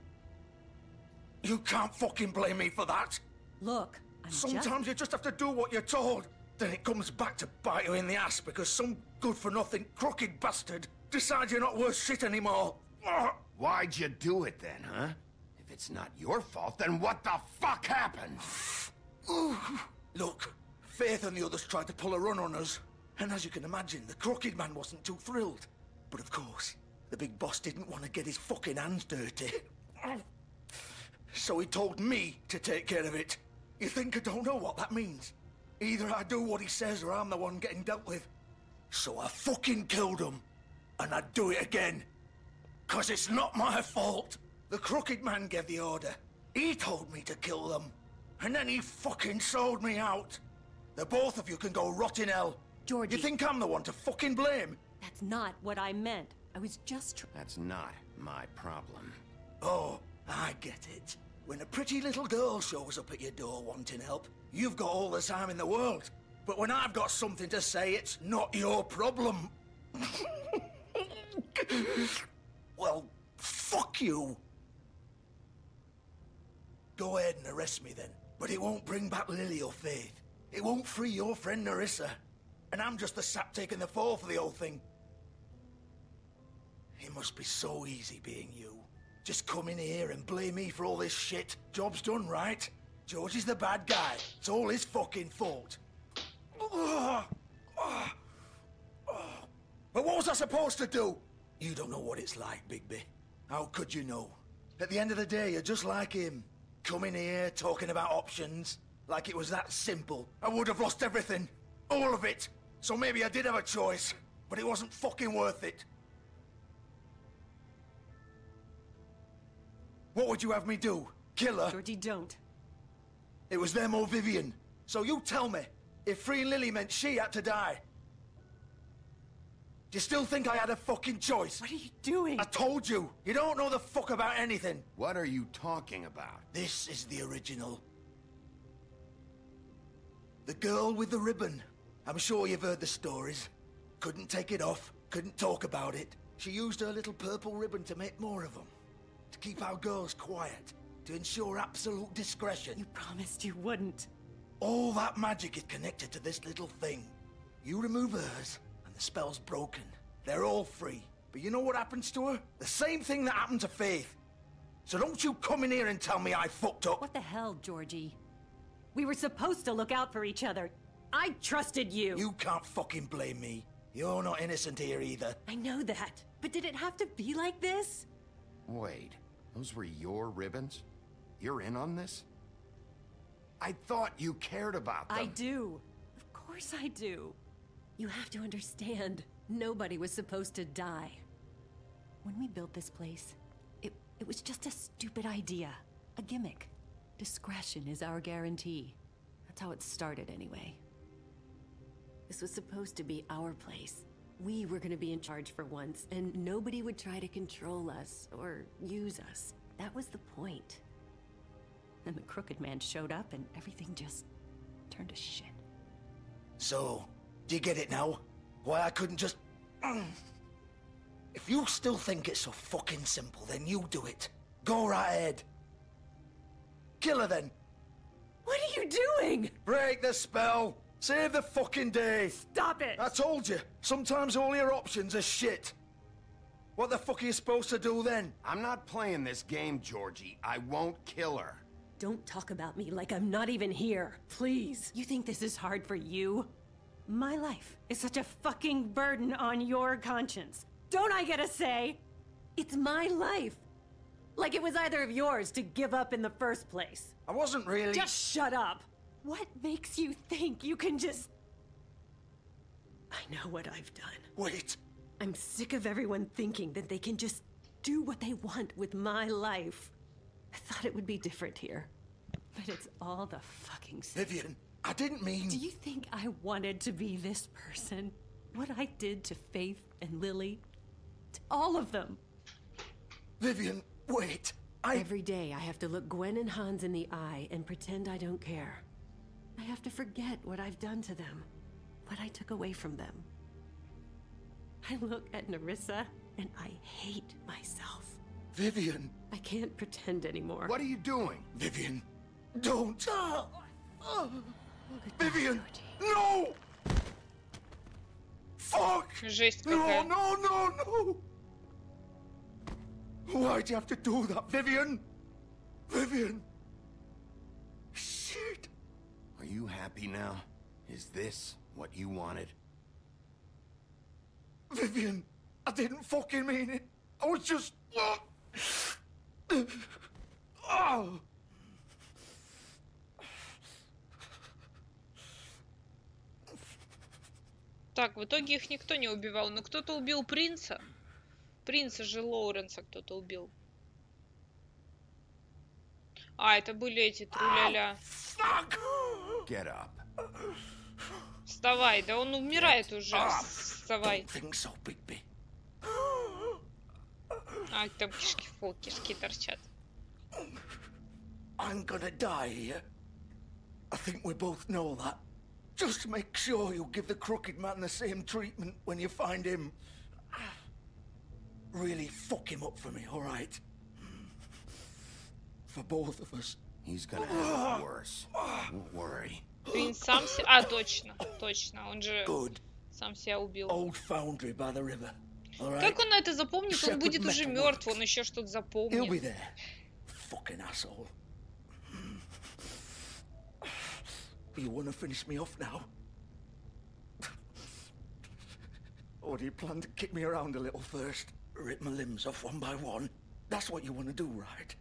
[SPEAKER 11] You can't fucking blame me for that.
[SPEAKER 22] Look,
[SPEAKER 11] Sometimes you just have to do what you're told. Then it comes back to bite you in the ass because some good-for-nothing crooked bastard decides you're not worth shit anymore.
[SPEAKER 2] Why'd you do it then, huh? If it's not your fault, then what the fuck happened?
[SPEAKER 11] Look, Faith and the others tried to pull a run on us. And as you can imagine, the crooked man wasn't too thrilled. But of course, the big boss didn't want to get his fucking hands dirty. So he told me to take care of it. You think I don't know what that means? Either I do what he says or I'm the one getting dealt with. So I fucking killed him. And I'd do it again. 'Cause it's not my fault. The crooked man gave the order. He told me to kill them. And then he fucking sold me out. The both of you can go rot in hell.
[SPEAKER 22] Georgie.
[SPEAKER 11] You think I'm the one to fucking blame?
[SPEAKER 22] That's not what I meant. I was just...
[SPEAKER 2] That's not my problem.
[SPEAKER 11] Oh, I get it. When a pretty little girl shows up at your door wanting help, you've got all the time in the world. But when I've got something to say, it's not your problem. Well, fuck you. Go ahead and arrest me then. But it won't bring back Lily or Faith. It won't free your friend Narissa. And I'm just the sap taking the fall for the whole thing. It must be so easy being you. Just come in here and blame me for all this shit. Job's done, right? George is the bad guy. It's all his fucking fault. But what was I supposed to do? You don't know what it's like, Bigby. How could you know? At the end of the day, you're just like him. Coming here, talking about options. Like it was that simple. I would have lost everything. All of it. So maybe I did have a choice. But it wasn't fucking worth it. What would you have me do? Kill her?
[SPEAKER 22] Georgie, don't.
[SPEAKER 11] It was them or Vivian. So you tell me, if freeing Lily meant she had to die, do you still think I had a fucking choice?
[SPEAKER 22] What are you doing?
[SPEAKER 11] I told you. You don't know the fuck about anything.
[SPEAKER 2] What are you talking about?
[SPEAKER 11] This is the original. The girl with the ribbon. I'm sure you've heard the stories. Couldn't take it off. Couldn't talk about it. She used her little purple ribbon to make more of them. To keep our girls quiet. To ensure absolute discretion.
[SPEAKER 22] You promised you wouldn't.
[SPEAKER 11] All that magic is connected to this little thing. You remove hers, and the spell's broken. They're all free. But you know what happens to her? The same thing that happened to Faith. So don't you come in here and tell me I fucked up.
[SPEAKER 22] What the hell, Georgie? We were supposed to look out for each other. I trusted you.
[SPEAKER 11] You can't fucking blame me. You're not innocent here either.
[SPEAKER 22] I know that. But did it have to be like this?
[SPEAKER 2] Wait, those were your ribbons? You're in on this? I thought you cared about them.
[SPEAKER 22] I do. Of course I do. You have to understand, nobody was supposed to die. When we built this place, it was just a stupid idea. A gimmick. Discretion is our guarantee. That's how it started anyway. This was supposed to be our place. We were gonna be in charge for once, and nobody would try to control us or use us. That was the point. Then the crooked man showed up and everything just turned to shit.
[SPEAKER 11] So, do you get it now? Why I couldn't just... If you still think it's so fucking simple, then you do it. Go right ahead. Kill her then.
[SPEAKER 22] What are you doing?
[SPEAKER 11] Break the spell. Save the fucking day.
[SPEAKER 22] Stop it.
[SPEAKER 11] I told you. Sometimes all your options are shit. What the fuck are you supposed to do then?
[SPEAKER 2] I'm not playing this game, Georgie. I won't kill her.
[SPEAKER 22] Don't talk about me like I'm not even here. Please. You think this is hard for you? My life is such a fucking burden on your conscience. Don't I get a say? It's my life. Like it was either of yours to give up in the first place.
[SPEAKER 11] I wasn't really...
[SPEAKER 22] Just shut up. What makes you think you can just... I know what I've done.
[SPEAKER 11] Wait.
[SPEAKER 22] I'm sick of everyone thinking that they can just do what they want with my life. I thought it would be different here. But it's all the fucking same.
[SPEAKER 11] Vivian, I didn't mean...
[SPEAKER 22] Do you think I wanted to be this person? What I did to Faith and Lily? To all of them.
[SPEAKER 11] Vivian, wait.
[SPEAKER 22] Every day I have to look Gwen and Hans in the eye and pretend I don't care. I have to forget what I've done to them. What I took away from them. I look at Nerissa and I hate myself.
[SPEAKER 11] Vivian.
[SPEAKER 22] I can't pretend anymore.
[SPEAKER 2] What are you doing?
[SPEAKER 11] Vivian, don't. Vivian, no! Fuck!
[SPEAKER 1] Жесть
[SPEAKER 11] No,
[SPEAKER 1] какая.
[SPEAKER 11] no, no, no! Why'd you have to do that, Vivian? Vivian! Shit!
[SPEAKER 2] Are you happy now? Is this what you wanted?
[SPEAKER 11] Vivian, I didn't fucking mean it. I was just... Oh.
[SPEAKER 1] Так, в итоге их никто не убивал, но кто-то убил принца. Принца же Лоуренса кто-то убил. А, это были эти труляля.
[SPEAKER 2] Get up.
[SPEAKER 1] Вставай, да он умирает уже. Вставай. А, там кишки торчат.
[SPEAKER 11] I'm gonna die here. I think we both know that. Just make sure you give the crooked man the same treatment when you find him. Really fuck him up for me, all right? For both of us.
[SPEAKER 2] He's gonna have it worse. Don't worry.
[SPEAKER 1] Принц сам себя... А, точно, точно. Он же сам себя убил.
[SPEAKER 11] Old foundry by the river. All right?
[SPEAKER 1] Как он это запомнит? Он будет уже мертв, он еще что-то запомнит.
[SPEAKER 11] He'll be there. Fucking asshole. You wanna finish me off now? Or do you plan to kick me around a little first? Rip my limbs off one by one? That's what you wanna do, right?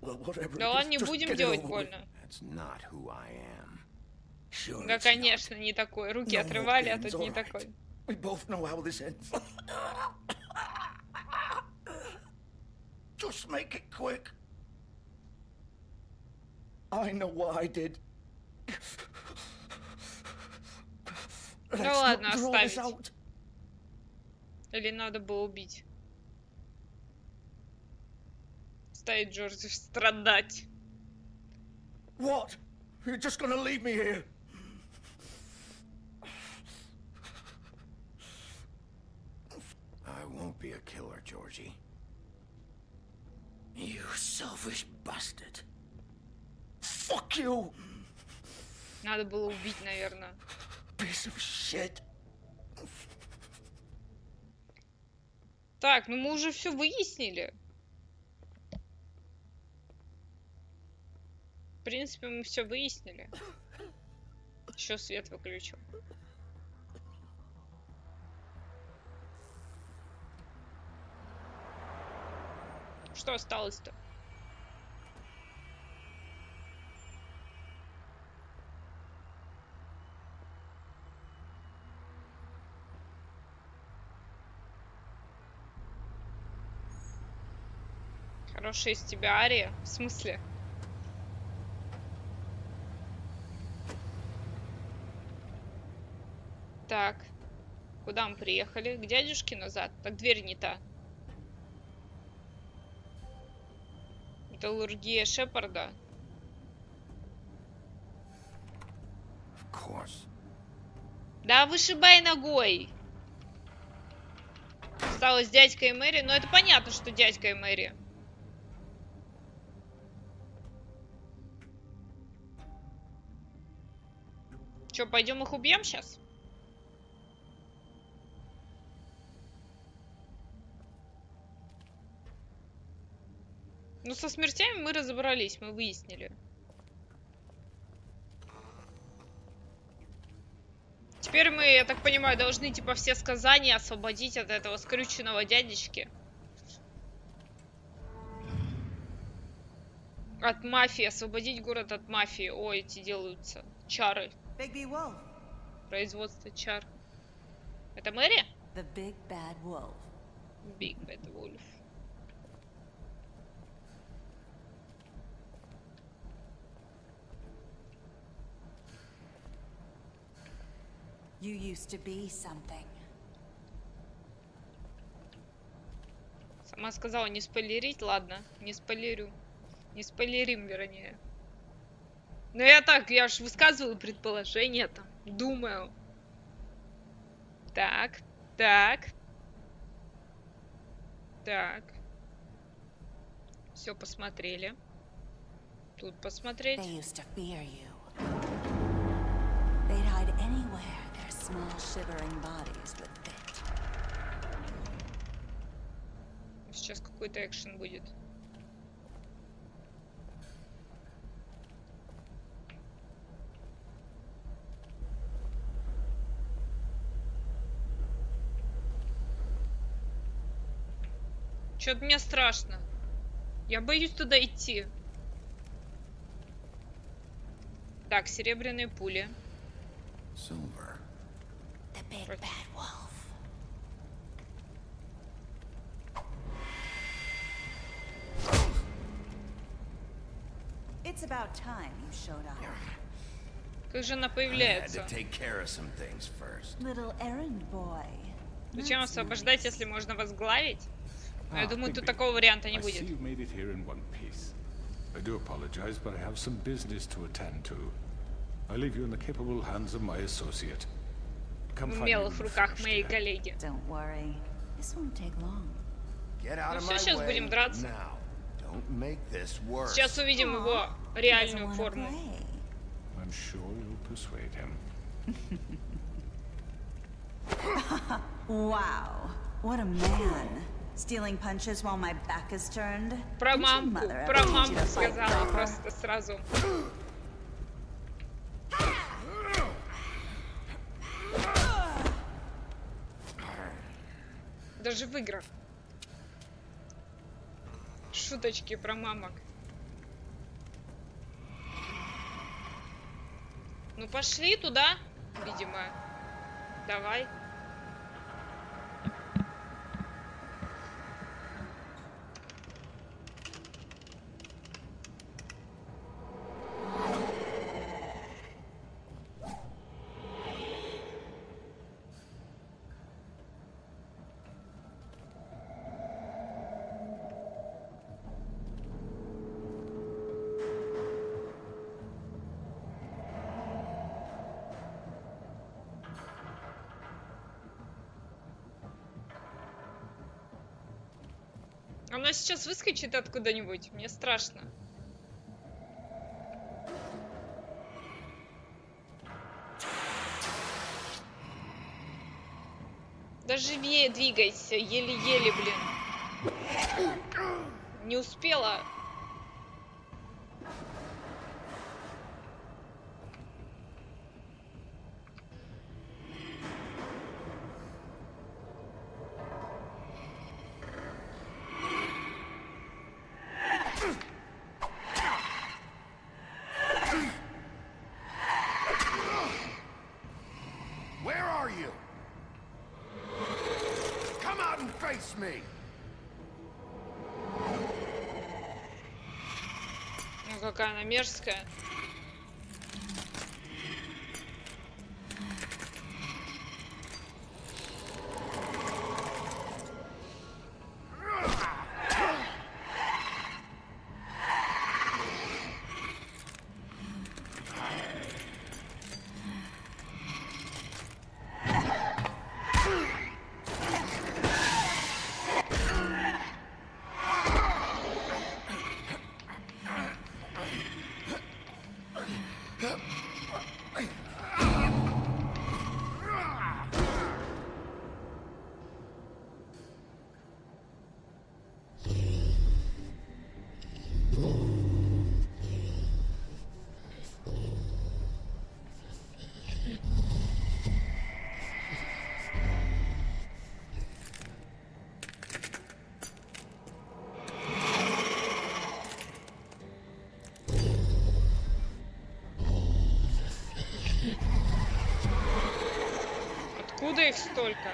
[SPEAKER 11] Well, whatever.
[SPEAKER 1] Да ладно, не будем делать больно.
[SPEAKER 2] That's not who I am.
[SPEAKER 11] Sure.
[SPEAKER 1] Да, конечно, не такой. Руки отрывали, а тут не такой.
[SPEAKER 11] We both know how this ends. Just make it quick. I know what I did.
[SPEAKER 1] Ну ладно, оставить. Или надо было убить? Оставить Джорджа страдать.
[SPEAKER 11] What? You're just gonna leave me here?
[SPEAKER 2] I won't be a killer, Georgie.
[SPEAKER 11] You selfish bastard. Fuck you!
[SPEAKER 1] Надо было убить, наверное.
[SPEAKER 11] Piece of shit.
[SPEAKER 1] Так, ну мы уже все выяснили. В принципе, мы все выяснили. Еще свет выключил. Что осталось-то? Хорошая из тебя ария? В смысле? Так. Куда мы приехали? К дядюшке назад? Так дверь не та. Металлургия Шепарда. Да, вышибай ногой. Осталось дядька и Мэри. Но это понятно, что дядька и Мэри. Че, пойдем их убьем сейчас? Ну, со смертями мы разобрались, мы выяснили. Теперь мы, я так понимаю, должны, типа, все сказания освободить от этого скрюченного дядечки. От мафии, освободить город от мафии. Ой, эти делаются чары. Производство чар. Это Мэри?
[SPEAKER 17] The Big Bad Wolf.
[SPEAKER 1] Big Bad Wolf.
[SPEAKER 17] You used to be something.
[SPEAKER 1] Сама сказала не спойлерить, ладно, не спойлерю. Не спойлерим, вернее. Но я так, я ж высказываю предположение там, думаю. Так, так. Так. Все посмотрели. Тут посмотреть. Сейчас какой-то экшен будет. Чё-то мне страшно. Я боюсь туда идти. Так, серебряные пули.
[SPEAKER 2] Silver.
[SPEAKER 17] The Big Bad Wolf. It's about time you showed up.
[SPEAKER 1] Как же она появляется?
[SPEAKER 17] Little errand boy.
[SPEAKER 1] Зачем освобождать, если можно возглавить? Но я думаю, тут такого варианта не будет.
[SPEAKER 21] I do apologize, but I have some business to attend to. I leave you in the capable hands of my associate.
[SPEAKER 1] В умелых руках моей коллеги.
[SPEAKER 17] Don't worry. This won't take long.
[SPEAKER 1] Ну все, сейчас будем драться. Сейчас увидим его реальную форму.
[SPEAKER 21] I'm sure you'll persuade him.
[SPEAKER 17] Wow, what a man. Stealing punches while my back is turned.
[SPEAKER 1] Про мамку сказала просто сразу. Даже в играх. Шуточки про мамок. Ну пошли туда, видимо. Давай. Она сейчас выскочит откуда-нибудь. Мне страшно. Да живее двигайся. Еле-еле, блин. Не успела.
[SPEAKER 13] Face me.
[SPEAKER 1] Ну какая она мерзкая. Откуда их столько?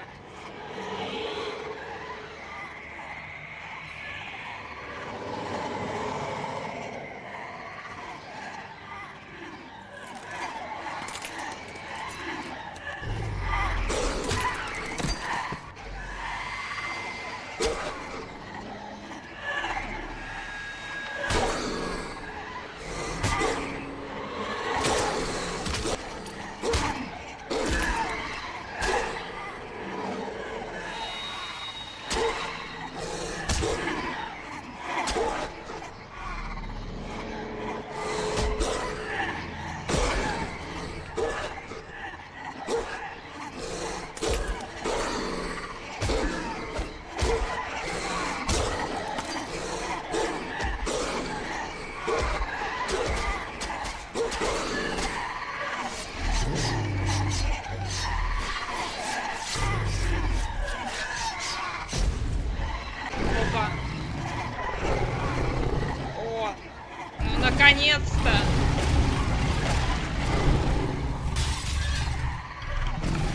[SPEAKER 1] Наконец-то!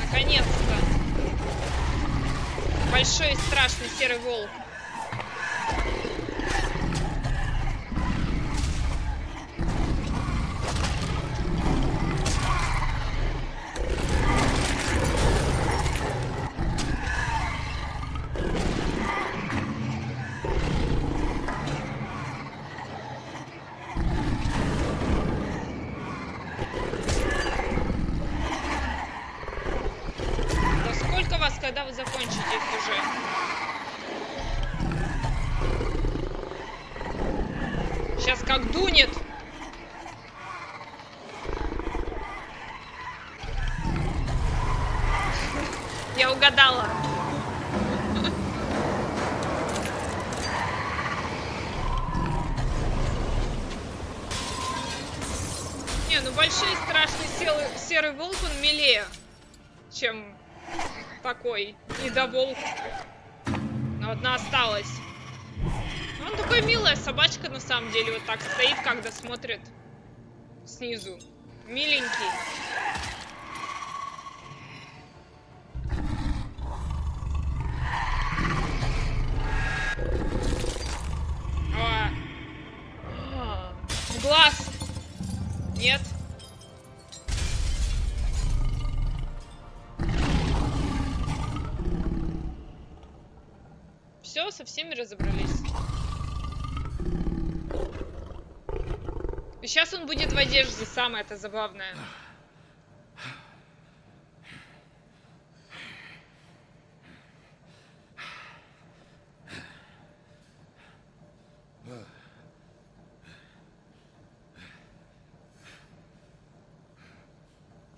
[SPEAKER 1] Наконец-то! Большой и страшный серый волк. Когда вы закончите уже? Сейчас как дунет. Я угадала. Не, ну большой страшный серый волк, он милее, чем такой недоволк. Но одна осталась. Он такой милая собачка на самом деле. Вот так стоит, когда смотрит снизу. Миленький. Глаз. Нет. Все, со всеми разобрались. И сейчас он будет в одежде, самое это забавное.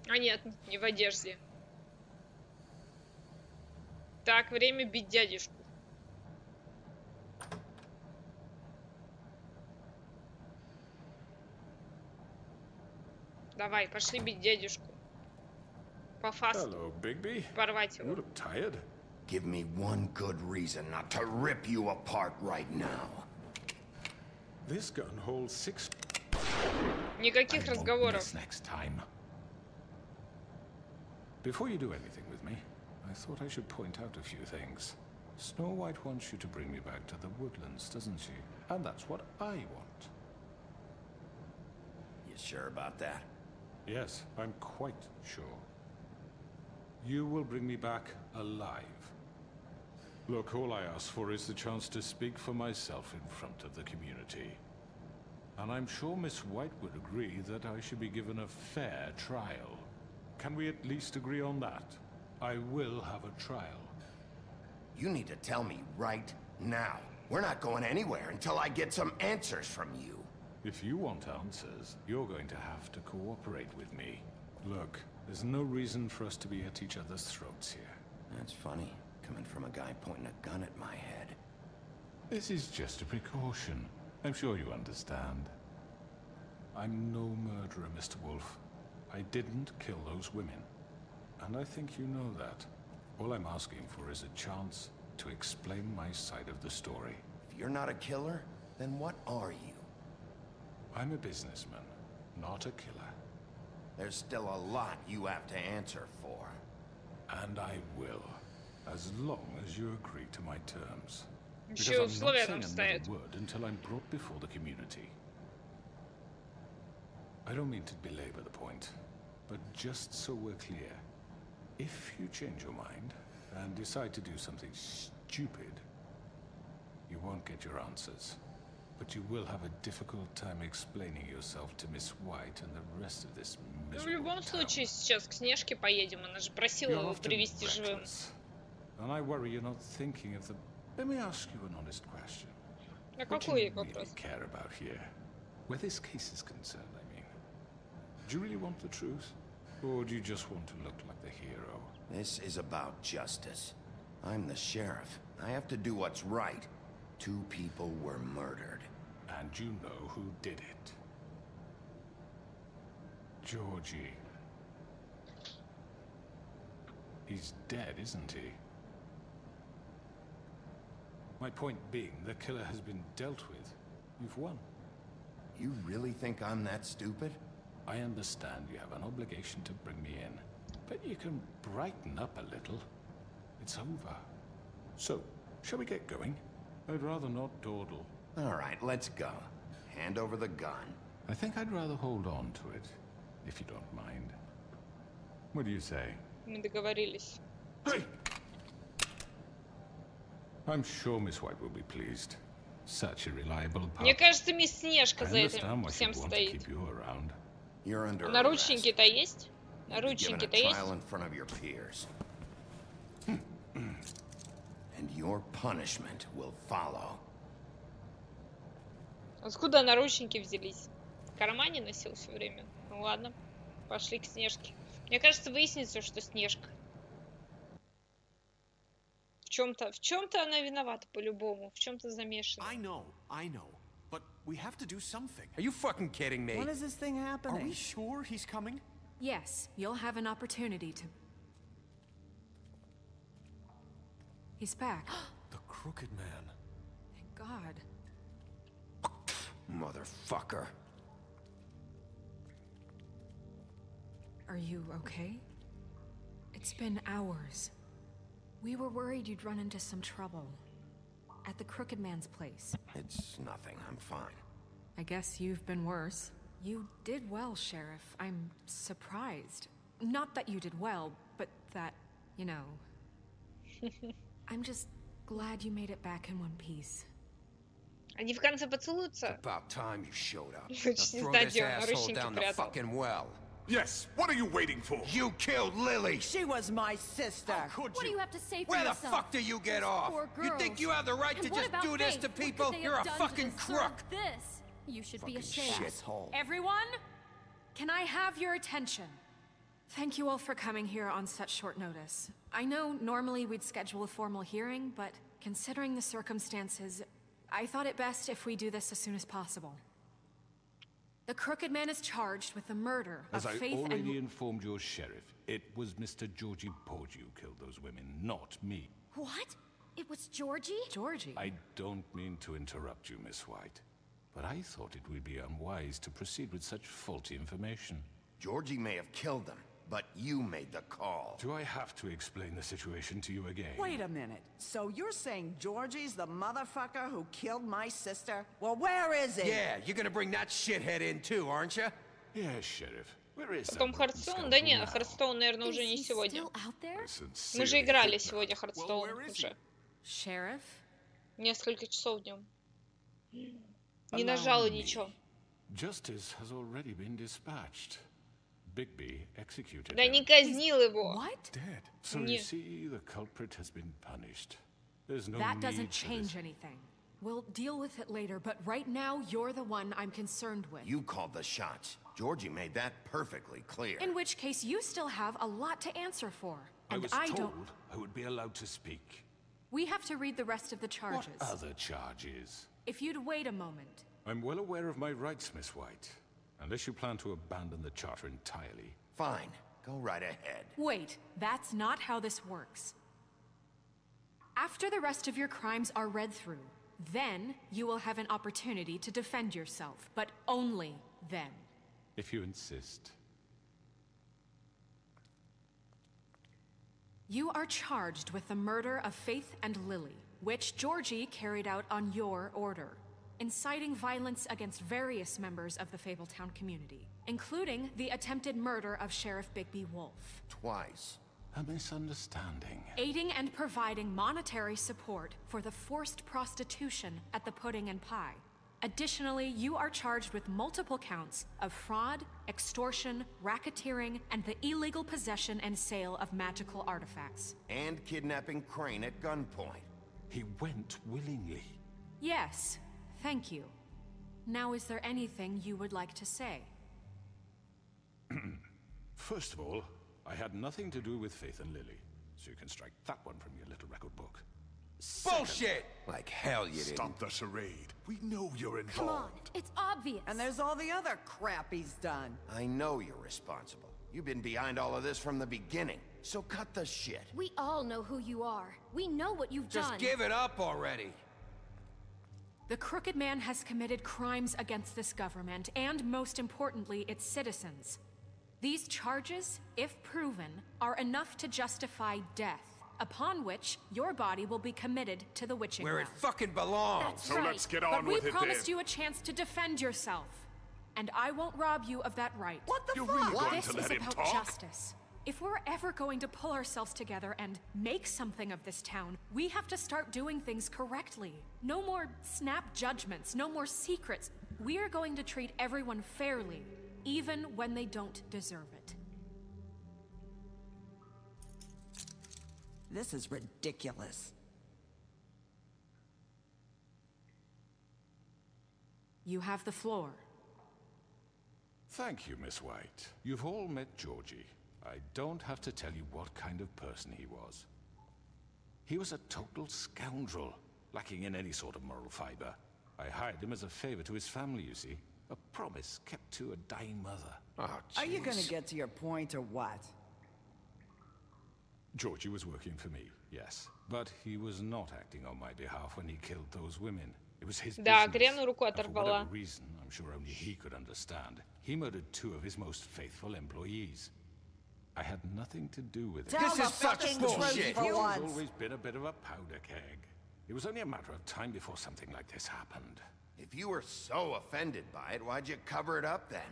[SPEAKER 1] А нет, не в одежде. Так, время бить дядюшку. Давай, пошли бить дядюшку. По фасту. Порвать его.
[SPEAKER 2] Give me one good reason not to rip you apart right now.
[SPEAKER 14] This gun holds 6.
[SPEAKER 1] Никаких разговоров.
[SPEAKER 14] Before you do anything with me, I thought I should point out a few things.
[SPEAKER 21] Snow White wants you to bring me back to the woodlands, doesn't she? And that's what I want.
[SPEAKER 2] You sure about that?
[SPEAKER 21] Yes, I'm quite sure. You will bring me back alive. Look, all I ask for is the chance to speak for myself in front of the community. And I'm sure Miss White would agree that I should be given a fair trial. Can we at least agree on that? I will have a trial.
[SPEAKER 2] You need to tell me right now. We're not going anywhere until I get some answers from you.
[SPEAKER 21] If you want answers, you're going to have to cooperate with me. Look, there's no reason for us to be at each other's throats here.
[SPEAKER 2] That's funny, coming from a guy pointing a gun at my head.
[SPEAKER 21] This is just a precaution. I'm sure you understand. I'm no murderer, Mr. Wolf. I didn't kill those women. And I think you know that. All I'm asking for is a chance to explain my side of the story.
[SPEAKER 2] If you're not a killer, then what are you?
[SPEAKER 21] I'm a businessman, not a killer.
[SPEAKER 2] There's still a lot you have to answer for.
[SPEAKER 21] And I will, as long as you agree to my terms.
[SPEAKER 1] Еще
[SPEAKER 21] Because I'm
[SPEAKER 1] условия
[SPEAKER 21] not
[SPEAKER 1] там
[SPEAKER 21] saying
[SPEAKER 1] стоят.
[SPEAKER 21] another word until I'm brought before the community. I don't mean to belabor the point, but just so we're clear, if you change your mind and decide to do something stupid, you won't get your answers. But you will have a difficult time explaining yourself to Miss White and the rest of this
[SPEAKER 1] Ну, в
[SPEAKER 21] miserable
[SPEAKER 1] любом
[SPEAKER 21] town.
[SPEAKER 1] случае, сейчас к Снежке поедем. Она же просила
[SPEAKER 21] You're
[SPEAKER 1] его
[SPEAKER 21] often
[SPEAKER 1] привезти живым.
[SPEAKER 21] reckless, and I worry you're not thinking of the... Let me ask you an honest question.
[SPEAKER 1] А
[SPEAKER 21] What do
[SPEAKER 1] какой
[SPEAKER 21] you really
[SPEAKER 1] вопрос?
[SPEAKER 21] care about here? Where this case is concerned, I mean. Do you really want the truth? Or do you just want to look like the hero?
[SPEAKER 2] This is about justice. I'm the sheriff. I have to do what's right. 2 people were murdered.
[SPEAKER 21] And you know who did it. Georgie. He's dead, isn't he? My point being, the killer has been dealt with. You've won.
[SPEAKER 2] You really think I'm that stupid?
[SPEAKER 21] I understand you have an obligation to bring me in, but you can brighten up a little. It's over. So, shall we get going? I'd rather not dawdle.
[SPEAKER 2] All right, let's go. Hand over the gun.
[SPEAKER 21] I think I'd rather hold on to it, if you don't mind. What do you say?
[SPEAKER 1] Мы договорились.
[SPEAKER 21] I'm sure Miss White will be pleased. Such a reliable pup.
[SPEAKER 1] Мне кажется, мисс Снежка
[SPEAKER 21] I
[SPEAKER 1] за
[SPEAKER 21] understand
[SPEAKER 1] этим
[SPEAKER 21] why
[SPEAKER 1] всем
[SPEAKER 21] she'd want to
[SPEAKER 1] стоит.
[SPEAKER 21] keep you around.
[SPEAKER 2] You're under
[SPEAKER 1] А
[SPEAKER 2] arrest.
[SPEAKER 1] наручники-то есть?
[SPEAKER 2] You'll be given a
[SPEAKER 1] Наручники-то есть?
[SPEAKER 2] trial in front of your peers. And your punishment will follow.
[SPEAKER 1] Откуда наручники взялись? В кармане носил все время? Ну ладно, пошли к Снежке. Мне кажется, выяснится, что Снежка. В чем-то она виновата по-любому, в чем-то замешана.
[SPEAKER 5] I know. But we have to do something.
[SPEAKER 6] Are you fucking kidding me?
[SPEAKER 18] When is this thing happening?
[SPEAKER 5] Are we sure he's coming?
[SPEAKER 4] Yes, you'll have an opportunity to... He's back.
[SPEAKER 5] The Crooked Man.
[SPEAKER 4] Thank God.
[SPEAKER 6] Motherfucker.
[SPEAKER 4] Are you okay? It's been hours. We were worried you'd run into some trouble. At the Crooked Man's place.
[SPEAKER 2] It's nothing. I'm fine.
[SPEAKER 4] I guess you've been worse. You did well, Sheriff. I'm surprised. Not that you did well, but that, you know... I'm just glad you made it back in one piece.
[SPEAKER 1] Они в конце поцелуются?
[SPEAKER 6] About time you showed up. Now
[SPEAKER 1] Очень не
[SPEAKER 6] throw
[SPEAKER 1] знаю,
[SPEAKER 6] this
[SPEAKER 1] где он
[SPEAKER 6] asshole
[SPEAKER 1] наручники
[SPEAKER 6] down the
[SPEAKER 1] прятал.
[SPEAKER 6] fucking well.
[SPEAKER 14] Yes, what are you waiting for?
[SPEAKER 6] You killed Lily!
[SPEAKER 23] She was my sister.
[SPEAKER 22] What do you have to say for
[SPEAKER 6] Where the
[SPEAKER 22] yourself?
[SPEAKER 6] fuck do you get
[SPEAKER 22] Those
[SPEAKER 6] off?
[SPEAKER 22] poor
[SPEAKER 6] You think
[SPEAKER 22] girls.
[SPEAKER 6] you have the right
[SPEAKER 22] And
[SPEAKER 6] to
[SPEAKER 22] what
[SPEAKER 6] just
[SPEAKER 22] about
[SPEAKER 6] do this
[SPEAKER 22] Faith?
[SPEAKER 6] to
[SPEAKER 22] What could
[SPEAKER 6] people?
[SPEAKER 22] they
[SPEAKER 6] You're
[SPEAKER 22] have
[SPEAKER 6] a
[SPEAKER 22] done to
[SPEAKER 6] fucking
[SPEAKER 22] deserve
[SPEAKER 6] crook!
[SPEAKER 22] This. You should be ashamed.
[SPEAKER 6] Shithole.
[SPEAKER 4] Everyone, can I have your attention? Thank you all for coming here on such short notice. I know normally we'd schedule a formal hearing, but considering the circumstances, I thought it best if we do this as soon as possible. The Crooked Man is charged with the murder
[SPEAKER 21] As
[SPEAKER 4] of
[SPEAKER 21] I
[SPEAKER 4] Faith
[SPEAKER 21] already
[SPEAKER 4] and...
[SPEAKER 21] informed your sheriff, it was Mr. Georgie Porgy who killed those women, not me.
[SPEAKER 22] What? It was Georgie?
[SPEAKER 4] Georgie?
[SPEAKER 21] I don't mean to interrupt you, Miss White, but I thought it would be unwise to proceed with such faulty information.
[SPEAKER 2] Georgie may have killed them, but you made the call.
[SPEAKER 21] Do I have to explain the situation to you again?
[SPEAKER 12] Wait a minute. So you're saying Georgie's the motherfucker who killed my sister? Well, where is he?
[SPEAKER 6] Yeah, you're gonna bring that shithead in too, aren't you?
[SPEAKER 21] Yes, Sheriff. Where is
[SPEAKER 1] Потом Hearthstone, да нет, Hearthstone, наверное, уже не сегодня. Мы же играли сегодня Hearthstone уже.
[SPEAKER 4] Sheriff?
[SPEAKER 1] Несколько часов днем. Не нажала ничего.
[SPEAKER 21] Justice has already been dispatched. Bigby executed
[SPEAKER 1] Да
[SPEAKER 21] him.
[SPEAKER 1] не казнил его.
[SPEAKER 4] What?
[SPEAKER 21] Dead. So you see, the culprit has been punished. There's no
[SPEAKER 4] That
[SPEAKER 21] need
[SPEAKER 4] doesn't
[SPEAKER 21] for
[SPEAKER 4] change
[SPEAKER 21] this.
[SPEAKER 4] anything. We'll deal with it later, but right now you're the one I'm concerned with.
[SPEAKER 2] You called the shots. Georgie made that perfectly clear.
[SPEAKER 4] In which case, you still have a lot to answer for. And
[SPEAKER 21] I was
[SPEAKER 4] don't.
[SPEAKER 21] told I would be allowed to speak.
[SPEAKER 4] We have to read the rest of the charges.
[SPEAKER 21] What other charges?
[SPEAKER 4] If you'd wait a moment.
[SPEAKER 21] I'm well aware of my rights, Miss White. Unless you plan to abandon the charter entirely.
[SPEAKER 2] Fine. Go right ahead.
[SPEAKER 4] Wait, that's not how this works. After the rest of your crimes are read through, then you will have an opportunity to defend yourself, but only then.
[SPEAKER 21] If you insist.
[SPEAKER 4] You are charged with the murder of Faith and Lily, which Georgie carried out on your order, inciting violence against various members of the Fabletown community, including the attempted murder of Sheriff Bigby Wolf.
[SPEAKER 2] Twice.
[SPEAKER 21] A misunderstanding.
[SPEAKER 4] Aiding and providing monetary support for the forced prostitution at the Pudding and Pie. Additionally, you are charged with multiple counts of fraud, extortion, racketeering, and the illegal possession and sale of magical artifacts.
[SPEAKER 2] And kidnapping Crane at gunpoint.
[SPEAKER 21] He went willingly.
[SPEAKER 4] Yes, thank you. Now, is there anything you would like to say?
[SPEAKER 21] First of all, I had nothing to do with Faith and Lily, so you can strike that one from your little record book.
[SPEAKER 6] Bullshit! Like hell you didn't.
[SPEAKER 5] Stop the charade. We know you're involved.
[SPEAKER 15] Come on, it's obvious.
[SPEAKER 12] And there's all the other crap he's done.
[SPEAKER 2] I know you're responsible. You've been behind all of this from the beginning, so cut the shit.
[SPEAKER 15] We all know who you are. We know what you've done.
[SPEAKER 6] Just give it up already.
[SPEAKER 4] The Crooked Man has committed crimes against this government, and most importantly, its citizens. These charges, if proven, are enough to justify death, upon which your body will be committed to the witching
[SPEAKER 6] Where
[SPEAKER 4] well.
[SPEAKER 6] it fucking belongs.
[SPEAKER 15] That's
[SPEAKER 5] So
[SPEAKER 15] right.
[SPEAKER 5] let's get on
[SPEAKER 4] But we
[SPEAKER 5] with it
[SPEAKER 4] promised
[SPEAKER 5] then.
[SPEAKER 4] you a chance to defend yourself, and I won't rob you of that right.
[SPEAKER 12] What the
[SPEAKER 5] You're
[SPEAKER 12] fuck?
[SPEAKER 5] really going
[SPEAKER 4] This
[SPEAKER 5] to
[SPEAKER 4] is
[SPEAKER 5] let him
[SPEAKER 4] about
[SPEAKER 5] talk?
[SPEAKER 4] justice. If we're ever going to pull ourselves together and make something of this town, we have to start doing things correctly. No more snap judgments, no more secrets. We are going to treat everyone fairly, even when they don't deserve it.
[SPEAKER 12] This is ridiculous.
[SPEAKER 4] You have the floor.
[SPEAKER 21] Thank you, Miss White. You've all met Georgie. I don't have to tell you what kind of person he was. He was a total scoundrel, lacking in any sort of moral fiber. I hired him as a favor to his family, you see. A promise kept to a dying mother.
[SPEAKER 2] Oh,
[SPEAKER 12] Are you gonna
[SPEAKER 2] jeez.
[SPEAKER 12] get to your point or what?
[SPEAKER 21] Georgie was working for me, yes. But he was not acting on my behalf when he killed those women. It was his
[SPEAKER 1] Да,
[SPEAKER 21] business.
[SPEAKER 1] Грену руку
[SPEAKER 21] And for
[SPEAKER 1] оторвала.
[SPEAKER 21] whatever reason, I'm sure only he could understand, he murdered 2 of his most faithful employees. I had nothing to do with it.
[SPEAKER 12] Tell
[SPEAKER 6] This
[SPEAKER 12] the
[SPEAKER 6] is such
[SPEAKER 12] fucking
[SPEAKER 6] bullshit.
[SPEAKER 12] truth for
[SPEAKER 21] Georgie's
[SPEAKER 12] once.
[SPEAKER 21] always been a bit of a powder keg. It was only a matter of time before something like this happened.
[SPEAKER 2] If you were so offended by it, why'd you cover it up then?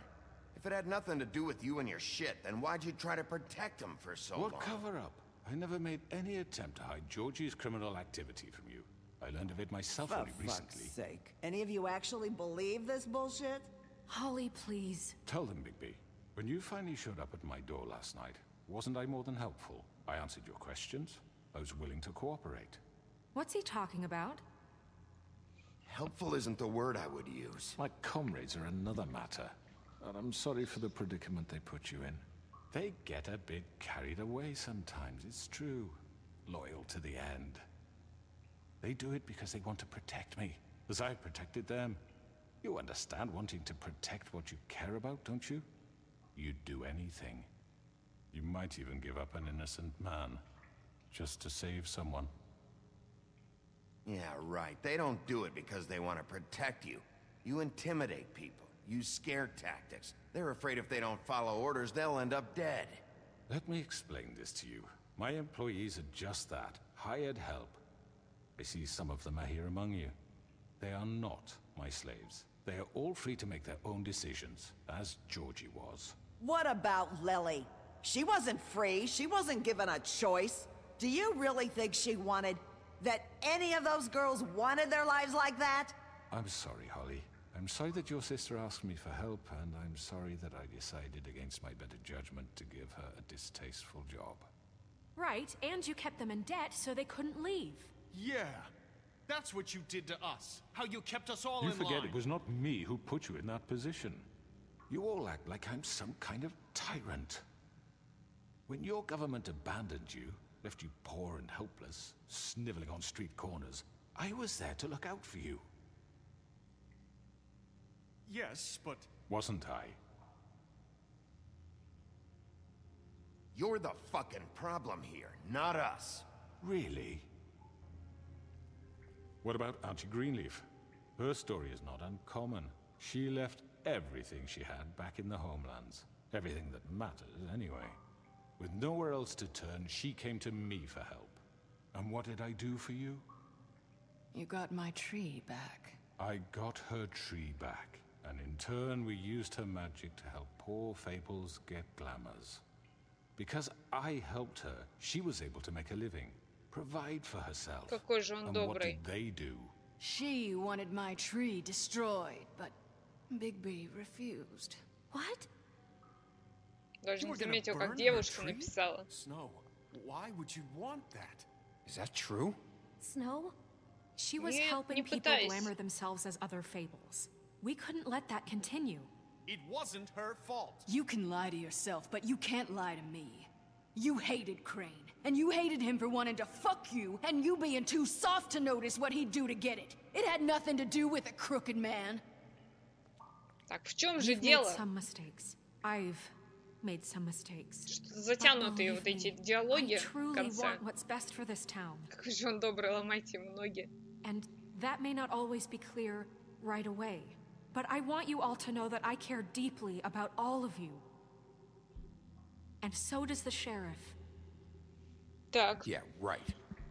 [SPEAKER 2] If it had nothing to do with you and your shit, then why'd you try to protect him for so
[SPEAKER 21] What
[SPEAKER 2] long?
[SPEAKER 21] cover up? I never made any attempt to hide Georgie's criminal activity from you. I learned of it myself
[SPEAKER 12] For
[SPEAKER 21] only
[SPEAKER 12] fuck's
[SPEAKER 21] recently.
[SPEAKER 12] sake. Any of you actually believe this bullshit?
[SPEAKER 4] Holly, please.
[SPEAKER 21] Tell them, Bigby. When you finally showed up at my door last night, wasn't I more than helpful? I answered your questions. I was willing to cooperate.
[SPEAKER 4] What's he talking about?
[SPEAKER 2] Helpful isn't the word I would use.
[SPEAKER 21] My comrades are another matter. And I'm sorry for the predicament they put you in. They get a bit carried away sometimes, it's true. Loyal to the end. They do it because they want to protect me, as I protected them. You understand wanting to protect what you care about, don't you? You'd do anything. You might even give up an innocent man, just to save someone.
[SPEAKER 2] Yeah, right. They don't do it because they want to protect you. You intimidate people, use scare tactics. They're afraid if they don't follow orders, they'll end up dead.
[SPEAKER 21] Let me explain this to you. My employees are just that, hired help. I see some of them are here among you. They are not my slaves. They are all free to make their own decisions, as Georgie was.
[SPEAKER 12] What about Lily? She wasn't free. She wasn't given a choice. Do you really think she wanted... that any of those girls wanted their lives like that?
[SPEAKER 21] I'm sorry, Holly. I'm sorry that your sister asked me for help, and I'm sorry that I decided against my better judgment to give her a distasteful job.
[SPEAKER 4] Right, and you kept them in debt so they couldn't leave.
[SPEAKER 16] Yeah, that's what you did to us. How you kept us all
[SPEAKER 21] You
[SPEAKER 16] in
[SPEAKER 21] forget
[SPEAKER 16] line.
[SPEAKER 21] it was not me who put you in that position. You all act like I'm some kind of tyrant. When your government abandoned you, left you poor and helpless, sniveling on street corners, I was there to look out for you.
[SPEAKER 16] Yes, but...
[SPEAKER 21] Wasn't I?
[SPEAKER 2] You're the fucking problem here, not us.
[SPEAKER 21] Really? What about Auntie Greenleaf? Her story is not uncommon. She left everything she had back in the homelands. Everything that matters, anyway. With nowhere else to turn, she came to me for help. And what did I do for you?
[SPEAKER 20] You got my tree back.
[SPEAKER 21] I got her tree back, and in turn we used her magic to help poor Fables get glamours. Because I helped her, she was able to make a living, provide for herself.
[SPEAKER 1] Какой же он
[SPEAKER 21] And what
[SPEAKER 1] добрый.
[SPEAKER 21] did they do?
[SPEAKER 20] She wanted my tree destroyed, but Bigby refused.
[SPEAKER 4] What?
[SPEAKER 1] Даже
[SPEAKER 16] You
[SPEAKER 1] не
[SPEAKER 16] were gonna
[SPEAKER 1] заметил, как
[SPEAKER 16] burn
[SPEAKER 1] девушка
[SPEAKER 16] her tree?
[SPEAKER 1] написала.
[SPEAKER 16] Snow, why would you want that?
[SPEAKER 13] Is that true?
[SPEAKER 4] Snow? She was
[SPEAKER 1] Нет,
[SPEAKER 4] helping
[SPEAKER 1] не
[SPEAKER 4] people
[SPEAKER 1] пытайся.
[SPEAKER 4] glamour themselves as other fables. We couldn't let that continue.
[SPEAKER 16] It wasn't her fault.
[SPEAKER 20] You can lie to yourself, but you can't lie to me. You hated Crane, and you hated him for wanting to fuck you, and you being too soft to notice what he'd do to get it. It had nothing to do with a crooked man.
[SPEAKER 1] Так, в чем же
[SPEAKER 4] You've made
[SPEAKER 1] дело?
[SPEAKER 4] some mistakes. I've made some mistakes.
[SPEAKER 1] Затянутые вот эти диалоги
[SPEAKER 4] I
[SPEAKER 1] в
[SPEAKER 4] truly
[SPEAKER 1] конце.
[SPEAKER 4] want what's best for this town.
[SPEAKER 1] Какой же он добрый, ломайте ему ноги.
[SPEAKER 4] And that may not always be clear right away. But I want you all to know that I care deeply about all of you. And so does the sheriff.
[SPEAKER 1] Так.
[SPEAKER 2] Yeah, right.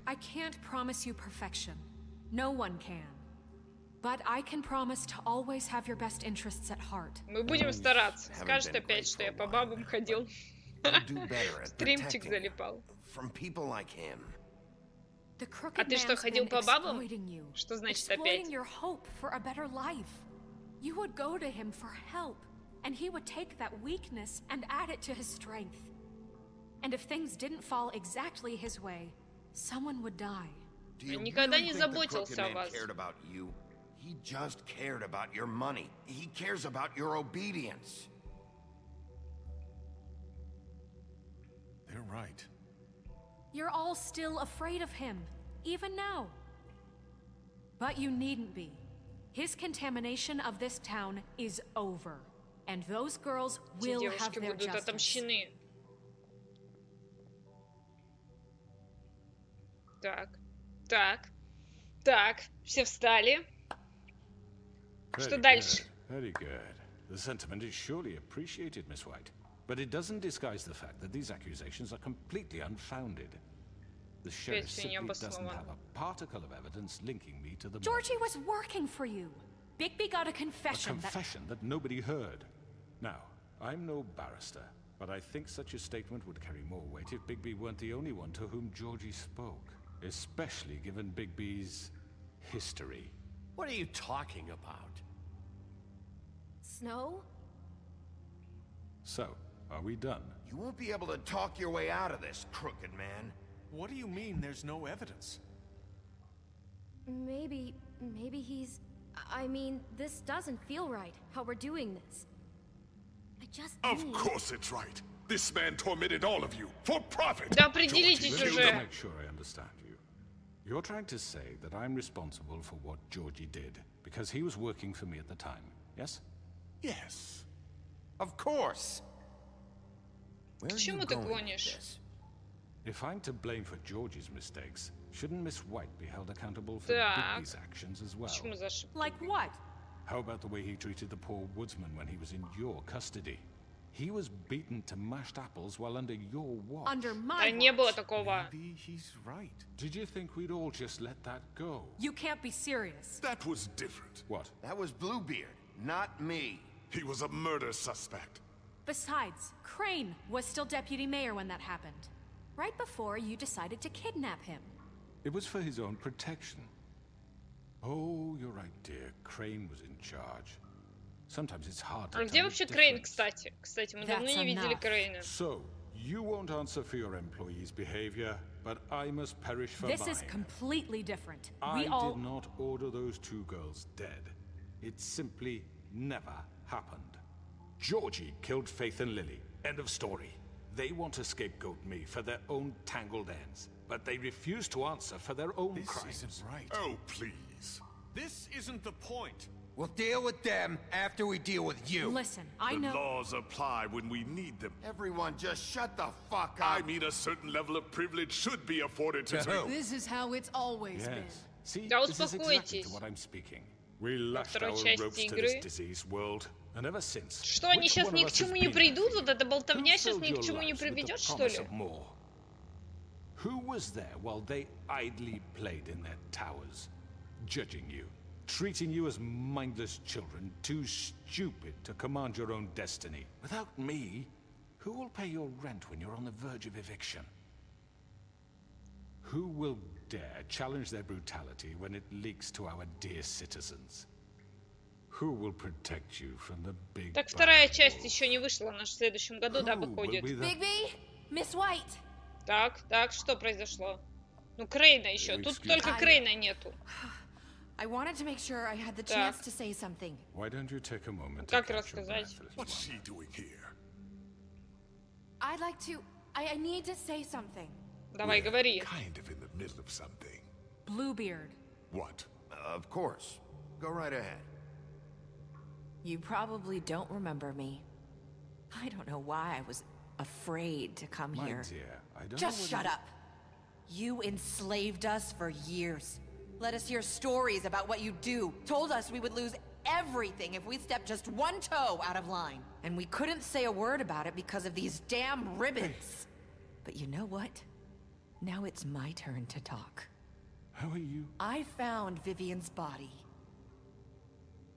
[SPEAKER 4] I can't promise you perfection. No one can. But I can promise to always have your best interests at heart.
[SPEAKER 1] Мы будем стараться. Скажет опять, что я по бабам ходил. Стримчик залипал.
[SPEAKER 2] From people like him.
[SPEAKER 4] The
[SPEAKER 1] А
[SPEAKER 4] crooked
[SPEAKER 1] ты что,
[SPEAKER 4] man's
[SPEAKER 1] ходил
[SPEAKER 4] been
[SPEAKER 1] по бабам?
[SPEAKER 4] exploiting you.
[SPEAKER 1] Что значит опять?
[SPEAKER 4] Exploiting your hope for a better life. You would go to him for help, and he would take that weakness and add it to his strength. And if things didn't fall exactly his way, someone would die.
[SPEAKER 2] Do you
[SPEAKER 1] Никогда
[SPEAKER 2] really
[SPEAKER 1] не
[SPEAKER 2] think the
[SPEAKER 1] заботился
[SPEAKER 2] crooked
[SPEAKER 1] о
[SPEAKER 2] man
[SPEAKER 1] вас.
[SPEAKER 2] cared about you? He just cared about your money. He cares about your obedience.
[SPEAKER 16] They're right.
[SPEAKER 4] You're all still afraid of him, even now. But you needn't be. His contamination of this town is over. And those girls
[SPEAKER 1] Эти
[SPEAKER 4] will have
[SPEAKER 1] девушки
[SPEAKER 4] their
[SPEAKER 1] будут
[SPEAKER 4] justice.
[SPEAKER 1] отомщены. Так. Так. Так. Все встали. Что дальше?
[SPEAKER 21] Very good. The sentiment is surely appreciated, Miss White. But it doesn't disguise the fact that these accusations are completely unfounded. The sheriff simply doesn't have a particle of evidence linking me to the
[SPEAKER 4] Georgie was working for you. Bigby got a confession.
[SPEAKER 21] A confession that nobody heard. Now, I'm no barrister, but I think such a statement would carry more weight if Bigby weren't the only one to whom Georgie spoke, especially given Bigby's history.
[SPEAKER 16] What are you talking about?
[SPEAKER 15] Snow?
[SPEAKER 21] So, are we done?
[SPEAKER 2] You won't be able to talk your way out of this, crooked man.
[SPEAKER 16] What do you mean there's no evidence?
[SPEAKER 15] Maybe he's... I mean, this doesn't feel right, how we're doing this. I just
[SPEAKER 14] Of
[SPEAKER 15] need...
[SPEAKER 14] course it's right. This man tormented all of you for profit.
[SPEAKER 1] Да определитесь
[SPEAKER 21] Let me
[SPEAKER 1] уже.
[SPEAKER 21] make sure I understand you. You're trying to say that I'm responsible for what Georgie did because he was working for me at the time, yes?
[SPEAKER 14] Yes.
[SPEAKER 2] Of course. Where
[SPEAKER 1] К
[SPEAKER 2] are
[SPEAKER 1] чему
[SPEAKER 2] you
[SPEAKER 1] ты
[SPEAKER 2] going with
[SPEAKER 1] клонишь?
[SPEAKER 2] this?
[SPEAKER 21] If I'm to blame for Georgie's mistakes, shouldn't Miss White be held accountable for
[SPEAKER 1] Так.
[SPEAKER 21] Bigby's actions as well?
[SPEAKER 1] Почему за ошибки?
[SPEAKER 4] Like what?
[SPEAKER 21] How about the way he treated the poor woodsman when he was in your custody?
[SPEAKER 8] He was beaten to mashed apples while under your watch.
[SPEAKER 4] Under my
[SPEAKER 1] Не было
[SPEAKER 4] watch.
[SPEAKER 1] такого.
[SPEAKER 21] Maybe he's right.
[SPEAKER 8] Did you think we'd all just let that go?
[SPEAKER 4] You can't be serious.
[SPEAKER 21] That was different.
[SPEAKER 8] What?
[SPEAKER 2] That was Bluebeard, not me.
[SPEAKER 21] He was a murder suspect.
[SPEAKER 4] Besides, Crane was still deputy mayor when that happened. Right before you decided to kidnap him.
[SPEAKER 8] It was for his own protection. Oh, you're right, dear. Crane was in charge. Sometimes it's hard to
[SPEAKER 1] А где вообще Крейн, кстати? Кстати, мы давно не видели Крейна.
[SPEAKER 8] So, you won't answer for your employees' behavior, but I must perish for mine.
[SPEAKER 4] This is completely different.
[SPEAKER 8] I
[SPEAKER 4] We all...
[SPEAKER 8] did not order those two girls dead. It simply never happened. Georgie killed Faith and Lily. End of story. They want to scapegoat me for their own tangled ends, but they refuse to answer for their own crimes.
[SPEAKER 21] This isn't right.
[SPEAKER 14] Oh, please.
[SPEAKER 16] This isn't the point.
[SPEAKER 6] We'll deal with them after we deal with you.
[SPEAKER 4] Listen, I know...
[SPEAKER 14] The laws apply when we need them.
[SPEAKER 2] Everyone just shut the fuck up.
[SPEAKER 14] I mean, a certain level of privilege should be afforded to me.
[SPEAKER 20] This is how it's always been.
[SPEAKER 8] Yes. See,
[SPEAKER 1] Да
[SPEAKER 8] this is exactly
[SPEAKER 1] успокойтесь.
[SPEAKER 8] to what I'm speaking. We lashed
[SPEAKER 1] второй
[SPEAKER 8] our
[SPEAKER 1] части
[SPEAKER 8] ropes to
[SPEAKER 1] игры.
[SPEAKER 8] this diseased world, and ever since.
[SPEAKER 1] Что, они
[SPEAKER 8] which
[SPEAKER 1] сейчас
[SPEAKER 8] one
[SPEAKER 1] ни
[SPEAKER 8] of
[SPEAKER 1] к
[SPEAKER 8] us has
[SPEAKER 1] чему не
[SPEAKER 8] been
[SPEAKER 1] придут?
[SPEAKER 8] there?
[SPEAKER 1] Вот эта болтовня
[SPEAKER 8] Who
[SPEAKER 1] сейчас
[SPEAKER 8] filled
[SPEAKER 1] ни к
[SPEAKER 8] your
[SPEAKER 1] чему не
[SPEAKER 8] lives with the
[SPEAKER 1] приведет, что
[SPEAKER 8] promise
[SPEAKER 1] ли?
[SPEAKER 8] of more? Who was there while they idly played in their towers, judging you, treating you as mindless children, too stupid to command your own destiny? Without me, who will pay your rent when you're on the verge of eviction? Who will dare challenge their brutality when it leaks to our dear citizens? Who will protect you from the big
[SPEAKER 1] Так вторая часть еще не вышла, она же в следующем году, да, выходит.
[SPEAKER 15] Bigby, Miss White.
[SPEAKER 1] Так, что произошло? Ну, Крейна еще. Тут только Крейна нету.
[SPEAKER 7] I wanted to make sure I had the chance to say something.
[SPEAKER 8] Why don't you take a moment to
[SPEAKER 1] Как
[SPEAKER 8] catch your
[SPEAKER 1] рассказать?
[SPEAKER 8] breath, little
[SPEAKER 21] What's
[SPEAKER 8] one?
[SPEAKER 21] she doing here?
[SPEAKER 7] I'd like to... I need to say something.
[SPEAKER 1] Давай, говори.
[SPEAKER 21] Kind of in the middle of something.
[SPEAKER 4] Bluebeard.
[SPEAKER 21] What?
[SPEAKER 2] Of course. Go right ahead.
[SPEAKER 7] You probably don't remember me. I don't know why I was afraid to come
[SPEAKER 8] My
[SPEAKER 7] here.
[SPEAKER 8] dear, I don't
[SPEAKER 7] Just
[SPEAKER 8] know
[SPEAKER 7] shut
[SPEAKER 8] whether-
[SPEAKER 7] up. You enslaved us for years. Let us hear stories about what you do. Told us we would lose everything if we stepped just one toe out of line. And we couldn't say a word about it because of these damn ribbons. But you know what? Now it's my turn to talk.
[SPEAKER 8] How are you?
[SPEAKER 7] I found Vivian's body.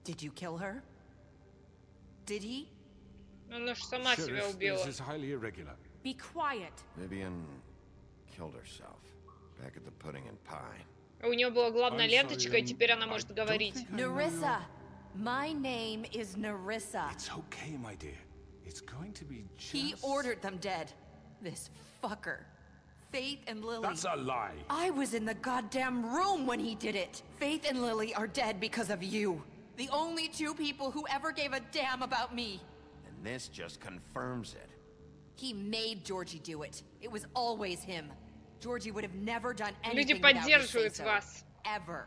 [SPEAKER 7] Did you kill her? Did he?
[SPEAKER 1] Она же сама себя
[SPEAKER 8] Sheriff,
[SPEAKER 1] убила.
[SPEAKER 8] this is highly irregular.
[SPEAKER 4] Be quiet.
[SPEAKER 2] Vivian killed herself back at the pudding and pie.
[SPEAKER 1] У нее была главная
[SPEAKER 8] I'm
[SPEAKER 1] ленточка,
[SPEAKER 8] sorry,
[SPEAKER 1] и теперь она может говорить.
[SPEAKER 7] Nerissa. My name is Nerissa.
[SPEAKER 8] It's okay, my dear. It's going to be just...
[SPEAKER 7] He ordered them dead. This fucker. Faith and Lily.
[SPEAKER 8] That's a lie.
[SPEAKER 7] I was in the goddamn room when he did it. Faith and Lily are dead because of you. The only two people who ever gave a damn about me.
[SPEAKER 2] And this just confirms it.
[SPEAKER 7] He made Georgie do it. It was always him. Georgie would have never done
[SPEAKER 1] Люди
[SPEAKER 7] anything without his
[SPEAKER 1] поддерживают
[SPEAKER 7] say-so.
[SPEAKER 1] вас.
[SPEAKER 7] Ever.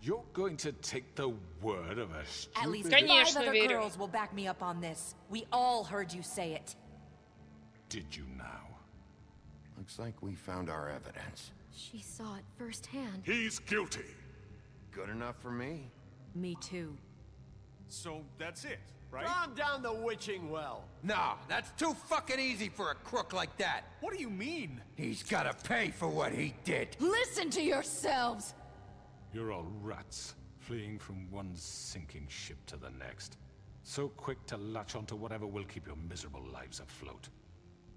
[SPEAKER 8] You're going to take the word of a
[SPEAKER 7] At least
[SPEAKER 8] stupid...
[SPEAKER 7] 5
[SPEAKER 1] Конечно,
[SPEAKER 7] other
[SPEAKER 1] верю.
[SPEAKER 7] girls will back me up on this. We all heard you say it.
[SPEAKER 8] Did you now?
[SPEAKER 2] Looks like we found our evidence.
[SPEAKER 15] She saw it firsthand.
[SPEAKER 14] He's guilty.
[SPEAKER 2] Good enough for me.
[SPEAKER 4] Me too.
[SPEAKER 16] So that's it, right?
[SPEAKER 6] Calm down the witching well. No, that's too fucking easy for a crook like that.
[SPEAKER 16] What do you mean?
[SPEAKER 6] He's gotta pay for what he did.
[SPEAKER 20] Listen to yourselves!
[SPEAKER 8] You're all rats, fleeing from one sinking ship to the next. So quick to latch onto whatever will keep your miserable lives afloat.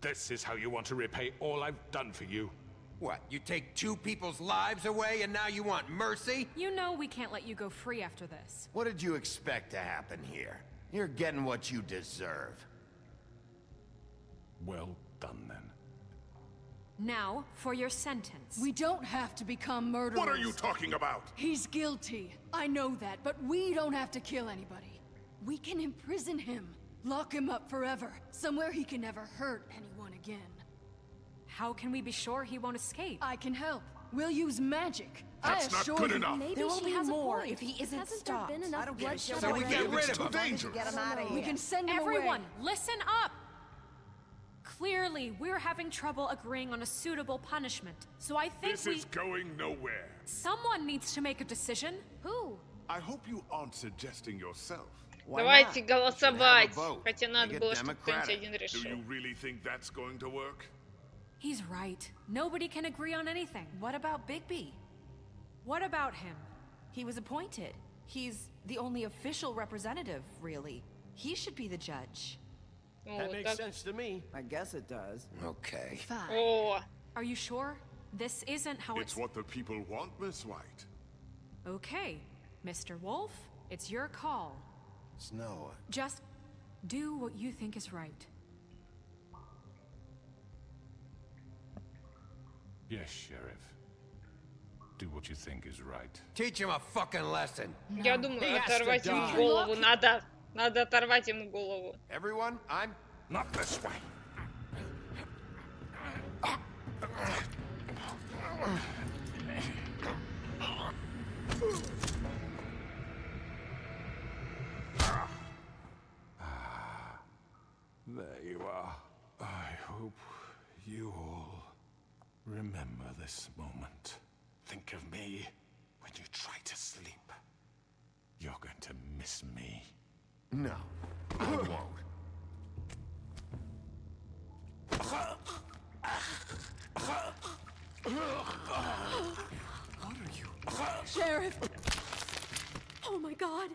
[SPEAKER 8] This is how you want to repay all I've done for you?
[SPEAKER 6] What, you take two people's lives away and now you want mercy?
[SPEAKER 4] You know we can't let you go free after this.
[SPEAKER 2] What did you expect to happen here? You're getting what you deserve.
[SPEAKER 8] Well done, then.
[SPEAKER 4] Now, for your sentence.
[SPEAKER 20] We don't have to become murderers.
[SPEAKER 14] What are you talking about?
[SPEAKER 20] He's guilty. I know that, but we don't have to kill anybody. We can imprison him. Lock him up forever. Somewhere he can never hurt anyone again.
[SPEAKER 4] How can we be sure he won't escape?
[SPEAKER 20] I can help. We'll use magic.
[SPEAKER 14] That's
[SPEAKER 20] I
[SPEAKER 14] not
[SPEAKER 20] assure
[SPEAKER 14] good
[SPEAKER 20] you.
[SPEAKER 14] enough.
[SPEAKER 15] Maybe
[SPEAKER 7] There will
[SPEAKER 15] she
[SPEAKER 7] be
[SPEAKER 15] has
[SPEAKER 7] more
[SPEAKER 15] a point.
[SPEAKER 7] if he isn't
[SPEAKER 15] Hasn't
[SPEAKER 7] stopped.
[SPEAKER 15] there been
[SPEAKER 7] I
[SPEAKER 15] enough
[SPEAKER 7] don't give a
[SPEAKER 15] bloodshed
[SPEAKER 7] shit
[SPEAKER 6] So we
[SPEAKER 15] already?
[SPEAKER 6] get rid of
[SPEAKER 14] too
[SPEAKER 6] him.
[SPEAKER 14] dangerous.
[SPEAKER 12] Get him out of here.
[SPEAKER 20] We can send him
[SPEAKER 4] Everyone,
[SPEAKER 20] away.
[SPEAKER 4] listen up! Clearly, we're having trouble agreeing on a suitable punishment. So I think
[SPEAKER 14] This is going nowhere.
[SPEAKER 4] someone needs to make a decision.
[SPEAKER 15] Who?
[SPEAKER 14] I hope you aren't suggesting yourself.
[SPEAKER 1] Давайте голосовать. Хотя надо было, чтобы кто-нибудь один
[SPEAKER 5] Do
[SPEAKER 1] решил.
[SPEAKER 5] you really think that's going to work?
[SPEAKER 4] He's right. Nobody can agree on anything.
[SPEAKER 7] What about Bigby?
[SPEAKER 4] What about him?
[SPEAKER 7] He was appointed. He's the only official representative, really. He should be the judge.
[SPEAKER 1] That makes
[SPEAKER 18] sense to me.
[SPEAKER 3] I guess it does.
[SPEAKER 11] Okay.
[SPEAKER 7] Fine.
[SPEAKER 1] О,
[SPEAKER 4] Are you sure? This isn't how
[SPEAKER 5] It's what the people want, Miss White.
[SPEAKER 4] Okay, Mr. Wolf, it's your call.
[SPEAKER 2] Snow.
[SPEAKER 4] Just do what you think is right.
[SPEAKER 21] Yes, Sheriff. Do what you think is right.
[SPEAKER 6] Teach him a fucking lesson.
[SPEAKER 1] я думаю, оторвать ему голову надо. Надо оторвать ему голову.
[SPEAKER 2] Everyone, I'm
[SPEAKER 21] Not this way. There you are. I hope you all remember this moment. Think of me when you try to sleep. You're going to miss me.
[SPEAKER 2] no. I won't.
[SPEAKER 21] What are you?
[SPEAKER 7] Sheriff! Oh my god!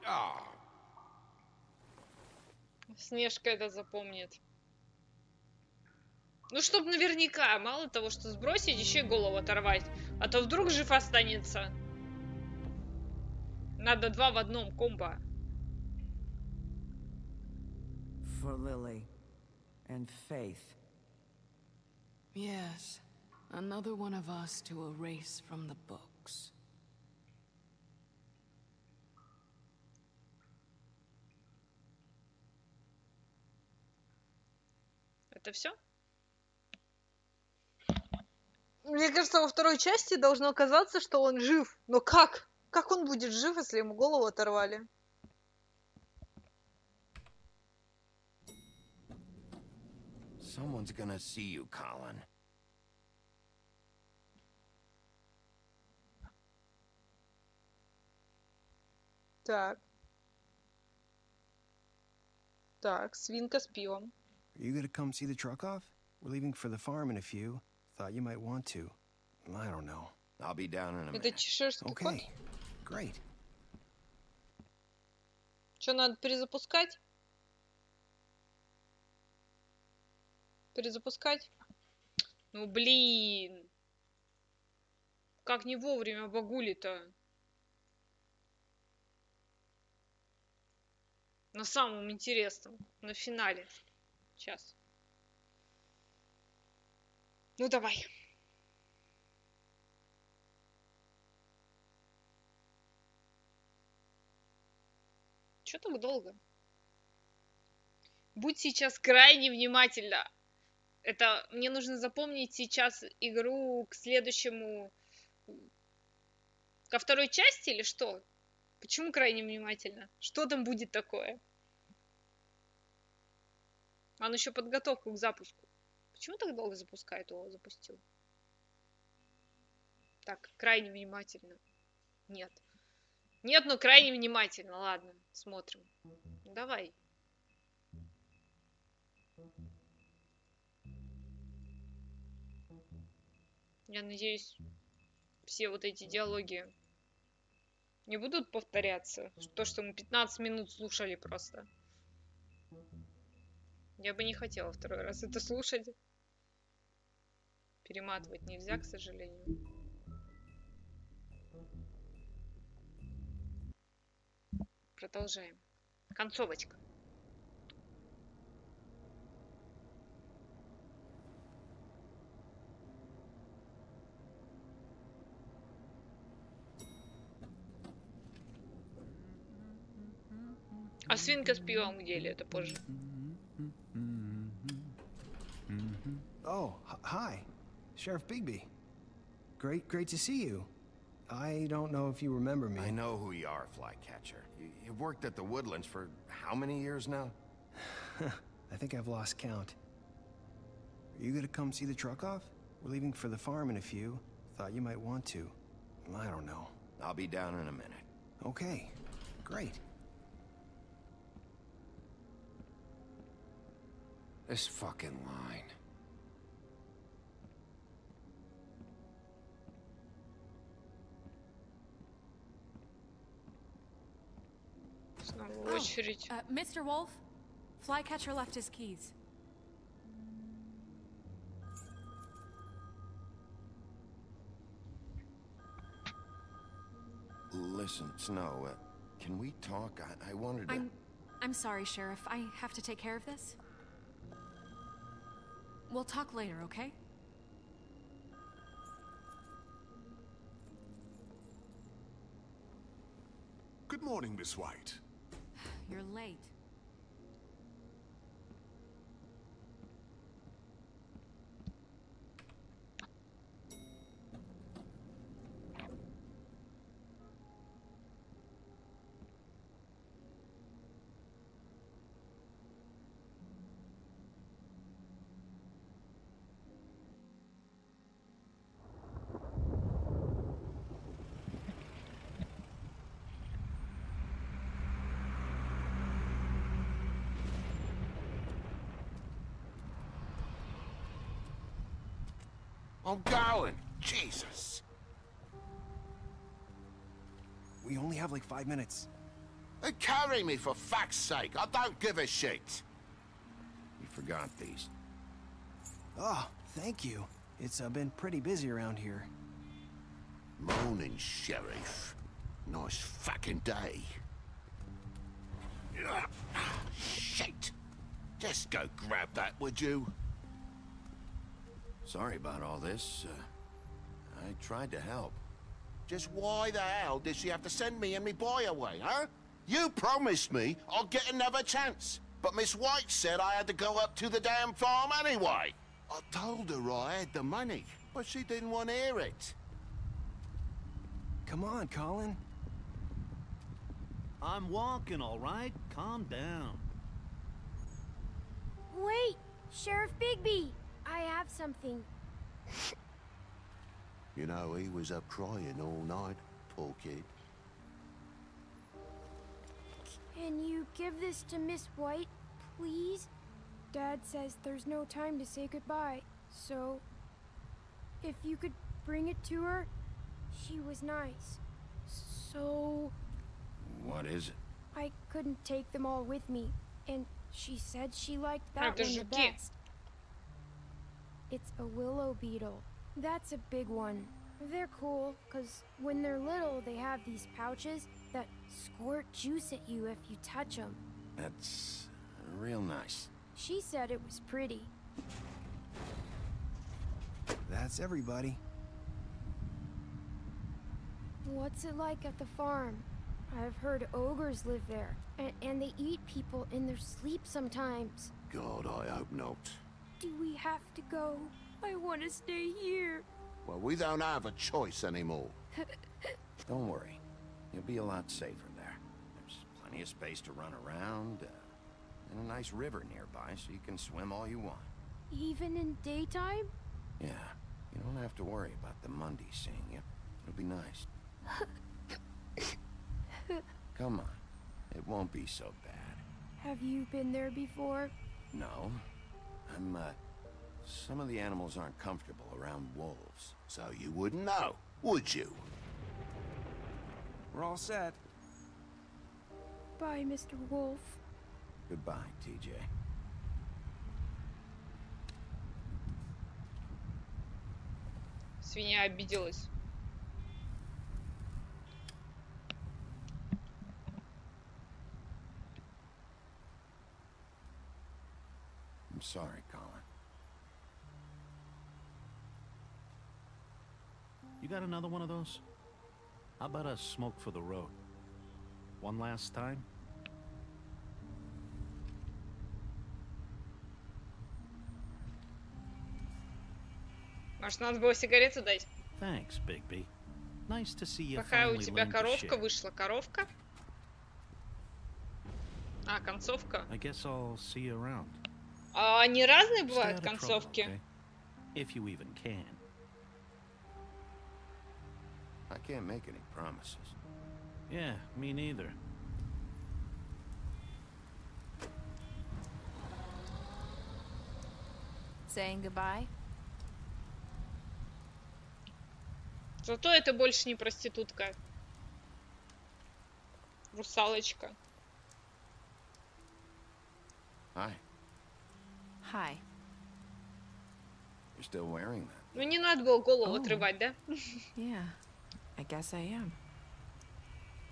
[SPEAKER 1] Снежка это запомнит. Ну, чтоб наверняка, мало того, что сбросить, еще и голову оторвать. А то вдруг жив останется. Надо два в одном комбо.
[SPEAKER 3] For Lily. And Faith.
[SPEAKER 20] Yes, another one of us to erase from the books.
[SPEAKER 1] Это все? Мне кажется, во второй части должно оказаться, что он жив. Но как? Как он будет жив, если ему голову оторвали?
[SPEAKER 2] Someone's gonna see you, Colin.
[SPEAKER 1] Так. Так, свинка с пивом.
[SPEAKER 9] Are you gonna come see the truck off? We're leaving for the farm in a few. Thought you might want to. I don't know.
[SPEAKER 2] I'll be down in a
[SPEAKER 1] Это
[SPEAKER 2] minute.
[SPEAKER 1] чеширский кот?
[SPEAKER 9] Okay, great.
[SPEAKER 1] Что, надо перезапускать? Перезапускать? Ну, блин. Как не вовремя багули-то? На самом интересном. На финале. Сейчас. Ну, давай. Чё так долго? Будь сейчас крайне внимательна. Это мне нужно запомнить сейчас игру к следующему... Ко второй части или что? Почему крайне внимательно? Что там будет такое? Он еще подготовку к запуску. Почему так долго запускает? О, запустил. Так, крайне внимательно. Нет. Нет, но крайне внимательно. Ладно, смотрим. Давай. Я надеюсь, все вот эти диалоги не будут повторяться. То, что мы 15 минут слушали просто. Я бы не хотела второй раз это слушать. Перематывать нельзя, к сожалению. Продолжаем. Концовочка. А свинка с пивом где или это позже?
[SPEAKER 9] Oh, hi. Sheriff Bigby. Great to see you. I don't know if you remember me.
[SPEAKER 2] I know who you are, Flycatcher. You've worked at the Woodlands for how many years now?
[SPEAKER 9] I think I've lost count. Are you gonna come see the truck off? We're leaving for the farm in a few. Thought you might want to. I don't know.
[SPEAKER 2] I'll be down in a minute.
[SPEAKER 9] Okay, great.
[SPEAKER 6] This fucking line.
[SPEAKER 1] Снова очередь.
[SPEAKER 4] Mr. Wolf, Flycatcher left his keys.
[SPEAKER 2] Listen, Snow, can we talk? I wanted to...
[SPEAKER 4] I'm sorry, Sheriff. I have to take care of this. We'll talk later, okay?
[SPEAKER 5] Good morning, Miss White.
[SPEAKER 4] You're late.
[SPEAKER 6] I'm going. Jesus.
[SPEAKER 9] We only have like 5 minutes.
[SPEAKER 6] Carry me for fuck's sake. I don't give a shit.
[SPEAKER 2] You forgot these.
[SPEAKER 9] Oh, thank you. It's been pretty busy around here.
[SPEAKER 6] Morning, Sheriff. Nice fucking day. Shit. Just go grab that, would you?
[SPEAKER 2] Sorry about all this. I tried to help.
[SPEAKER 6] Just why the hell did she have to send me and me boy away, huh? You promised me I'd get another chance, but Miss White said I had to go up to the damn farm anyway. I told her I had the money, but she didn't want to hear it.
[SPEAKER 9] Come on, Colin.
[SPEAKER 3] I'm walking, all right? Calm down.
[SPEAKER 10] Wait, Sheriff Bigby. I have something.
[SPEAKER 6] You know, he was up crying all night, poor kid.
[SPEAKER 10] Can you give this to Miss White, please? Dad says there's no time to say goodbye, so... if you could bring it to her, she was nice. So...
[SPEAKER 2] What is it?
[SPEAKER 10] I couldn't take them all with me, and she said she liked that one the best. It's a willow beetle. That's a big one. They're cool, because when they're little, they have these pouches that squirt juice at you if you touch them.
[SPEAKER 2] That's real nice.
[SPEAKER 10] She said it was pretty.
[SPEAKER 9] That's everybody.
[SPEAKER 10] What's it like at the farm? I've heard ogres live there, and they eat people in their sleep sometimes.
[SPEAKER 6] God, I hope not.
[SPEAKER 10] Do we have to go? I want to stay here.
[SPEAKER 6] Well, we don't have a choice anymore.
[SPEAKER 2] Don't worry. You'll be a lot safer there. There's plenty of space to run around, and a nice river nearby so you can swim all you want.
[SPEAKER 10] Even in daytime?
[SPEAKER 2] Yeah, you don't have to worry about the Monday seeing you. It'll be nice. Come on. It won't be so bad.
[SPEAKER 10] Have you been there before?
[SPEAKER 2] No. Some of the animals aren't comfortable around wolves.
[SPEAKER 6] So you wouldn't know, would you?
[SPEAKER 9] We're all set.
[SPEAKER 10] Bye, Mr. Wolf.
[SPEAKER 2] Goodbye, TJ.
[SPEAKER 1] Свинья обиделась.
[SPEAKER 2] I'm sorry, Colin.
[SPEAKER 3] You got another one of those? How about a smoke for the road? One last time?
[SPEAKER 1] Может, надо было сигарету дать?
[SPEAKER 3] Thanks, Bigby. Nice to see you.
[SPEAKER 1] Какая у тебя коровка вышла? Коровка? А, концовка?
[SPEAKER 3] I guess I'll see you around.
[SPEAKER 1] А они разные бывают, концовки?
[SPEAKER 3] Okay? If you even can.
[SPEAKER 2] I can't make any promises.
[SPEAKER 3] Yeah, me neither.
[SPEAKER 10] Saying goodbye?
[SPEAKER 1] Зато это больше не проститутка. Русалочка.
[SPEAKER 2] Hi.
[SPEAKER 12] Hi.
[SPEAKER 2] You're still wearing that.
[SPEAKER 1] Ну не надо было голову отрывать, да?
[SPEAKER 7] Yeah, I guess I am.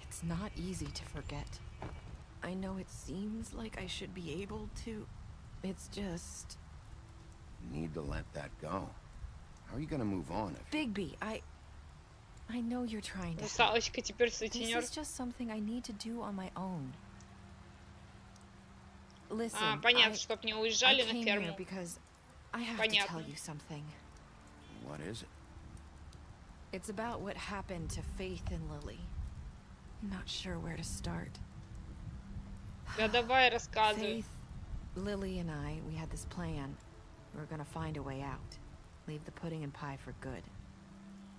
[SPEAKER 7] It's not easy to forget. I know it seems like I should be able to. It's just...
[SPEAKER 2] You need to let that go. How are you gonna move on if...
[SPEAKER 7] Bigby, I know you're trying to help.
[SPEAKER 1] Русалочка, теперь сутенер.
[SPEAKER 7] This is just something I need to do on my own. Listen,
[SPEAKER 1] понятно, чтоб не уезжали
[SPEAKER 7] I
[SPEAKER 1] на
[SPEAKER 7] came
[SPEAKER 1] ферму.
[SPEAKER 7] here because I have
[SPEAKER 1] Понятно.
[SPEAKER 7] to tell you something.
[SPEAKER 2] What is it?
[SPEAKER 7] It's about what happened to Faith and Lily. I'm not sure where to start.
[SPEAKER 1] Да давай, рассказывай.
[SPEAKER 7] Faith, Lily and I, we had this plan. We were gonna find a way out. Leave the pudding and pie for good.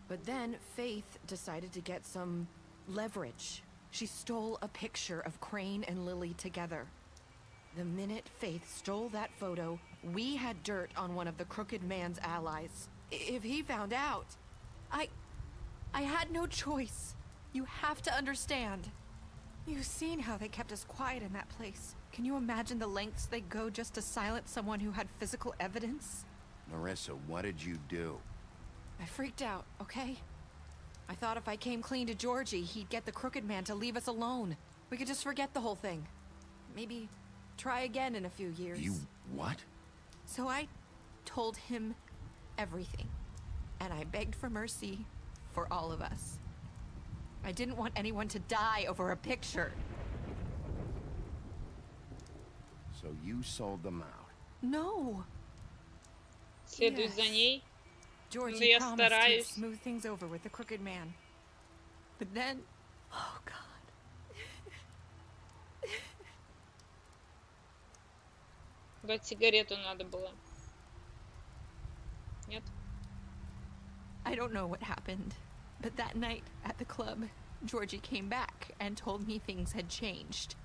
[SPEAKER 7] But then Faith decided to get some leverage. She stole a picture of Crane and Lily together. The minute Faith stole that photo, we had dirt on one of the Crooked Man's allies. If he found out, I had no choice. You have to understand. You've seen how they kept us quiet in that place. Can you imagine the lengths they go just to silence someone who had physical evidence?
[SPEAKER 2] Narissa, what did you do?
[SPEAKER 7] I freaked out, okay? I thought if I came clean to Georgie, he'd get the Crooked Man to leave us alone. We could just forget the whole thing. Maybe try again in a few years.
[SPEAKER 2] You what?
[SPEAKER 7] So I told him everything. And I begged for mercy for all of us. I didn't want anyone to die over a picture.
[SPEAKER 2] So you sold them out?
[SPEAKER 7] No.
[SPEAKER 1] Следуй за ней. Ну,
[SPEAKER 7] Georgie
[SPEAKER 1] я
[SPEAKER 7] promised he'd
[SPEAKER 1] стараюсь.
[SPEAKER 7] smooth things over with the Crooked Man. But then, oh God.
[SPEAKER 1] Дать сигарету надо было. Нет?
[SPEAKER 7] I don't know what happened, but that night at the club, Georgie came back and told me things had changed.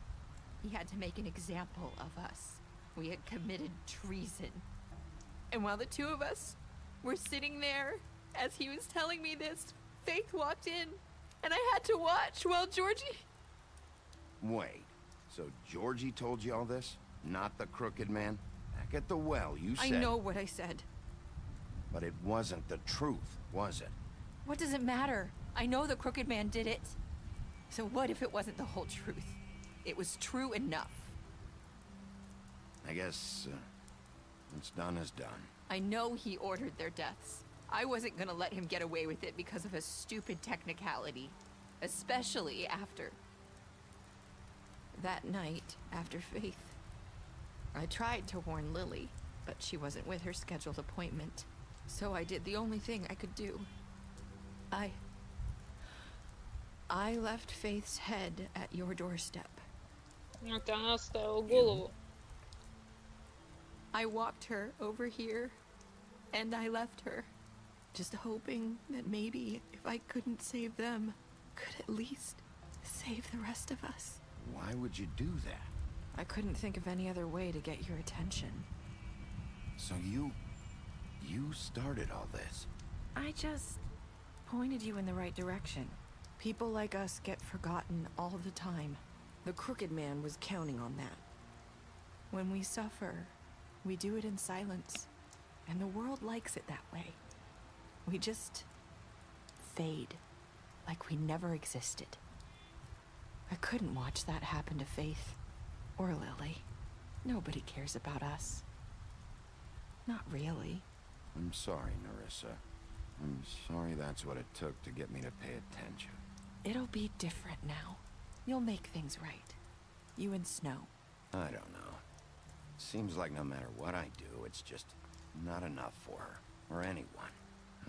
[SPEAKER 7] He had to make an example of us. We had committed treason. And while the two of us were sitting there, as he was telling me this, Faith walked in, and I had to watch while Georgie...
[SPEAKER 2] Wait, so Georgie told you all this? Not the Crooked Man? Back at the well, you said...
[SPEAKER 7] I know what I said.
[SPEAKER 2] But it wasn't the truth, was it?
[SPEAKER 7] What does it matter? I know the Crooked Man did it. So what if it wasn't the whole truth? It was true enough.
[SPEAKER 2] I guess, what's done is done.
[SPEAKER 7] I know he ordered their deaths. I wasn't gonna let him get away with it because of a stupid technicality. Especially after... that night, after Faith. I tried to warn Lily, but she wasn't with her scheduled appointment. So I did the only thing I could do. I left Faith's head at your doorstep.
[SPEAKER 1] Это она оставила голову.
[SPEAKER 7] I walked her over here, and I left her. Just hoping that maybe if I couldn't save them, could at least save the rest of us.
[SPEAKER 2] Why would you do that?
[SPEAKER 7] I couldn't think of any other way to get your attention.
[SPEAKER 2] So you started all this?
[SPEAKER 7] I just pointed you in the right direction. People like us get forgotten all the time. The Crooked Man was counting on that. When we suffer, we do it in silence, and the world likes it that way. We just fade, like we never existed. I couldn't watch that happen to Faith, or Lily. Nobody cares about us. Not really.
[SPEAKER 2] I'm sorry, Narissa. I'm sorry that's what it took to get me to pay attention.
[SPEAKER 7] It'll be different now. You'll make things right. You and Snow.
[SPEAKER 2] I don't know. It seems like no matter what I do, it's just not enough for her, or anyone.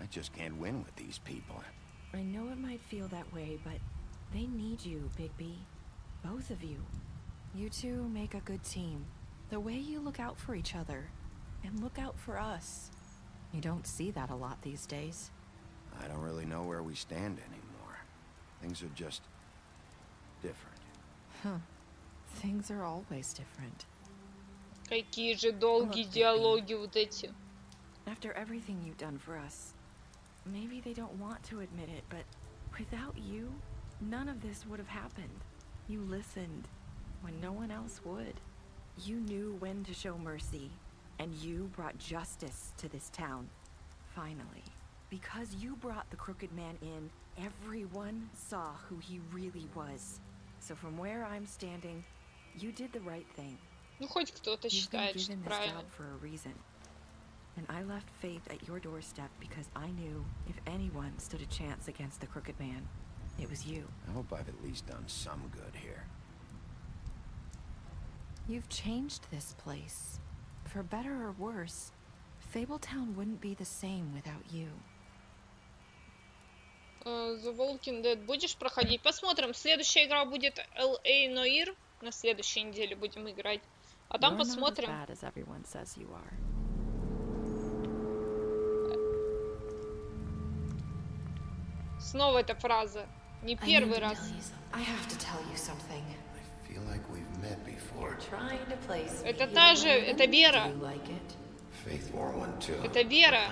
[SPEAKER 2] I just can't win with these people.
[SPEAKER 7] I know it might feel that way, but they need you, Bigby. Both of you. You two make a good team. The way you look out for each other, and look out for us. You don't see that a lot these days.
[SPEAKER 2] I don't really know where we stand anymore. Things are just different.
[SPEAKER 7] Huh. Things are always different.
[SPEAKER 1] Какие же долгие диалоги вот эти.
[SPEAKER 7] After everything you've done for us, maybe they don't want to admit it, but without you, none of this would have happened. You listened when no one else would. You knew when to show mercy, and you brought justice to this town. Finally. Because you brought the crooked man in, everyone saw who he really was. So from where I'm standing, you did the right thing.
[SPEAKER 1] Ну, хоть кто-то считает, что правильно.
[SPEAKER 7] For a reason. And I left faith at your doorstep because I knew if anyone stood a chance against the crooked man, it was you.
[SPEAKER 2] I hope I've at least done some good here.
[SPEAKER 7] You've changed this place. For better or worse, Fabletown wouldn't be the same without you.
[SPEAKER 1] The Walking Dead будешь проходить? Посмотрим. Следующая игра будет LA Noir. На следующей неделе будем играть. А там посмотрим. Снова эта фраза. Не первый раз. Это та же, это Вера. Это Вера.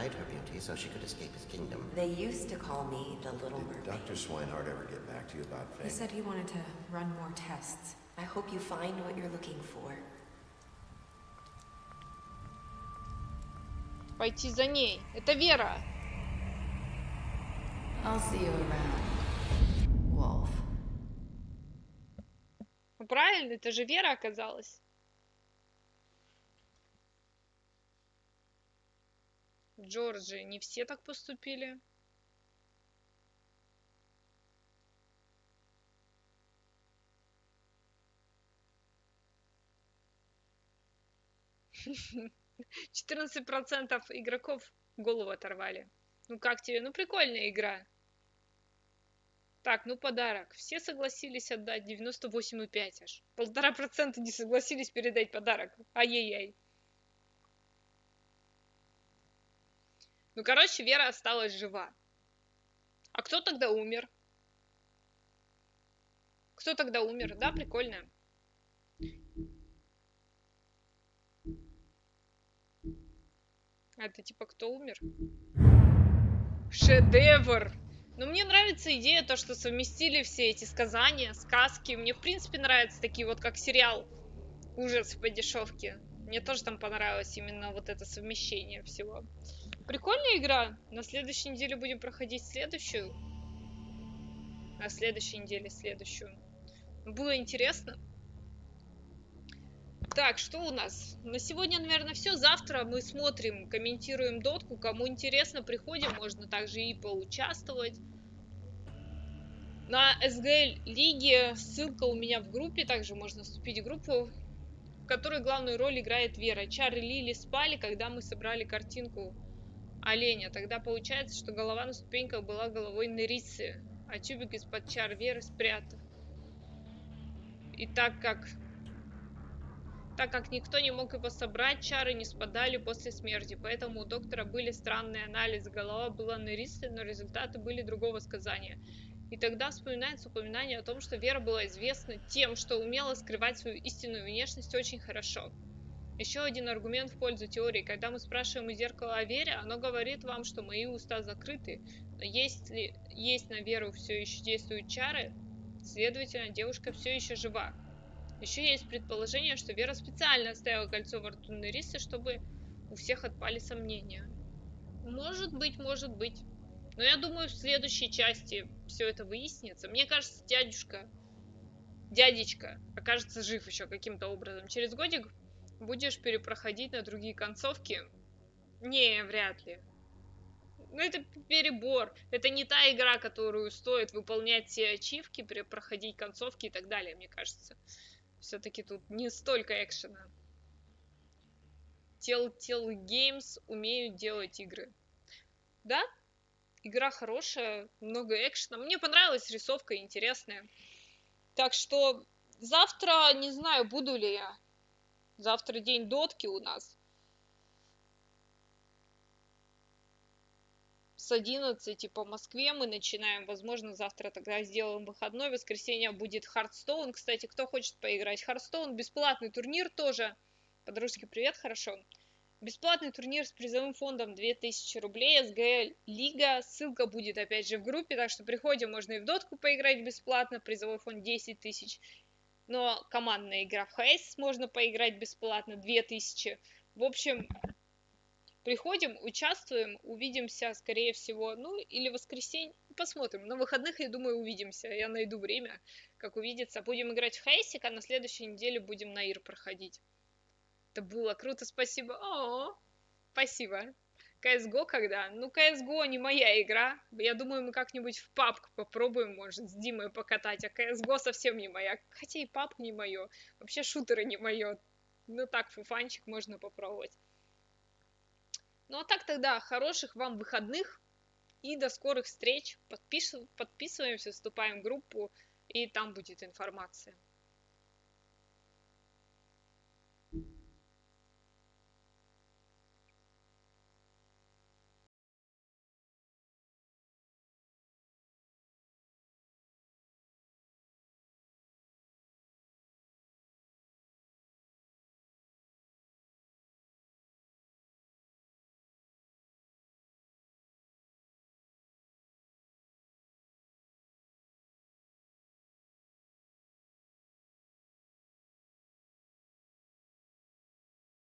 [SPEAKER 17] So she could escape his kingdom. They used to call me the Little Mermaid.
[SPEAKER 2] Did Dr. Swinehart ever get back to you about Fame?
[SPEAKER 17] He said he wanted to run more tests. I hope you find what you're looking for.
[SPEAKER 1] Пойти за ней. Это Вера.
[SPEAKER 17] I'll see you around, Wolf.
[SPEAKER 1] Ну, правильно, это же Вера оказалась. В Джорджии не все так поступили. %14 игроков голову оторвали. Ну как тебе? Ну прикольная игра. Так, ну подарок. Все согласились отдать 98,5 аж. 1,5% не согласились передать подарок. Ай-яй-яй. Ну, короче, Вера осталась жива. А кто тогда умер? Кто тогда умер? Да, прикольно. Это типа кто умер? Шедевр! Но мне нравится идея, то, что совместили все эти сказания, сказки. Мне, в принципе, нравятся такие вот, как сериал «Ужас по дешевке». Мне тоже там понравилось именно вот это совмещение всего. Прикольная игра. На следующей неделе будем проходить следующую. На следующей неделе следующую. Было интересно. Так, что у нас? На сегодня, наверное, все. Завтра мы смотрим, комментируем дотку. Кому интересно, приходим. Можно также и поучаствовать. На СГЛ лиге ссылка у меня в группе. Также можно вступить в группу, в которой главную роль играет Вера. Чар и Лили спали, когда мы собрали картинку оленя. Тогда получается, что голова на ступеньках была головой Нерисы, а тюбик из-под чар Веры спрятан. И так как никто не мог его собрать, чары не спадали после смерти. Поэтому у доктора были странные анализы. Голова была Нерисы, но результаты были другого сказания. И тогда вспоминается упоминание о том, что Вера была известна тем, что умела скрывать свою истинную внешность очень хорошо. Еще один аргумент в пользу теории. Когда мы спрашиваем у зеркала о Вере, оно говорит вам, что мои уста закрыты. Но если есть на Веру все еще действуют чары, следовательно, девушка все еще жива. Еще есть предположение, что Вера специально оставила кольцо во рту Нерисы, чтобы у всех отпали сомнения. Может быть, может быть. Но я думаю, в следующей части все это выяснится. Мне кажется, дядечка окажется жив еще каким-то образом. Через годик будешь перепроходить на другие концовки? Не, вряд ли. Ну, это перебор. Это не та игра, которую стоит выполнять все ачивки, перепроходить концовки и так далее, мне кажется. Все-таки тут не столько экшена. Telltale Games умеют делать игры. Да? Игра хорошая, много экшена. Мне понравилась рисовка, интересная. Так что завтра, не знаю, буду ли я. Завтра день дотки у нас. С 11 по Москве мы начинаем. Возможно, завтра тогда сделаем выходной. В воскресенье будет Hearthstone. Кстати, кто хочет поиграть Hearthstone, бесплатный турнир тоже. Подружки, привет, хорошо. Бесплатный турнир с призовым фондом 2000 рублей, СГЛ Лига, ссылка будет опять же в группе, так что приходим, можно и в дотку поиграть бесплатно, призовой фонд 10 тысяч, но командная игра в ХС можно поиграть бесплатно, 2000. В общем, приходим, участвуем, увидимся, скорее всего, ну или в воскресенье, посмотрим. На выходных, я думаю, увидимся, я найду время, как увидеться. Будем играть в ХСик, а на следующей неделе будем на Ир проходить. Это было круто, спасибо. О, спасибо. CSGO когда? Ну, CSGO не моя игра. Я думаю, мы как-нибудь в PUBG попробуем, может, с Димой покатать. А CSGO совсем не моя. Хотя и PUBG не мое. Вообще шутеры не мое. Ну, так, фуфанчик можно попробовать. Ну, а так тогда хороших вам выходных. И до скорых встреч. Подписываемся, вступаем в группу. И там будет информация.